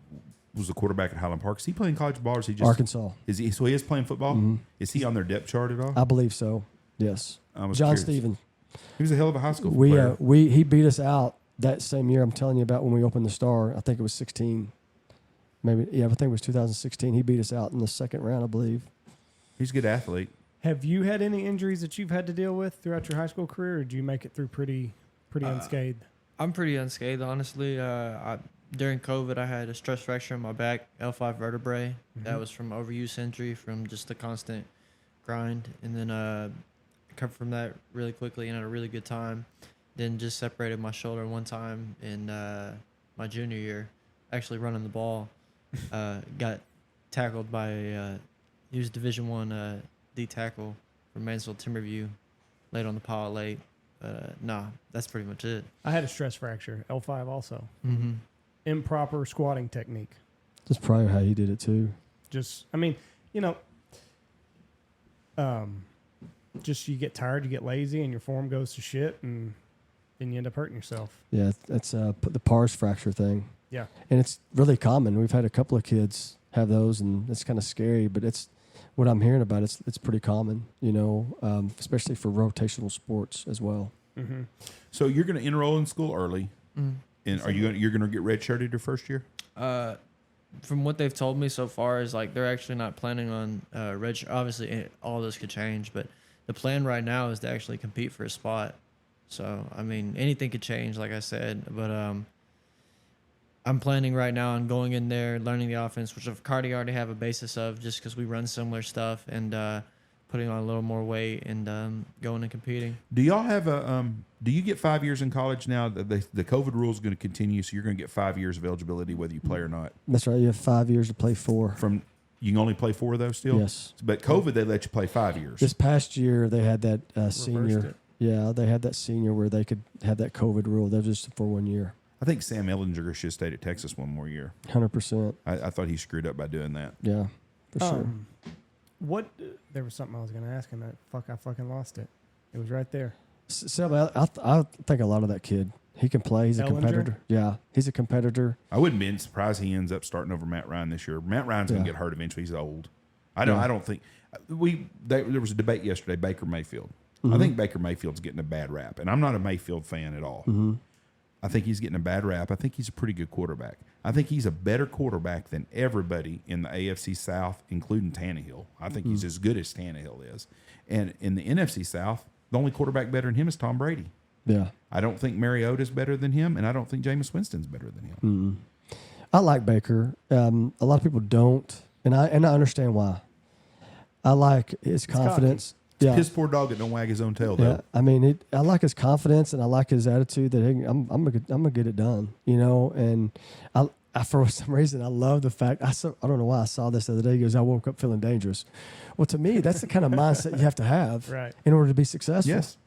was the quarterback at Highland Park? Is he playing college ball or is he just Arkansas? Is he? So he is playing football. Mm-hmm. Is he on their depth chart at all? I believe so. Yes. I was John curious. Stevens. He was a hell of a high school player. He beat us out that same year I'm telling you about when we opened the Star. I think it was 16. Maybe, yeah, I think it was 2016. He beat us out in the second round, I believe. He's a good athlete. Have you had any injuries that you've had to deal with throughout your high school career, or did you make it through pretty unscathed? I'm pretty unscathed, honestly. During COVID, I had a stress fracture in my back, L5 vertebrae. That was from overuse injury, from just the constant grind. And then recovered from that really quickly and had a really good time. Then just separated my shoulder one time in my junior year, actually running the ball. Got tackled by he was Division I D tackle from Mansfield Timberview, laid on the pile late. That's pretty much it. I had a stress fracture, L5 also. Mm-hmm. Improper squatting technique. That's probably how he did it too. Just you get tired, you get lazy, and your form goes to shit, and then you end up hurting yourself. Yeah, that's the pars fracture thing. Yeah. And it's really common. We've had a couple of kids have those, and it's kind of scary, but it's what I'm hearing about. It's pretty common, especially for rotational sports as well. Mm-hmm. So you're going to enroll in school early, and you're going to get redshirted your first year? From what they've told me so far is like they're actually not planning on redshirt. Obviously, all this could change, but the plan right now is to actually compete for a spot. So I mean, anything could change, like I said. But I'm planning right now on going in there, learning the offense, which I've already have a basis of just because we run similar stuff, and putting on a little more weight and going and competing. Do y'all have do you get 5 years in college now? The COVID rule is going to continue, so you're going to get 5 years of eligibility whether you play or not. That's right. You have 5 years to play 4. You can only play 4 of those still? Yes. But COVID, they let you play 5 years. This past year, they had that senior. it. Yeah, they had that senior where they could have that COVID rule. That was just for 1 year. I think Sam Ellinger should have stayed at Texas one more year. 100%. I thought he screwed up by doing that. Yeah, for sure. What? There was something I was going to ask him. I fucking lost it. It was right there. Seb, I think a lot of that kid. He can play. He's a Ellinger? competitor. Yeah, he's a competitor. I wouldn't be surprised he ends up starting over Matt Ryan this year. Matt Ryan's going to get hurt eventually. He's old. I don't think there was a debate yesterday. Baker Mayfield. I think Baker Mayfield's getting a bad rap, and I'm not a Mayfield fan at all. I think he's getting a bad rap. I think he's a pretty good quarterback. I think he's a better quarterback than everybody in the AFC South, including Tannehill. I think he's as good as Tannehill is. And in the NFC South, the only quarterback better than him is Tom Brady. Yeah. I don't think Mariota's better than him, and I don't think Jameis Winston's better than him. I like Baker. A lot of people don't, and I understand why. I like his confidence. Yeah. Piss poor dog that don't wag his own tail, though. Yeah, I mean, I like his confidence, and I like his attitude that hey, I'm gonna get it done, And I for some reason I love the fact I don't know why I saw this the other day. He goes, I woke up feeling dangerous. Well, to me, that's the kind of mindset you have to have in order to be successful. Yes,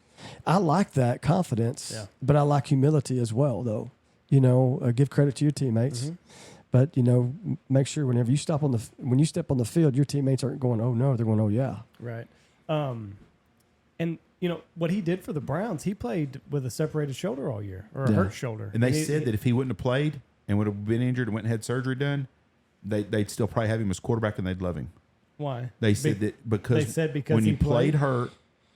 I like that confidence, but I like humility as well, though. Give credit to your teammates. But make sure whenever you step on the field, your teammates aren't going, oh no, they're going, oh yeah, right. And what he did for the Browns, he played with a separated shoulder all year or a hurt shoulder. and they said that if he wouldn't have played and would have been injured and went and had surgery done, they'd still probably have him as quarterback and they'd love him. Why? They said that because when he played hurt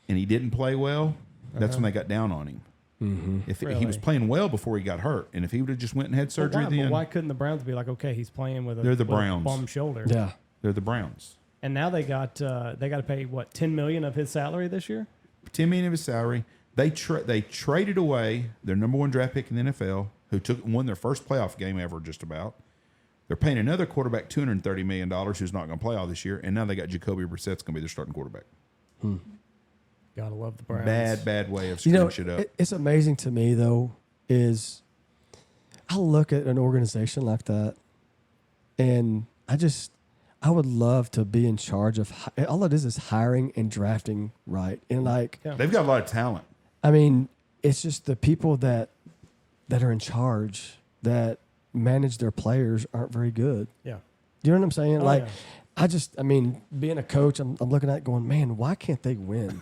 and he didn't play well, that's when they got down on him. If he was playing well before he got hurt, and if he would have just went and had surgery, then why couldn't the Browns be like, okay, he's playing with They're the with a Browns. bum shoulder? yeah. they're the Browns. And now they got to pay what, $10 million of his salary this year? $10 million of his salary. They traded away their number 1 draft pick in the NFL, who won their first playoff game ever, just about. They're paying another quarterback $230 million, who's not going to play all this year, and now they got Jacoby Brissett's going to be their starting quarterback. Gotta love the Browns. Bad way of screwing shit up. It's amazing to me though. Is I look at an organization like that, and I would love to be in charge of. All it is hiring and drafting right, and They've got a lot of talent. I mean, it's just the people that are in charge that manage their players aren't very good. Yeah. Do you know what I'm saying? Oh, like, yeah. Being a coach, I'm looking at it going, man, why can't they win?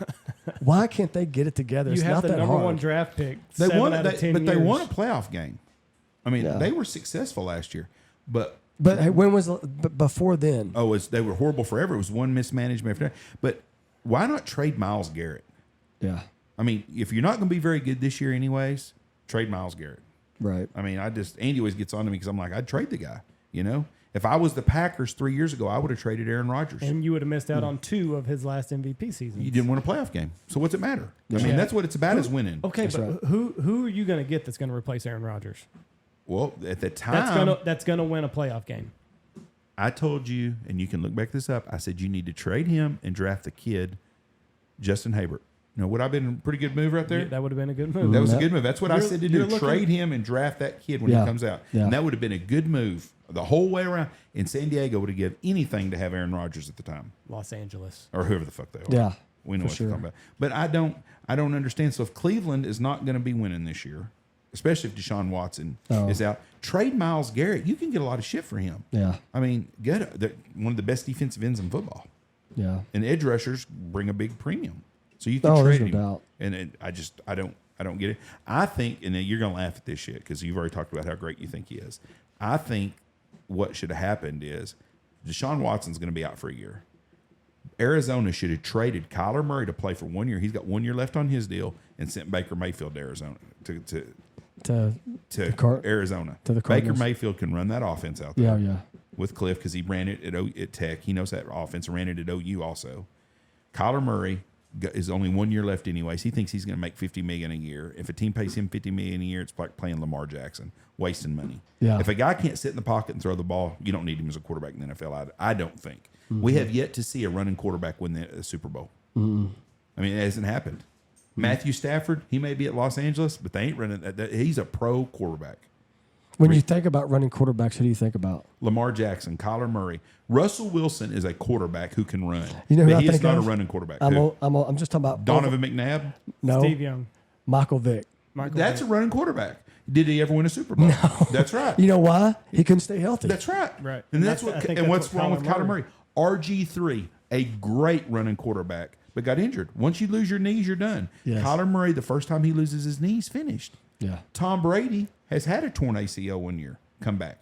Why can't they get it together? You it's have not the that number hard. 1 draft pick. They 7 won, out of 10 but they years. won a playoff game. I mean, they were successful last year, but hey, when was before then? Oh, they were horrible forever. It was one mismanagement after that. But why not trade Myles Garrett? Yeah. I mean, if you're not going to be very good this year anyways, trade Myles Garrett. Right. I mean, Andy always gets on to me because I'm like, I'd trade the guy, If I was the Packers 3 years ago, I would have traded Aaron Rodgers. And you would have missed out on 2 of his last MVP seasons. You didn't win a playoff game. So what's it matter? I mean, that's what it's about is winning. Okay, That's but right. who are you going to get that's going to replace Aaron Rodgers? Well, at the time, That's going to win a playoff game. I told you, and you can look back this up, I said you need to trade him and draft the kid, Justin Herbert. Would I have been a pretty good move right there? Yeah, that would have been a good move. That was a good move. That's what I said to do. looking- Trade him and draft that kid when he comes out. Yeah. And that would have been a good move the whole way around. And San Diego would have given anything to have Aaron Rodgers at the time. Los Angeles. Or whoever the fuck they are. Yeah. We know for what sure. you're talking about. But I don't understand. So if Cleveland is not going to be winning this year, especially if Deshaun Watson is out, trade Myles Garrett. You can get a lot of shit for him. Yeah. I mean, one of the best defensive ends in football. Yeah. And edge rushers bring a big premium. So you can There's trade no him. doubt. And I don't get it. I think, and then you're going to laugh at this shit because you've already talked about how great you think he is. I think what should have happened is Deshaun Watson's going to be out for a year. Arizona should have traded Kyler Murray to play for 1 year. He's got 1 year left on his deal and sent Baker Mayfield to Arizona to Arizona. to the Baker Cardinals. Mayfield can run that offense out there. Yeah. With Cliff because he ran it at Tech. He knows that offense, ran it at OU also. Kyler Murray is only 1 year left anyways. He thinks he's going to make $50 million a year. If a team pays him $50 million a year, it's like playing Lamar Jackson, wasting money. Yeah. If a guy can't sit in the pocket and throw the ball, you don't need him as a quarterback in the NFL. I don't think. We have yet to see a running quarterback win the Super Bowl. I mean, it hasn't happened. Matthew Stafford, he may be at Los Angeles, but they ain't running. He's a pro quarterback. When you think about running quarterbacks, who do you think about? Lamar Jackson, Kyler Murray. Russell Wilson is a quarterback who can run. You know who but I he is think not of? a running quarterback. I'm just talking about Donovan McNabb? No, Steve Young. Michael Vick. That's a running quarterback. Did he ever win a Super Bowl? No. That's right. You know why? He couldn't stay healthy. That's right. Right. And I think that's what's what wrong with Kyler Kyler Murray? RG3, a great running quarterback, but got injured. Once you lose your knees, you're done. Yes. Kyler Murray, the first time he loses his knees, finished. Yeah. Tom Brady has had a torn ACL 1 year, come back.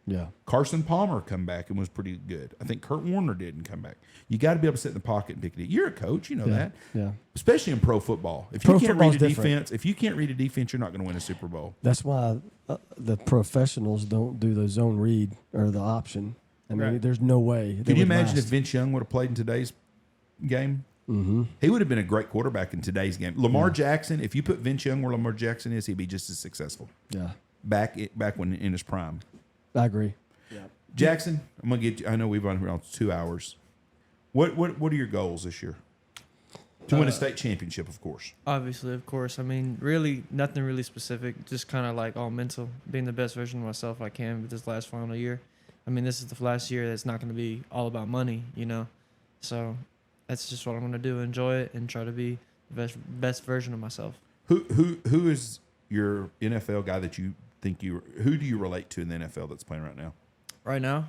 Yeah. Carson Palmer come back and was pretty good. I think Kurt Warner didn't come back. You got to be able to sit in the pocket and pick it. You're a coach, you know that. Yeah. Especially in pro football. If Pro you can't read a football's different. defense, you're not going to win a Super Bowl. That's why the professionals don't do the zone read or the option. I mean, Right. there's no way. Could you imagine if Vince Young would have played in today's game? Mm-hmm. He would have been a great quarterback in today's game. Lamar Jackson, if you put Vince Young where Lamar Jackson is, he'd be just as successful. Yeah. Back when in his prime. I agree. Jackson, I'm gonna get you. I know we've been around 2 hours. What are your goals this year? To win a state championship, of course. Obviously, of course. I mean, really, nothing really specific. Just kind of like all mental, being the best version of myself I can with this last final year. I mean, this is the last year that's not going to be all about money, you know. So that's just what I'm going to do. Enjoy it and try to be the best version of myself. Who is your NFL guy that you think who do you relate to in the NFL that's playing right now? Right now,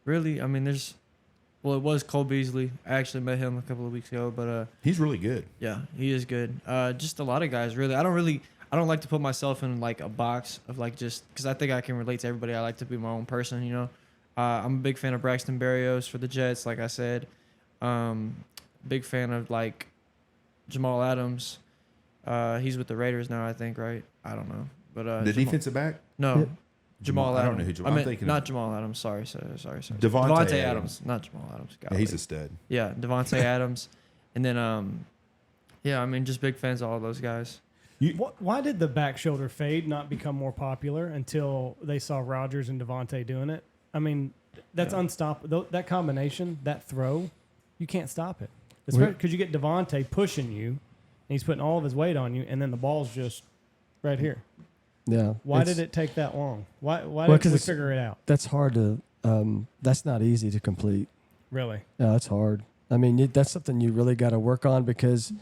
really, I mean, it was Cole Beasley. I actually met him a couple of weeks ago, but He's really good. yeah, he is good. Just a lot of guys, really. I don't like to put myself in like a box of like just because I think I can relate to everybody. I like to be my own person, you know. I'm a big fan of Braxton Berrios for the Jets, like I said. Big fan of like Jamal Adams. He's with the Raiders now, I think, right? I don't know, but The defensive back? No. Yeah. Jamal I Adams. don't know who Jamal. I I'm meant thinking not Jamal Adams. Sorry. Devontae Adams, not Jamal Adams. Yeah, he's a stud. Yeah, Devontae Adams, and then yeah, I mean, just big fans of all those guys. Why did the back shoulder fade not become more popular until they saw Rodgers and Devontae doing it? I mean, that's unstoppable. That combination, that throw, you can't stop it. Because you get Devontae pushing you, and he's putting all of his weight on you, and then the ball's just right here. Yeah. Why did it take that long? Why Well, didn't 'cause we it's- figure it out? That's hard to. That's not easy to complete. Really? Yeah, that's hard. I mean, that's something you really got to work on because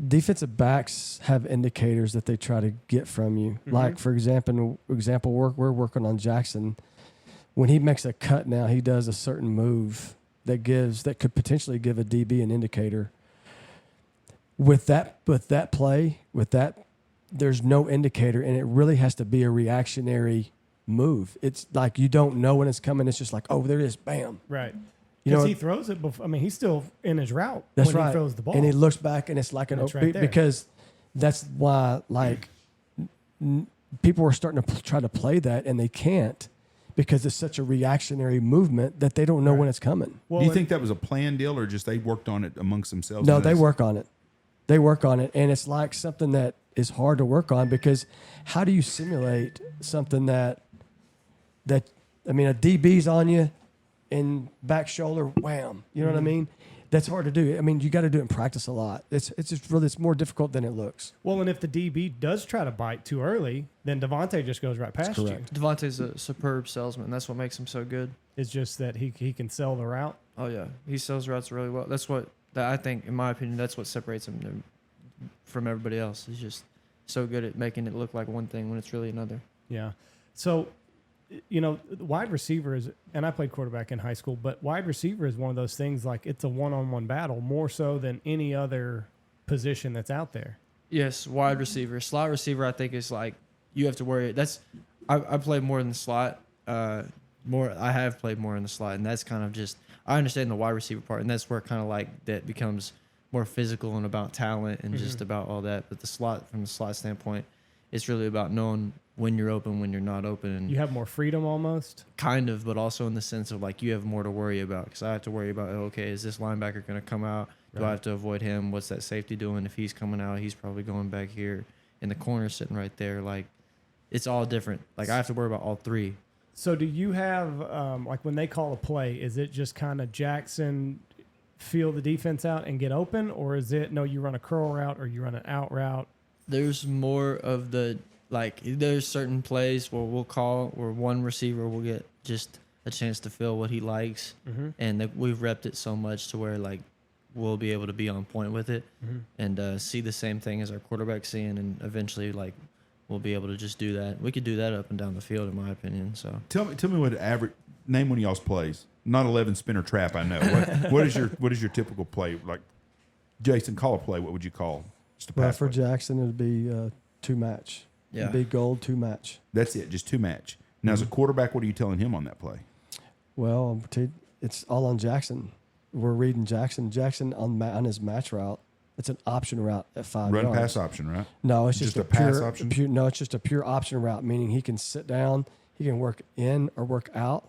defensive backs have indicators that they try to get from you. Mm-hmm. Like for example, we're working on Jaxson. When he makes a cut now, he does a certain move that could potentially give a DB an indicator. With that play, there's no indicator, and it really has to be a reactionary move. It's like you don't know when it's coming. It's just like, oh, there it is, bam. Right. You know, Because he throws it before. I mean, he's still in his route that's when right. he throws the ball. And he looks back, and it's like an It's right there. because that's why like people are starting to try to play that, and they can't because it's such a reactionary movement that they don't know when it's coming. Well, Do you think that was a planned deal or just they worked on it amongst themselves? No, they work on it. They work on it, and it's like something that is hard to work on because how do you simulate something that I mean, a DB's on you and back shoulder, wham. You know what I mean? That's hard to do. I mean, you got to do it in practice a lot. It's just really it's more difficult than it looks. Well, and if the DB does try to bite too early, then Devontae just goes right past you. correct. Devontae's a superb salesman. That's what makes him so good. It's just that he can sell the route. Oh yeah, he sells routes really well. That I think, in my opinion, that's what separates him from everybody else. He's just so good at making it look like one thing when it's really another. Yeah. So, you know, wide receiver is, and I played quarterback in high school, but wide receiver is one of those things like it's a one-on-one battle more so than any other position that's out there. Yes, wide receiver. Slot receiver, I think, is like you have to worry. I played more in the slot. I have played more in the slot, and that's kind of just I understand the wide receiver part, and that's where kind of like that becomes more physical and about talent and just about all that. But from the slot standpoint, it's really about knowing when you're open, when you're not open. And You have more freedom almost. kind of, but also in the sense of like you have more to worry about because I have to worry about, okay, is this linebacker going to come out? Do I Right. have to avoid him? What's that safety doing? If he's coming out, he's probably going back here. And the corner sitting right there. Like, it's all different. Like, I have to worry about all three. So do you have, like when they call a play, is it just kind of Jackson feel the defense out and get open? Or is it, no, you run a curl route or you run an out route? There's more of the, like, there's certain plays where we'll call where one receiver will get just a chance to feel what he likes. Mm-hmm. And we've repped it so much to where, like, we'll be able to be on point with it Mm-hmm. and see the same thing as our quarterback seeing. And eventually, like, we'll be able to just do that. We could do that up and down the field, in my opinion. So Tell me what average name one of y'all's plays. Not 11 spinner trap. I know. What is your typical play like? Jason, call a play. What would you call? Just a Well, pass for play. Jackson, it'd be 2-match. yeah, It'd be gold 2-match. That's it. Just 2-match. Now, as a quarterback, what are you telling him on that play? Well, it's all on Jackson. We're reading Jackson. Jackson on his match route. It's an option route at 5 Run yards. pass option, right? No, it's just a a pass pure, option? No, it's just a pure option route, meaning he can sit down, he can work in or work out.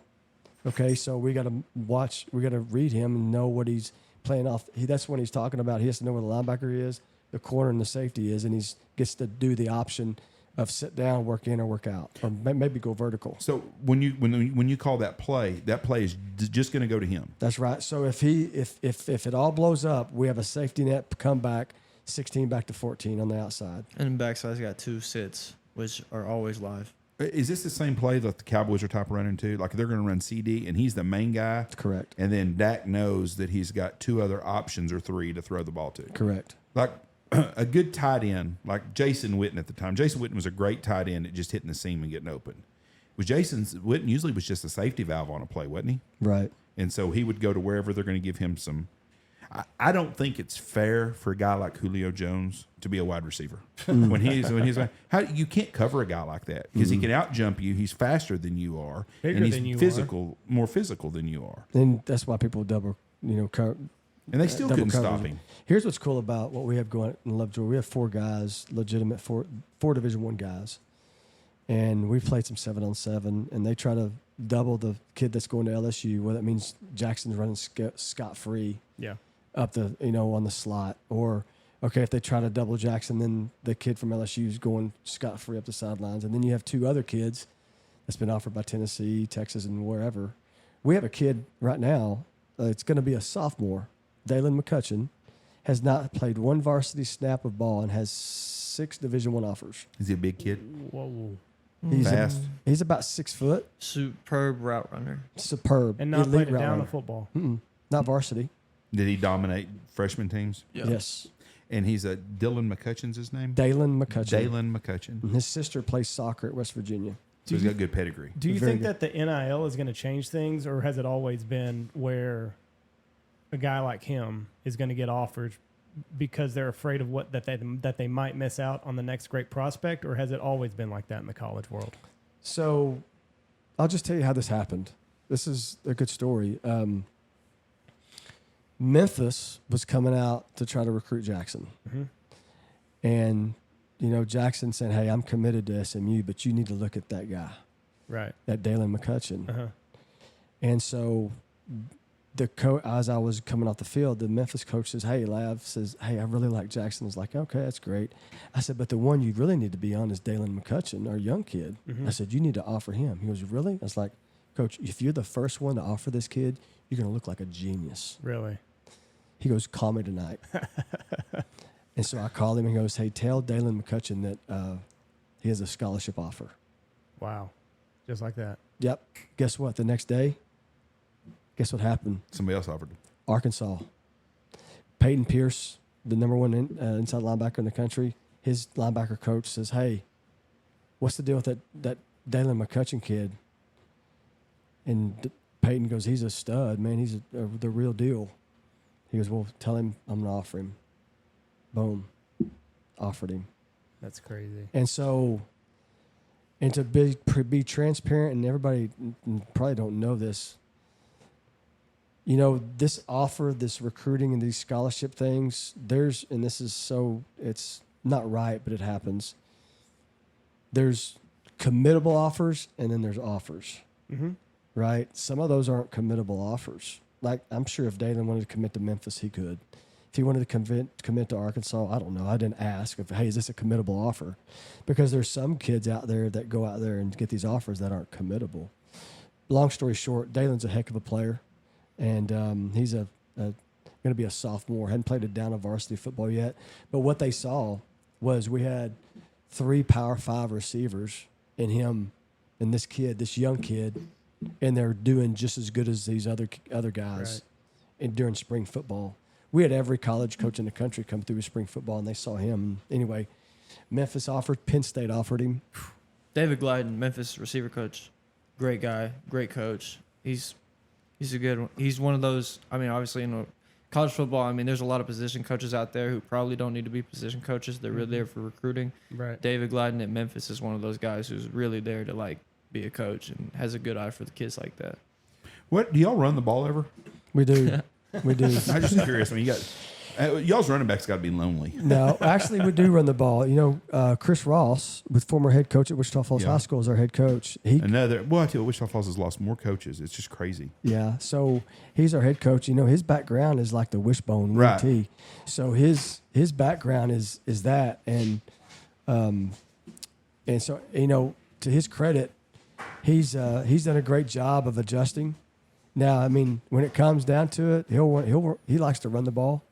Okay, so we got to watch, we got to read him and know what he's playing off. That's when he's talking about. He has to know where the linebacker is, the corner, and the safety is, and he gets to do the option of sit down, work in, or work out, or maybe go vertical. So when you call that play is just going to go to him. That's right. So if it all blows up, we have a safety net come back, 16 back to 14 on the outside. and backside's got 2 sits, which are always live. Is this the same play that the Cowboys are type running too? Like they're going to run CD and he's the main guy, Correct. and then Dak knows that he's got 2 other options or 3 to throw the ball to. Correct. Like a good tight end, like Jason Witten at the time. Jason Witten was a great tight end at just hitting the seam and getting open. With Witten usually was just a safety valve on a play, wasn't he? Right. And so he would go to wherever they're going to give him some. I don't think it's fair for a guy like Julio Jones to be a wide receiver when he's how you can't cover a guy like that because he can out jump you. He's faster than you are, Bigger and he's than you more physical than you are, And that's why people double, cover. and they still Double couldn't stop coverage. him. Here's what's cool about what we have going in Lovejoy. We have 4 guys, legitimate four Division I guys, and we've played some 7-on-7, and they try to double the kid that's going to LSU. Well, that means Jackson's running scot free Yeah. up the on the slot, or okay, if they try to double Jackson, then the kid from LSU is going scot free up the sidelines, and then you have 2 other kids that's been offered by Tennessee, Texas, and wherever. We have a kid right now. It's going to be a sophomore. Dalen McCutcheon has not played 1 varsity snap of ball and has 6 Division I offers. Is he a big kid? Whoa. Fast? He's about 6 foot, Superb route runner. superb, And not elite played it route down runner. to football. Not varsity. Did he dominate freshman teams? Yeah. Yes, And he's a Dylan McCutcheon's his name. Dalen McCutcheon. Dalen McCutcheon. And his sister plays soccer at West Virginia. So he's got good pedigree. Do you Very think good. that the NIL is going to change things, or has it always been where a guy like him is going to get offered because they're afraid of what that they might miss out on the next great prospect, or has it always been like that in the college world? So I'll just tell you how this happened. This is a good story. Memphis was coming out to try to recruit Jackson. Mm-hmm. And, Jackson said, hey, I'm committed to SMU, but you need to look at that guy, Right. that Dalen McCutcheon. Uh-huh. And so as I was coming off the field, the Memphis coach says, hey, Lav, says, hey, I really like Jackson. I was like, okay, that's great. I said, but the one you really need to be on is Dalen McCutcheon, our young kid. Mm-hmm. I said, you need to offer him. He goes, really? I was like, Coach, if you're the first one to offer this kid, you're going to look like a genius. Really? He goes, call me tonight. And so I called him and he goes, hey, tell Dalen McCutcheon that he has a scholarship offer. Wow. Just like that. Yep. Guess what? The next day, guess what happened? Somebody else offered him. Arkansas. Peyton Pierce, the number 1 inside linebacker in the country, his linebacker coach says, hey, what's the deal with that Dalen McCutcheon kid? And Peyton goes, he's a stud, man. He's the real deal. He goes, well, tell him I'm going to offer him. Boom. Offered him. That's crazy. And so, and to be transparent, and everybody probably don't know this, this offer, this recruiting and these scholarship things, it's not right, but it happens. There's committable offers, and then there's offers. Right? Some of those aren't committable offers. Like, I'm sure if Dalen wanted to commit to Memphis, he could. If he wanted to commit to Arkansas, I don't know. I didn't ask if, hey, is this a committable offer? Because there's some kids out there that go out there and get these offers that aren't committable. Long story short, Dalen's a heck of a player, and he's going to be a sophomore. Hadn't played it down of varsity football yet. But what they saw was we had 3 Power 5 receivers in him and this young kid, and they're doing just as good as these other guys during spring football. We had every college coach in the country come through with spring football, and they saw him. Anyway, Memphis offered, Penn State offered him. David Glyden, Memphis receiver coach, great guy, great coach. He's a good one. He's one of those. I mean, obviously, college football. I mean, there's a lot of position coaches out there who probably don't need to be position coaches. They're really there for recruiting. Right. David Glyden at Memphis is one of those guys who's really there to like be a coach and has a good eye for the kids like that. What do y'all run the ball ever? We do. We do. I'm just curious. I mean, you got y'all's running backs got to be lonely. No, actually, we do run the ball. Chris Ross, with former head coach at Wichita Falls High School, is our head coach. I tell you, Wichita Falls has lost more coaches. It's just crazy. Yeah, so he's our head coach. His background is like the wishbone right. T. So his background is that, and so to his credit, he's done a great job of adjusting. Now, I mean, when it comes down to it, he likes to run the ball.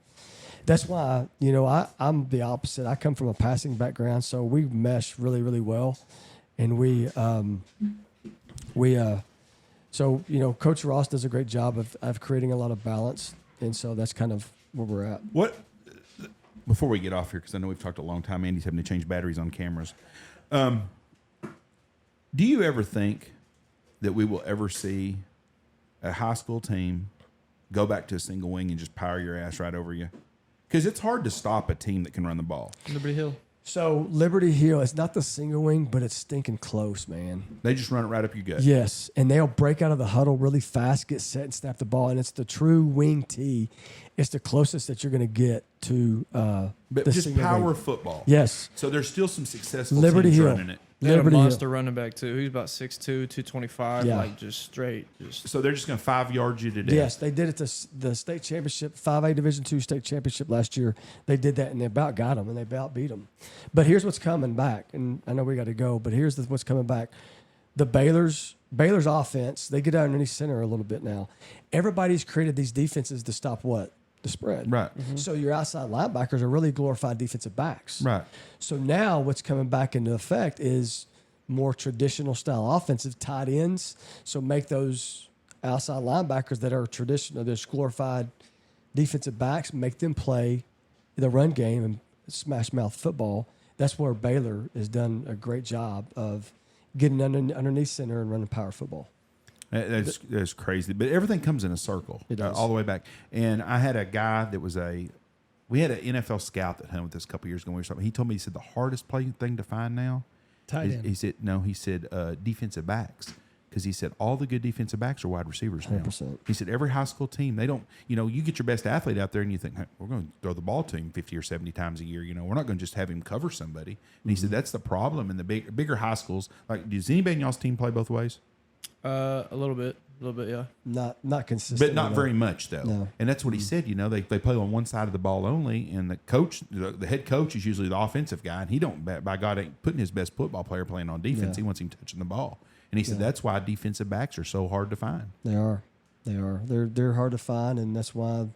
That's why, I'm the opposite. I come from a passing background, so we mesh really, really well. And Coach Ross does a great job of creating a lot of balance. And so that's kind of where we're at. Before we get off here, because I know we've talked a long time, Andy's having to change batteries on cameras. Do you ever think that we will ever see a high school team go back to a single wing and just power your ass right over you? Because it's hard to stop a team that can run the ball. Liberty Hill. So Liberty Hill, it's not the single wing, but it's stinking close, man. They just run it right up your gut. Yes, and they'll break out of the huddle really fast, get set, and snap the ball. And it's the true wing tee. It's the closest that you're going to get to but the just single power wing. Football. Yes. So there's still some successful Liberty teams Hill. running it. They had a Liberty monster Hill. running back too. He's about 6'2", 225, Yeah. like just straight. So they're just going to 5 yard you to death. Yes, they did it to the state championship, 5A Division II state championship last year. They did that, and they about got them, and they about beat them. But here's what's coming back, and I know we got to go, but here's what's coming back. The Baylor's offense, they get out underneath center a little bit now. Everybody's created these defenses to stop what? The spread. Right. So your outside linebackers are really glorified defensive backs. Right. So now what's coming back into effect is more traditional style offensive tight ends. So make those outside linebackers that are traditional, those glorified defensive backs, make them play the run game and smash mouth football. That's where Baylor has done a great job of getting underneath center and running power football. That's crazy. But everything comes in a circle all the way back. And I had a guy that we had an NFL scout that hunted with us a couple years ago. He told me, he said, the hardest thing to find now, Tight end. he said defensive backs. Because he said all the good defensive backs are wide receivers now. 100%. He said every high school team, they don't, you get your best athlete out there and you think, hey, we're going to throw the ball to him 50 or 70 times a year. We're not going to just have him cover somebody. And he said that's the problem in the bigger high schools. Like, does anybody in y'all's team play both ways? A little bit, yeah. Not consistent. But not very much, though. No. And that's what he said. They play on one side of the ball only, and the head coach is usually the offensive guy, and he don't, by God, ain't putting his best football player playing on defense. Yeah. He wants him touching the ball. And he said that's why defensive backs are so hard to find. They are. They're hard to find, and that's why,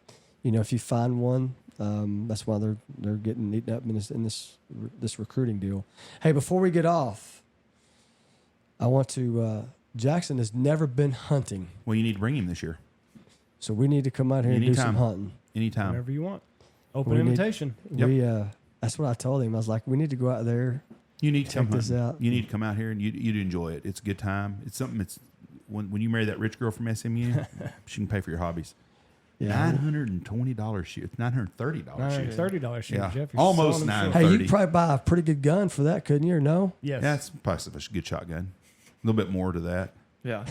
if you find one, that's why they're getting eaten up in this recruiting deal. Hey, before we get off, I want to. Jaxson has never been hunting, Well, you need to bring him this year. so we need to come out here and do some hunting. Anytime. Whenever you want. Open We need- invitation. Yep. That's what I told him. I was like, we need to go out there. You need to Check come this hunting. out. You need to come out here and you'd enjoy it. It's a good time. It's something that's when you marry that rich girl from SMU, she can pay for your hobbies. Yeah. $920 shoe. It's $930 shoe. $30 shoes, Yeah. Jeff. You're Almost selling them nine. short. Hey, you 30. could probably buy a pretty good gun for that, couldn't you? Or no? Yes. Yeah, it's probably a good shotgun. A little bit more to that. Yeah.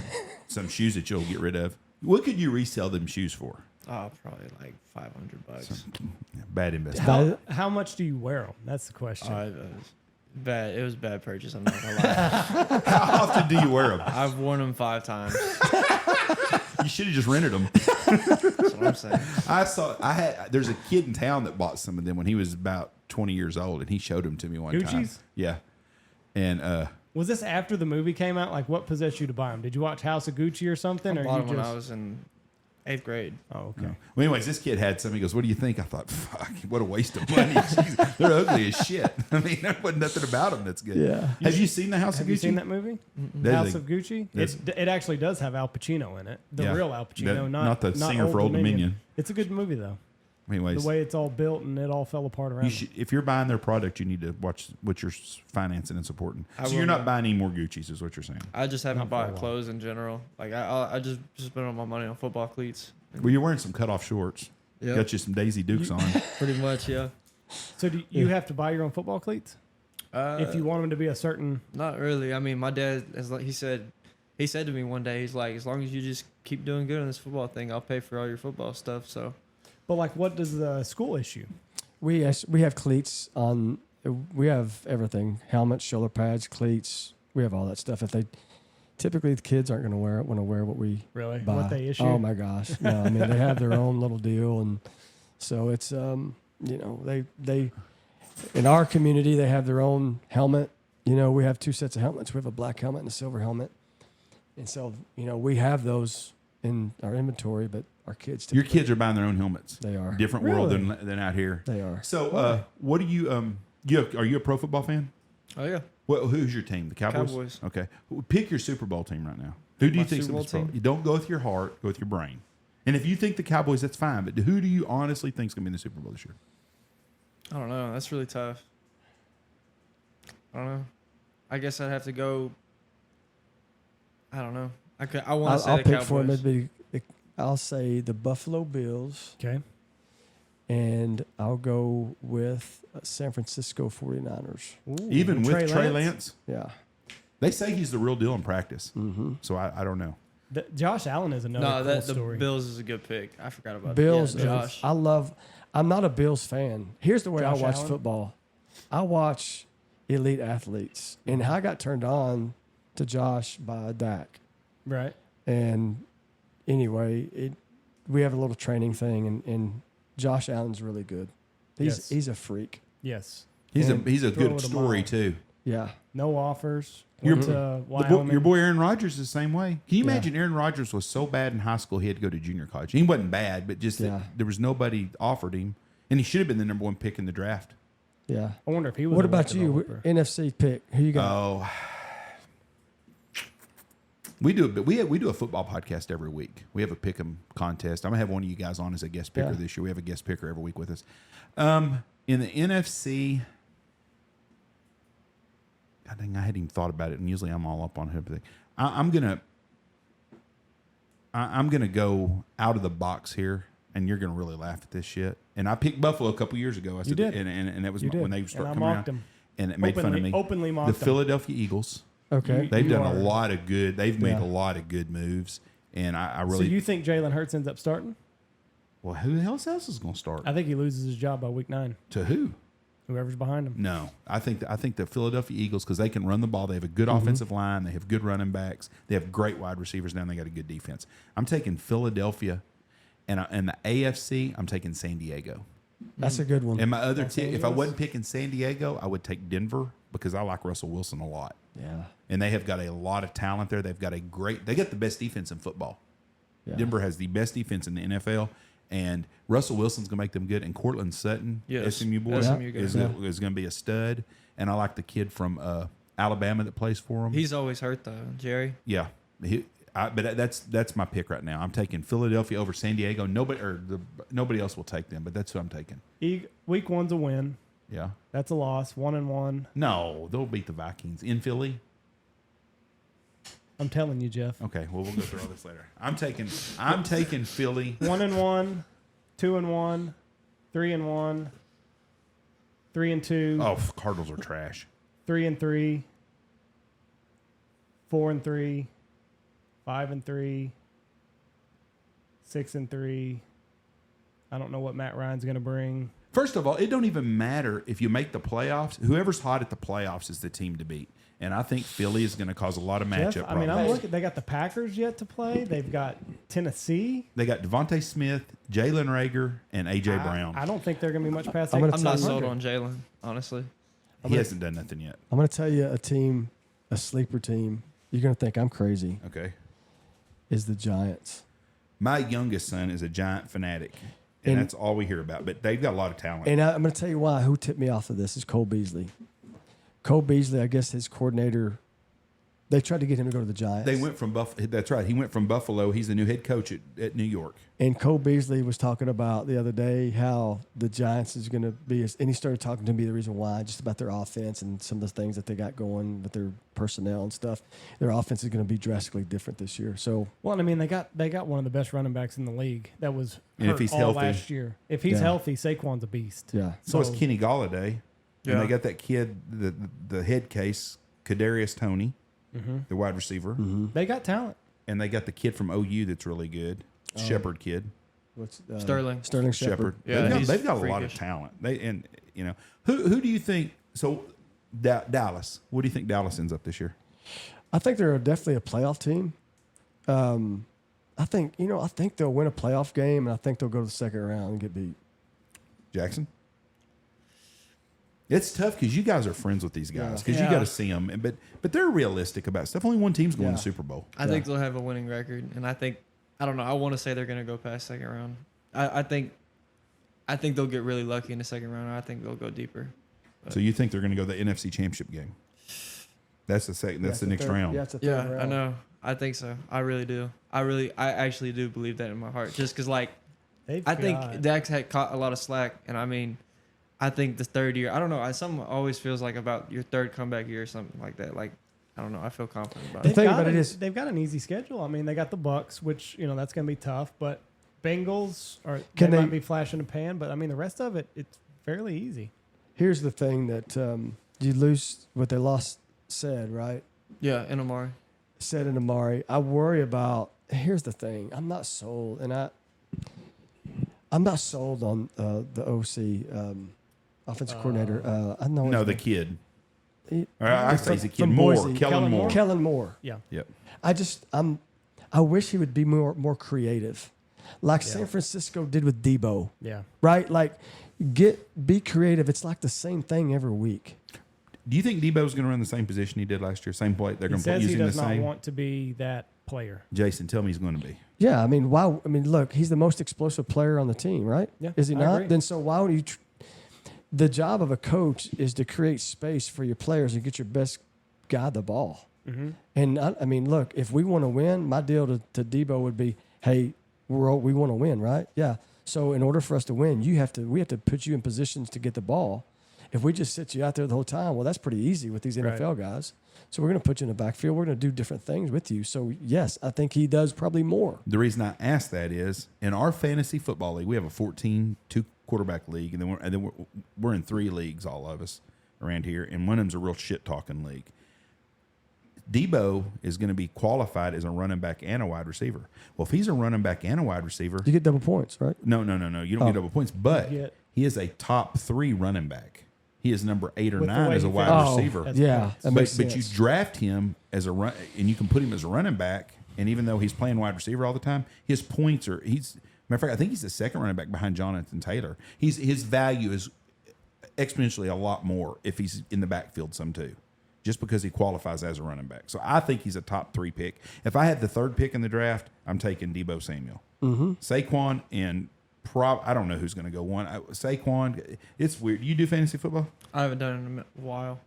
Some shoes that you'll get rid of. What could you resell them shoes for? Oh, probably like $500. Bad investment. How much do you wear them? That's the question. Bad. It was a bad purchase. I'm not gonna lie. How often do you wear them? I've worn them 5 times. You should have just rented them. That's what I'm saying. There's a kid in town that bought some of them when he was about 20 years old, and he showed them to me one time. Gucci's? Yeah. And Was this after the movie came out? Like, what possessed you to buy them? Did you watch House of Gucci or something? I Or bought you them when just... I was in 8th grade. Oh, okay. no. Well, anyways, this kid had some. He goes, "What do you think?" I thought, "Fuck, what a waste of money. Jeez, they're ugly as shit." I mean, there wasn't nothing about them that's good. Yeah. Have you seen the House Have of you Gucci? seen that movie? They're House the- of Gucci? that's- It actually does have Al Pacino in it. The Yeah. real Al Pacino, Not the singer Old for Old Dominion. It's a good movie, though. Anyways, The way it's all built and it all fell apart around you it. should, if you're buying their product, you need to watch what you're financing and supporting. I So will you're not not. buying any more Gucci's, is what you're saying. I just haven't Not for a bought while. clothes in general. Like I just spent all my money on football cleats. Well, you're wearing some cutoff shorts. Yeah, Got you some Daisy Dukes on. pretty much. Yeah. So do you have to buy your own football cleats? Uh, If you want them to be a certain... Not really. I mean, my dad is like he said to me one day. He's like, as long as you just keep doing good on this football thing, I'll pay for all your football stuff. So But, like, what does the school issue? We have cleats on. We have everything: helmets, shoulder pads, cleats. We have all that stuff. If they typically the kids aren't going to wear it, want to wear what we Really? buy. What they issue? Oh my gosh! No, I mean they have their own little deal, and so it's they in our community they have their own helmet. We have 2 sets of helmets. We have a black helmet and a silver helmet, and so we have those in our inventory, but our kids. Your typically- kids are buying their own helmets. They are. Different world Really? than out here. They are. So, what do you are you a pro football fan? oh yeah, Who's your team? The Cowboys. Cowboys. Okay. Pick your Super Bowl team right now. Who do you My think Super Bowl team? You don't go with your heart. Go with your brain. And if you think the Cowboys, that's fine. But who do you honestly think is going to be in the Super Bowl this year? I don't know. That's really tough. I don't know. I guess I'd have to go. I don't know. I want to say I'll the pick Cowboys. for them. I'll say the Buffalo Bills, Okay. and I'll go with San Francisco 49ers. Ooh, Even with Trey Lance, Yeah. they say he's the real deal in practice. Mm-hmm. So I don't know. Josh Allen is another No, cool the story. Bills is a good pick. I forgot about Bills. That. Yeah, Josh. I'm not a Bills fan. Here's the way Josh I watch Allen? football. I watch elite athletes, and I got turned on to Josh by Dak. Right. And anyway, we have a little training thing, and Josh Allen's really good. Yes. He's a freak. Yes. He's And a throw good it a story mile. too. Yeah. No offers. Your- Went to The Wyoming. your boy Aaron Rodgers is the same way. Can you Yeah. imagine Aaron Rodgers was so bad in high school he had to go to junior college? He wasn't bad, but just that Yeah. there was nobody offered him, and he should have been the number 1 pick in the draft. Yeah. I wonder if he was. What a about web you? developer. NFC pick. Who you got? Oh, we do a football podcast every week. We have a pick 'em contest. I'm gonna have one of you guys on as a guest picker Yeah. this year. We have a guest picker every week with us. In the NFC, God dang, I hadn't even thought about it, and usually I'm all up on everything. I'm gonna go out of the box here, and you're gonna really laugh at this shit. And I picked Buffalo a couple years ago. I said, did. and that was You did. when they And started I coming around, mocked him. and it made fun of me. Openly The mocked him. Philadelphia Eagles. Okay. They've You done a are- lot of good. They've made Yeah. a lot of good moves, and I So really. you think Jalen Hurts ends up starting? Well, who the hell else is going to start? I think he loses his job by week 9. To who? Whoever's behind him. No, I think the Philadelphia Eagles, because they can run the ball. They have a good Mm-hmm. offensive line. They have good running backs. They have great wide receivers now. And they got a good defense. I'm taking Philadelphia, and the AFC. I'm taking San Diego. That's a good one. And my other Los if I Angeles? wasn't picking San Diego, I would take Denver because I like Russell Wilson a lot, Yeah. and they have got a lot of talent there. They've got they got the best defense in football. Yeah. Denver has the best defense in the NFL, and Russell Wilson's going to make them good. And Cortland Sutton, Yes. SMU boy, SMU guy. is going to be a stud. And I like the kid from Alabama that plays for him. He's always hurt though, Jerry. Yeah, but that's my pick right now. I'm taking Philadelphia over San Diego. Nobody else will take them, but that's who I'm taking. Week 1's a win. Yeah. That's a loss. 1-1. No, they'll beat the Vikings in Philly. I'm telling you, Jeff. Okay, well we'll go through all this later. I'm taking Philly. 1-1, 2-1, 3-1, 3-2, Oh, Cardinals are trash. 3-3, 4-3, 5-3, 6-3. I don't know what Matt Ryan's going to bring. First of all, it don't even matter if you make the playoffs. Whoever's hot at the playoffs is the team to beat. And I think Philly is going to cause a lot of matchup Jeff, problems. I'm looking. They got the Packers yet to play. They've got Tennessee. They got Devontae Smith, Jalen Rager, and A.J. Brown. I don't think they're going to be much past. I'm gonna I'm tell not you- sold on Jalen, honestly. He hasn't done nothing yet. I'm going to tell you a sleeper team. You're going to think I'm crazy. Okay. Is the Giants. My youngest son is a Giant fanatic, and that's all we hear about. But they've got a lot of talent. And I'm going to tell you why. Who tipped me off of this is Cole Beasley. Cole Beasley, I guess his coordinator, they tried to get him to go to the Giants. They went from Buffalo. That's right. He went from Buffalo. He's the new head coach at New York. And Cole Beasley was talking about the other day how the Giants is going to be, and he started talking to me the reason why, just about their offense and some of the things that they got going with their personnel and stuff. Their offense is going to be drastically different this year. So, Well, I mean, they got one of the best running backs in the league. That was And if hurt he's all healthy. last year. If he's Yeah. healthy, Saquon's a beast. yeah. So is Kenny Galladay. Yeah. And they got that kid, the head case, Kadarius Toney, the wide receiver. They got talent. And they got the kid from OU that's really good, Shepherd kid. What's Sterling. Sterling Shepherd. Shepard. Yeah, they've got a lot of freakish. talent. Who do you think? So Dallas. What do you think Dallas ends up this year? I think they're definitely a playoff team. I think they'll win a playoff game, and I think they'll go to the second round and get beat. Jackson. It's tough because you guys are friends with these guys because you Yeah. got to see them, but they're realistic about stuff. Only one team's going to Yeah. the Super Bowl. I think they'll have a winning record, and I don't know. I want to say they're going to go past second round. I think they'll get really lucky in the second round. Or I think they'll go deeper. So you think they're going to go the NFC Championship game? That's the second. That's the next round. Yeah, it's a third Yeah, round. I know. I think so. I really do. I actually do believe that in my heart. Just because, like, They've I think got- Dax had caught a lot of slack, and I mean, I think the third year. I don't know. Something always feels like about your third comeback year or something like that. Like, I don't know. I feel confident about The it. thing got about it is- they've got an easy schedule. I mean, they got the Bucks, which that's going to be tough. But Bengals they Can they- might be flash in the pan, but I mean the rest of it, it's fairly easy. Here's the thing that you lose what they lost said, right? Yeah, and Amari. Said in Amari. I worry about. Here's the thing. I'm not sold, and I'm not sold on the OC offensive coordinator. I know. No, his the name. kid. He- Or I say he's a kid. from Moore. Boise. Kellen Moore. Kellen Moore. Yeah, Yep. I wish he would be more creative, like San Francisco did with Debo. yeah. Right? Like, be creative. It's like the same thing every week. Do you think Debo's going to run the same position he did last year? Same play? They're He going to play says he using the does not same. want to be that player. Jason, tell me he's going to be. Yeah, I mean, why? I mean, look, he's the most explosive player on the team, right? Yeah, Is he I not? agree. Then so why would you? The job of a coach is to create space for your players and get your best guy the ball. Mm-hmm. And I mean, look, if we want to win, my deal to Debo would be, hey, we want to win, right? Yeah. So in order for us to win, we have to put you in positions to get the ball. If we just sit you out there the whole time, well, that's pretty easy with these NFL guys. So we're going to put you in the backfield. We're going to do different things with you. So yes, I think he does probably more. The reason I ask that is in our fantasy football league, we have a 14 2-quarterback league, and then we're in 3 leagues, all of us around here, and one of them's a real shit talking league. Debo is going to be qualified as a running back and a wide receiver. Well, if he's a running back and a wide receiver, You get double points, right? no, you don't get double points, but You get- he is a top 3 running back. He is number 8 or With the 9 way as a he wide finished. receiver. That's Yeah, points. that makes But you sense. draft him as a run, and you can put him as a running back. And even though he's playing wide receiver all the time, his points are matter of fact, I think he's the second running back behind Jonathan Taylor. His value is exponentially a lot more if he's in the backfield some too, just because he qualifies as a running back. So I think he's a top 3 pick. If I had the 3rd pick in the draft, I'm taking Debo Samuel, Saquon, and I don't know who's going to go 1. Saquon. It's weird. You do fantasy football? I haven't done it in a while.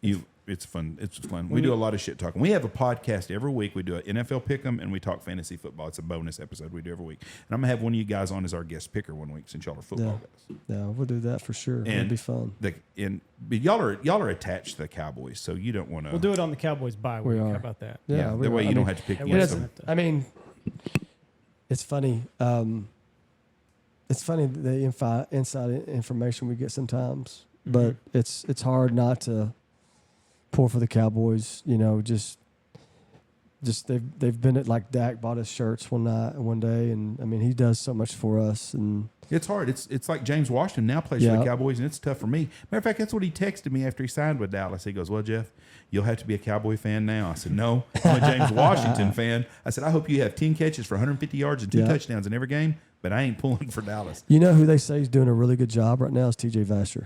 Yeah. It's fun. It's fun. We do a lot of shit talking. We have a podcast every week. We do an NFL pick'em and we talk fantasy football. It's a bonus episode we do every week. And I'm gonna have one of you guys on as our guest picker one week since y'all are football guys. Yeah, we'll do that for sure. It'll And be fun. But y'all are attached to the Cowboys, so you don't want to. We'll do it on the Cowboys bye We week. are. How about that? Yeah, we that way are. you I don't mean, have to pick it against doesn't- them. I mean, it's funny. It's funny the inside information we get sometimes, but it's hard not to pour for the Cowboys. You know, just just they've been at, like, Dak bought his shirts one day, and I mean, he does so much for us. And It's hard. It's like James Washington now plays for the Cowboys, and it's tough for me. Matter of fact, that's what he texted me after he signed with Dallas. He goes, "Well, Jeff, you'll have to be a Cowboy fan now." I said, "No, I'm a James Washington fan." I said, "I hope you have 10 catches for 150 yards and 2 touchdowns in every game, but I ain't pulling for Dallas." You know who they say is doing a really good job right now is T.J. Vasher.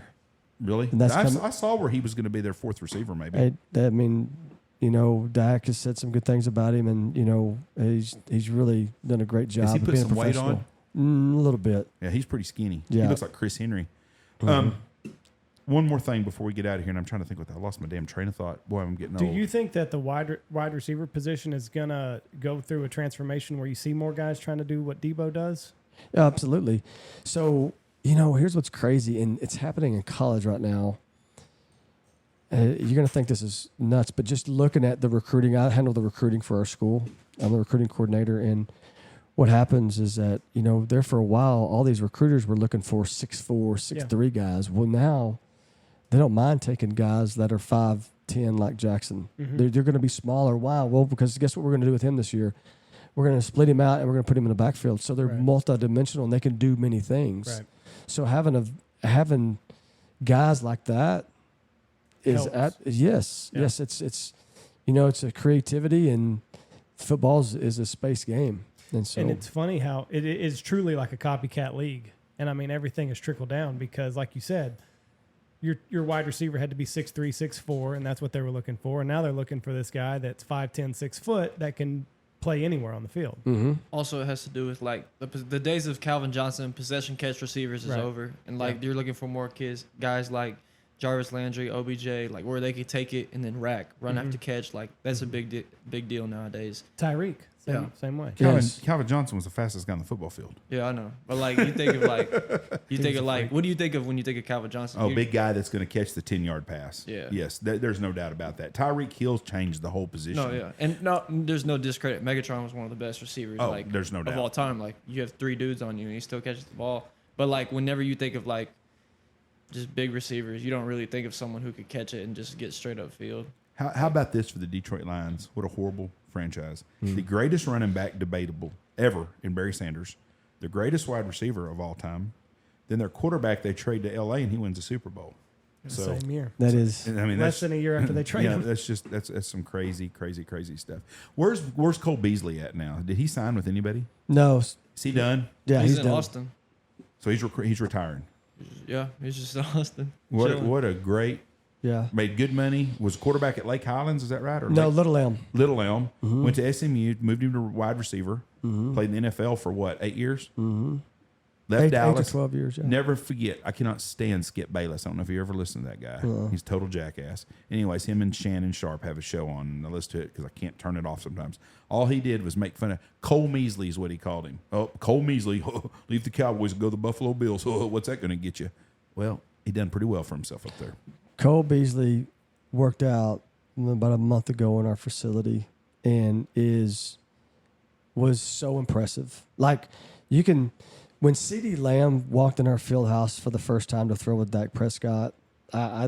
Really? And that's I saw where he was going to be their 4th receiver, maybe. I mean, you know, Dak has said some good things about him, and, you know, he's really done a great job. Has he of put being some a weight professional. on? A little bit. Yeah, he's pretty skinny. Yeah. He looks like Chris Henry. One more thing before we get out of here, and I'm trying to think I lost my damn train of thought. Boy, I'm getting old. Do you think that the wide receiver position is going to go through a transformation where you see more guys trying to do what Debo does? Yeah, absolutely. So, you know, here's what's crazy, and it's happening in college right now. You're going to think this is nuts, but just looking at the recruiting, I handle the recruiting for our school. I'm the recruiting coordinator, and what happens is that, you know, there for a while, all these recruiters were looking for 6'4", 6'3" guys. Well, now they don't mind taking guys that are 5'10", like Jaxson. They're going to be smaller. Why? Well, because guess what we're going to do with him this year? We're going to split him out, and we're going to put him in the backfield. So they're multidimensional, and they can do many things. Right. So having guys like that is yes, it's you know, it's a creativity, and football is a space game. And so, and it's funny how it is truly like a copycat league. And I mean, everything is trickled down because, like you said, your wide receiver had to be 6'3", 6'4", and that's what they were looking for. And now they're looking for this guy that's 5'10", 6 foot that can play anywhere on the field. Also, it has to do with, like, the days of Calvin Johnson possession catch receivers is over, and like you're looking for more guys like Jarvis Landry, OBJ, like where they could take it and then run after catch. Like, that's a big deal nowadays. Tyreek, same way. Calvin Johnson was the fastest guy on the football field. Yeah, I know. But, like, you think of, like, what do you think of when you think of Calvin Johnson? Oh, big guy that's going to catch the 10-yard pass. Yeah. Yes, there's no doubt about that. Tyreek Hill's changed the whole position. No, yeah. And there's no discredit. Megatron was one of the best receivers, there's no doubt, of all time. Like, you have 3 dudes on you and he still catches the ball. But, like, whenever you think of, like, just big receivers, you don't really think of someone who could catch it and just get straight up field. How about this for the Detroit Lions? What a horrible franchise. The greatest running back debatable ever in Barry Sanders. The greatest wide receiver of all time. Then their quarterback they trade to L.A. and he wins a Super Bowl. So, same year. that is. I mean, Less than a year after they trade him. That's some crazy stuff. Where's Cole Beasley at now? Did he sign with anybody? No. Is he done? Yeah, he's he's in done. Austin. So he's retiring. Yeah, he's just in Austin. What a great. Yeah. Made good money. Was quarterback at Lake Highlands. Is that right? Or No, Little Elm. Little Elm. Went to SMU. Moved him to wide receiver. Played in the NFL for what, 8 years? Left Dallas. 8 to 12 years. Yeah. Never forget. I cannot stand Skip Bayless. I don't know if you ever listened to that guy. He's a total jackass. Anyways, him and Shannon Sharp have a show on, and I listen to it because I can't turn it off sometimes. All he did was make fun of Cole Measley is what he called him. Oh, Cole Measley, leave the Cowboys and go to the Buffalo Bills. What's that going to get you? Well, he done pretty well for himself up there. Cole Beasley worked out about a month ago in our facility and was so impressive. Like, you can, when CeeDee Lamb walked in our field house for the first time to throw with Dak Prescott, I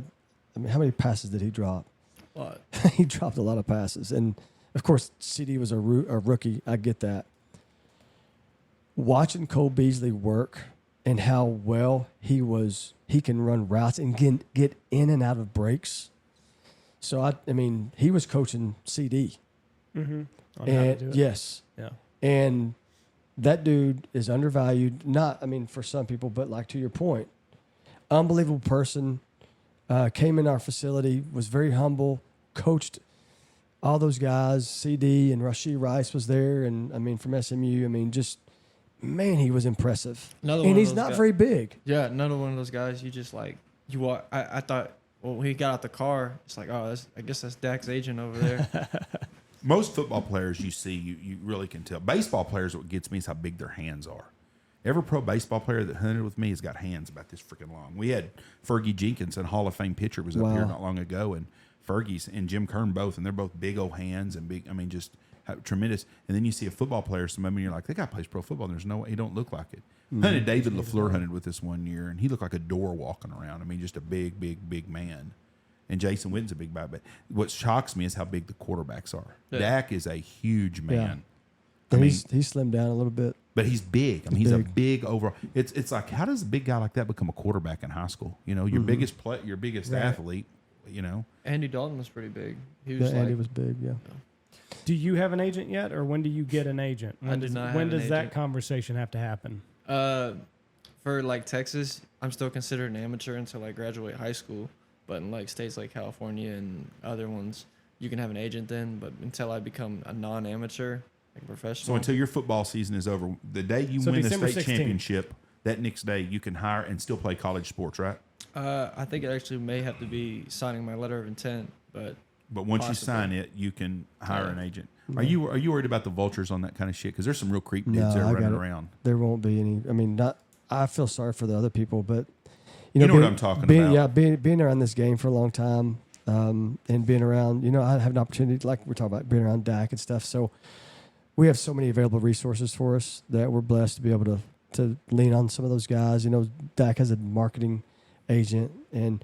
mean, how many passes did he drop? What? He dropped a lot of passes. And, of course, CD was a rookie. I get that. Watching Cole Beasley work and how well he can run routes and get in and out of breaks. So, I mean, he was coaching CD. On how to And do it. yes. Yeah. And that dude is undervalued. Not, I mean, for some people, but like to your point, unbelievable person. Came in our facility, was very humble, coached all those guys. CD and Rashee Rice was there, and I mean from SMU. I mean, just man, he was impressive. And he's not very big. Yeah, another one of those guys. You just like you walk. I thought when he got out the car, it's like, oh, I guess that's Dak's agent over there. Most football players you see, you really can tell. Baseball players, what gets me is how big their hands are. Every pro baseball player that hunted with me has got hands about this freaking long. We had Fergie Jenkins, a Hall of Fame pitcher, was up here not long ago, and Fergie's and Jim Kern both, and they're both big old hands and big. I mean, just tremendous. And then you see a football player, some of them, and you're like, that guy plays pro football. And there's no way he don't look like it. Hunted David LaFleur hunted with us one year, and he looked like a door walking around. I mean, just a big man. And Jason Witten's a big guy. But what shocks me is how big the quarterbacks are. Yeah. Dak is a huge man. And I mean, he's slimmed down a little bit. but he's big. I mean, he's a big overall. It's like, how does a big guy like that become a quarterback in high school? You know, your biggest your biggest athlete. You know, Andy Dalton was pretty big. He Yeah, was Andy like, was big. Yeah. Do you have an agent yet, or when do you get an agent? I do not have When an does that agent. conversation have to happen? for like Texas, I'm still considered an amateur until I graduate high school. But in like states like California and other ones, you can have an agent then. But until I become a non-amateur, like professional. so until your football season is over, the day you So win the December state 16th. championship, that next day you can hire and still play college sports, right? I think it actually may have to be signing my letter of intent, but But once you Possibly. sign it, you can hire Yeah. an agent. Are you worried about the vultures on that kind of shit? Because there's some real creep dudes there I running got it. around. There won't be any. I mean, not. I feel sorry for the other people, but You know what being- I'm talking being, about. Yeah, being around this game for a long time, and being around, I have an opportunity, like we're talking about, being around DAC and stuff. So we have so many available resources for us that we're blessed to be able to lean on some of those guys. DAC has a marketing agent, and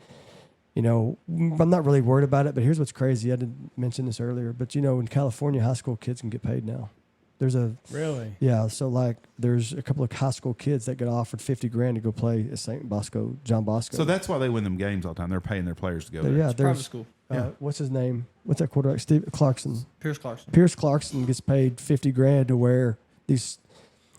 I'm not really worried about it. But here's what's crazy. I didn't mention this earlier, but in California, high school kids can get paid now. There's a Really? yeah, so like there's a couple of high school kids that get offered $50,000 to go play at John Bosco. So that's why they win them games all the time. They're paying their players to go there. Yeah, it's private there's school. what's his name? What's that quarterback? Steve Clarkson. Pierce Clarkson. Pierce Clarkson gets paid $50,000 to wear these.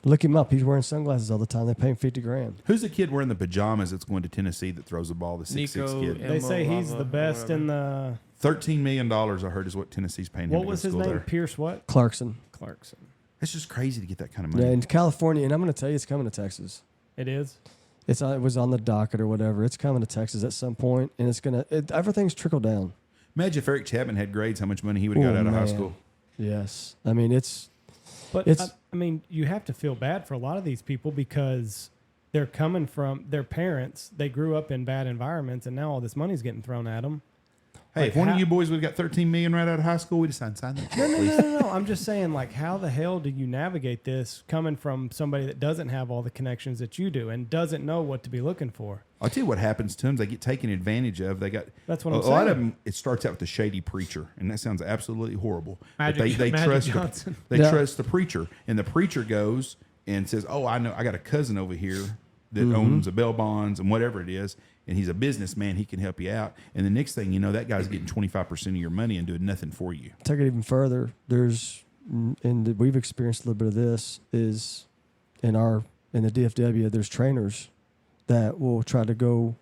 Look him up. He's wearing sunglasses all the time. They pay him $50,000. Who's the kid wearing the pajamas that's going to Tennessee that throws the ball? The 6'6" Nico kid. and- They say he's Lava the or best in the. $13 million, I heard, is what Tennessee's paying him What to was go to his school name? there. Pierce what? Clarkson. Clarkson. It's just crazy to get that kind of Yeah, money. in California, and I'm going to tell you, it's coming to Texas. It is. It was on the docket or whatever. It's coming to Texas at some point, and it's gonna. Everything's trickled down. Imagine if Eric Chapman had grades, how much money he would have got Oh, out of high man. school. Yes, I mean it's. But It's- I mean, you have to feel bad for a lot of these people because they're coming from their parents. They grew up in bad environments, and now all this money's getting thrown at them. Hey, Like if one how- of you boys would have got $13 million right out of high school, we'd have signed that. No. I'm just saying, like, how the hell do you navigate this coming from somebody that doesn't have all the connections that you do and doesn't know what to be looking for? I'll tell you what happens to them. They get taken advantage of. They got That's what a I'm lot of saying. them. It starts out with the shady preacher, and that sounds absolutely horrible. But Magic they trust Johnson. Yeah. trust the preacher, and the preacher goes and says, "Oh, I know. I got a cousin over here that owns a bail bonds and whatever it is, and he's a businessman. He can help you out." And the next thing you know, that guy's getting 25% of your money and doing nothing for you. Take it even further. We've experienced a little bit of this is in the DFW. There's trainers that will try to go,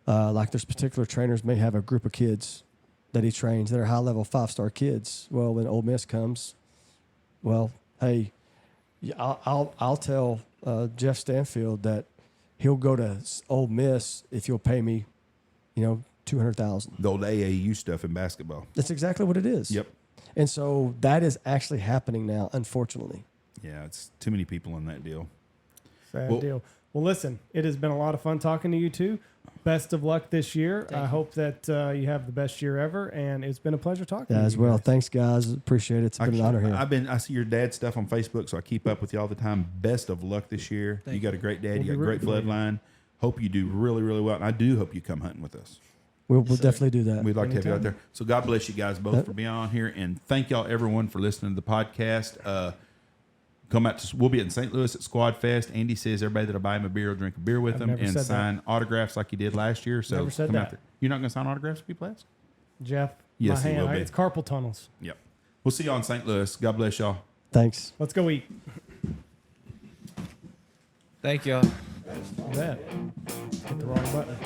like there's particular trainers may have a group of kids that he trains that are high level 5-star kids. Well, when Ole Miss comes, well, hey, I'll tell Jeff Stanfield that he'll go to Ole Miss if you'll pay me, $200,000. The old AAU stuff in basketball. That's exactly what it is. Yep. And so that is actually happening now, unfortunately. Yeah, it's too many people in that deal. Sad Well- deal. Well, listen, it has been a lot of fun talking to you two. Best of luck this year. I hope that you have the best year ever, and it's been a pleasure talking Yeah, to as you well. guys. Thanks, guys. Appreciate it. It's been an honor here. I see your dad's stuff on Facebook, so I keep up with you all the time. Best of luck this year. Thank You got a great dad. We'll You be got a great rooting for you. bloodline. Hope you do really, really well. And I do hope you come hunting with us. We'll sir. definitely do that. We'd like to have you out Anytime. there. So God bless you guys both for being on here, and thank y'all everyone for listening to the podcast. Come out to we'll be in St. Louis at Squad Fest. Andy says everybody that'll buy him a beer will drink a beer with I've him never and said sign autographs like you did last year. So Never said come out that. there. You're not going to sign autographs with people, Lance? Jeff, Yes, my he hand. will be. It's carpal tunnels. Yep. We'll see you on St. Louis. God bless y'all. Thanks. Let's go eat. Thank y'all. That. Hit the wrong button.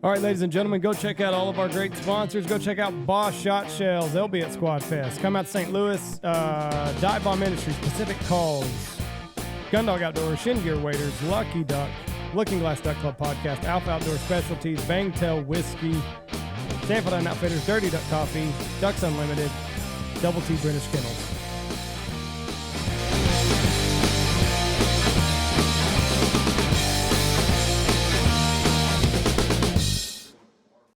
All right, ladies and gentlemen, go check out all of our great sponsors. Go check out Boss Shot Shells. They'll be at Squad Fest. Come out to St. Louis. Dive Bomb Industries, Pacific Calls, Gundog Outdoors, Shin Gear Waiters, Lucky Duck, Looking Glass Duck Club Podcast, Alpha Outdoor Specialties, Bangtail Whiskey, Stanfield Andy Outfitters, Dirty Duck Coffee, Ducks Unlimited, Double T British Kennels.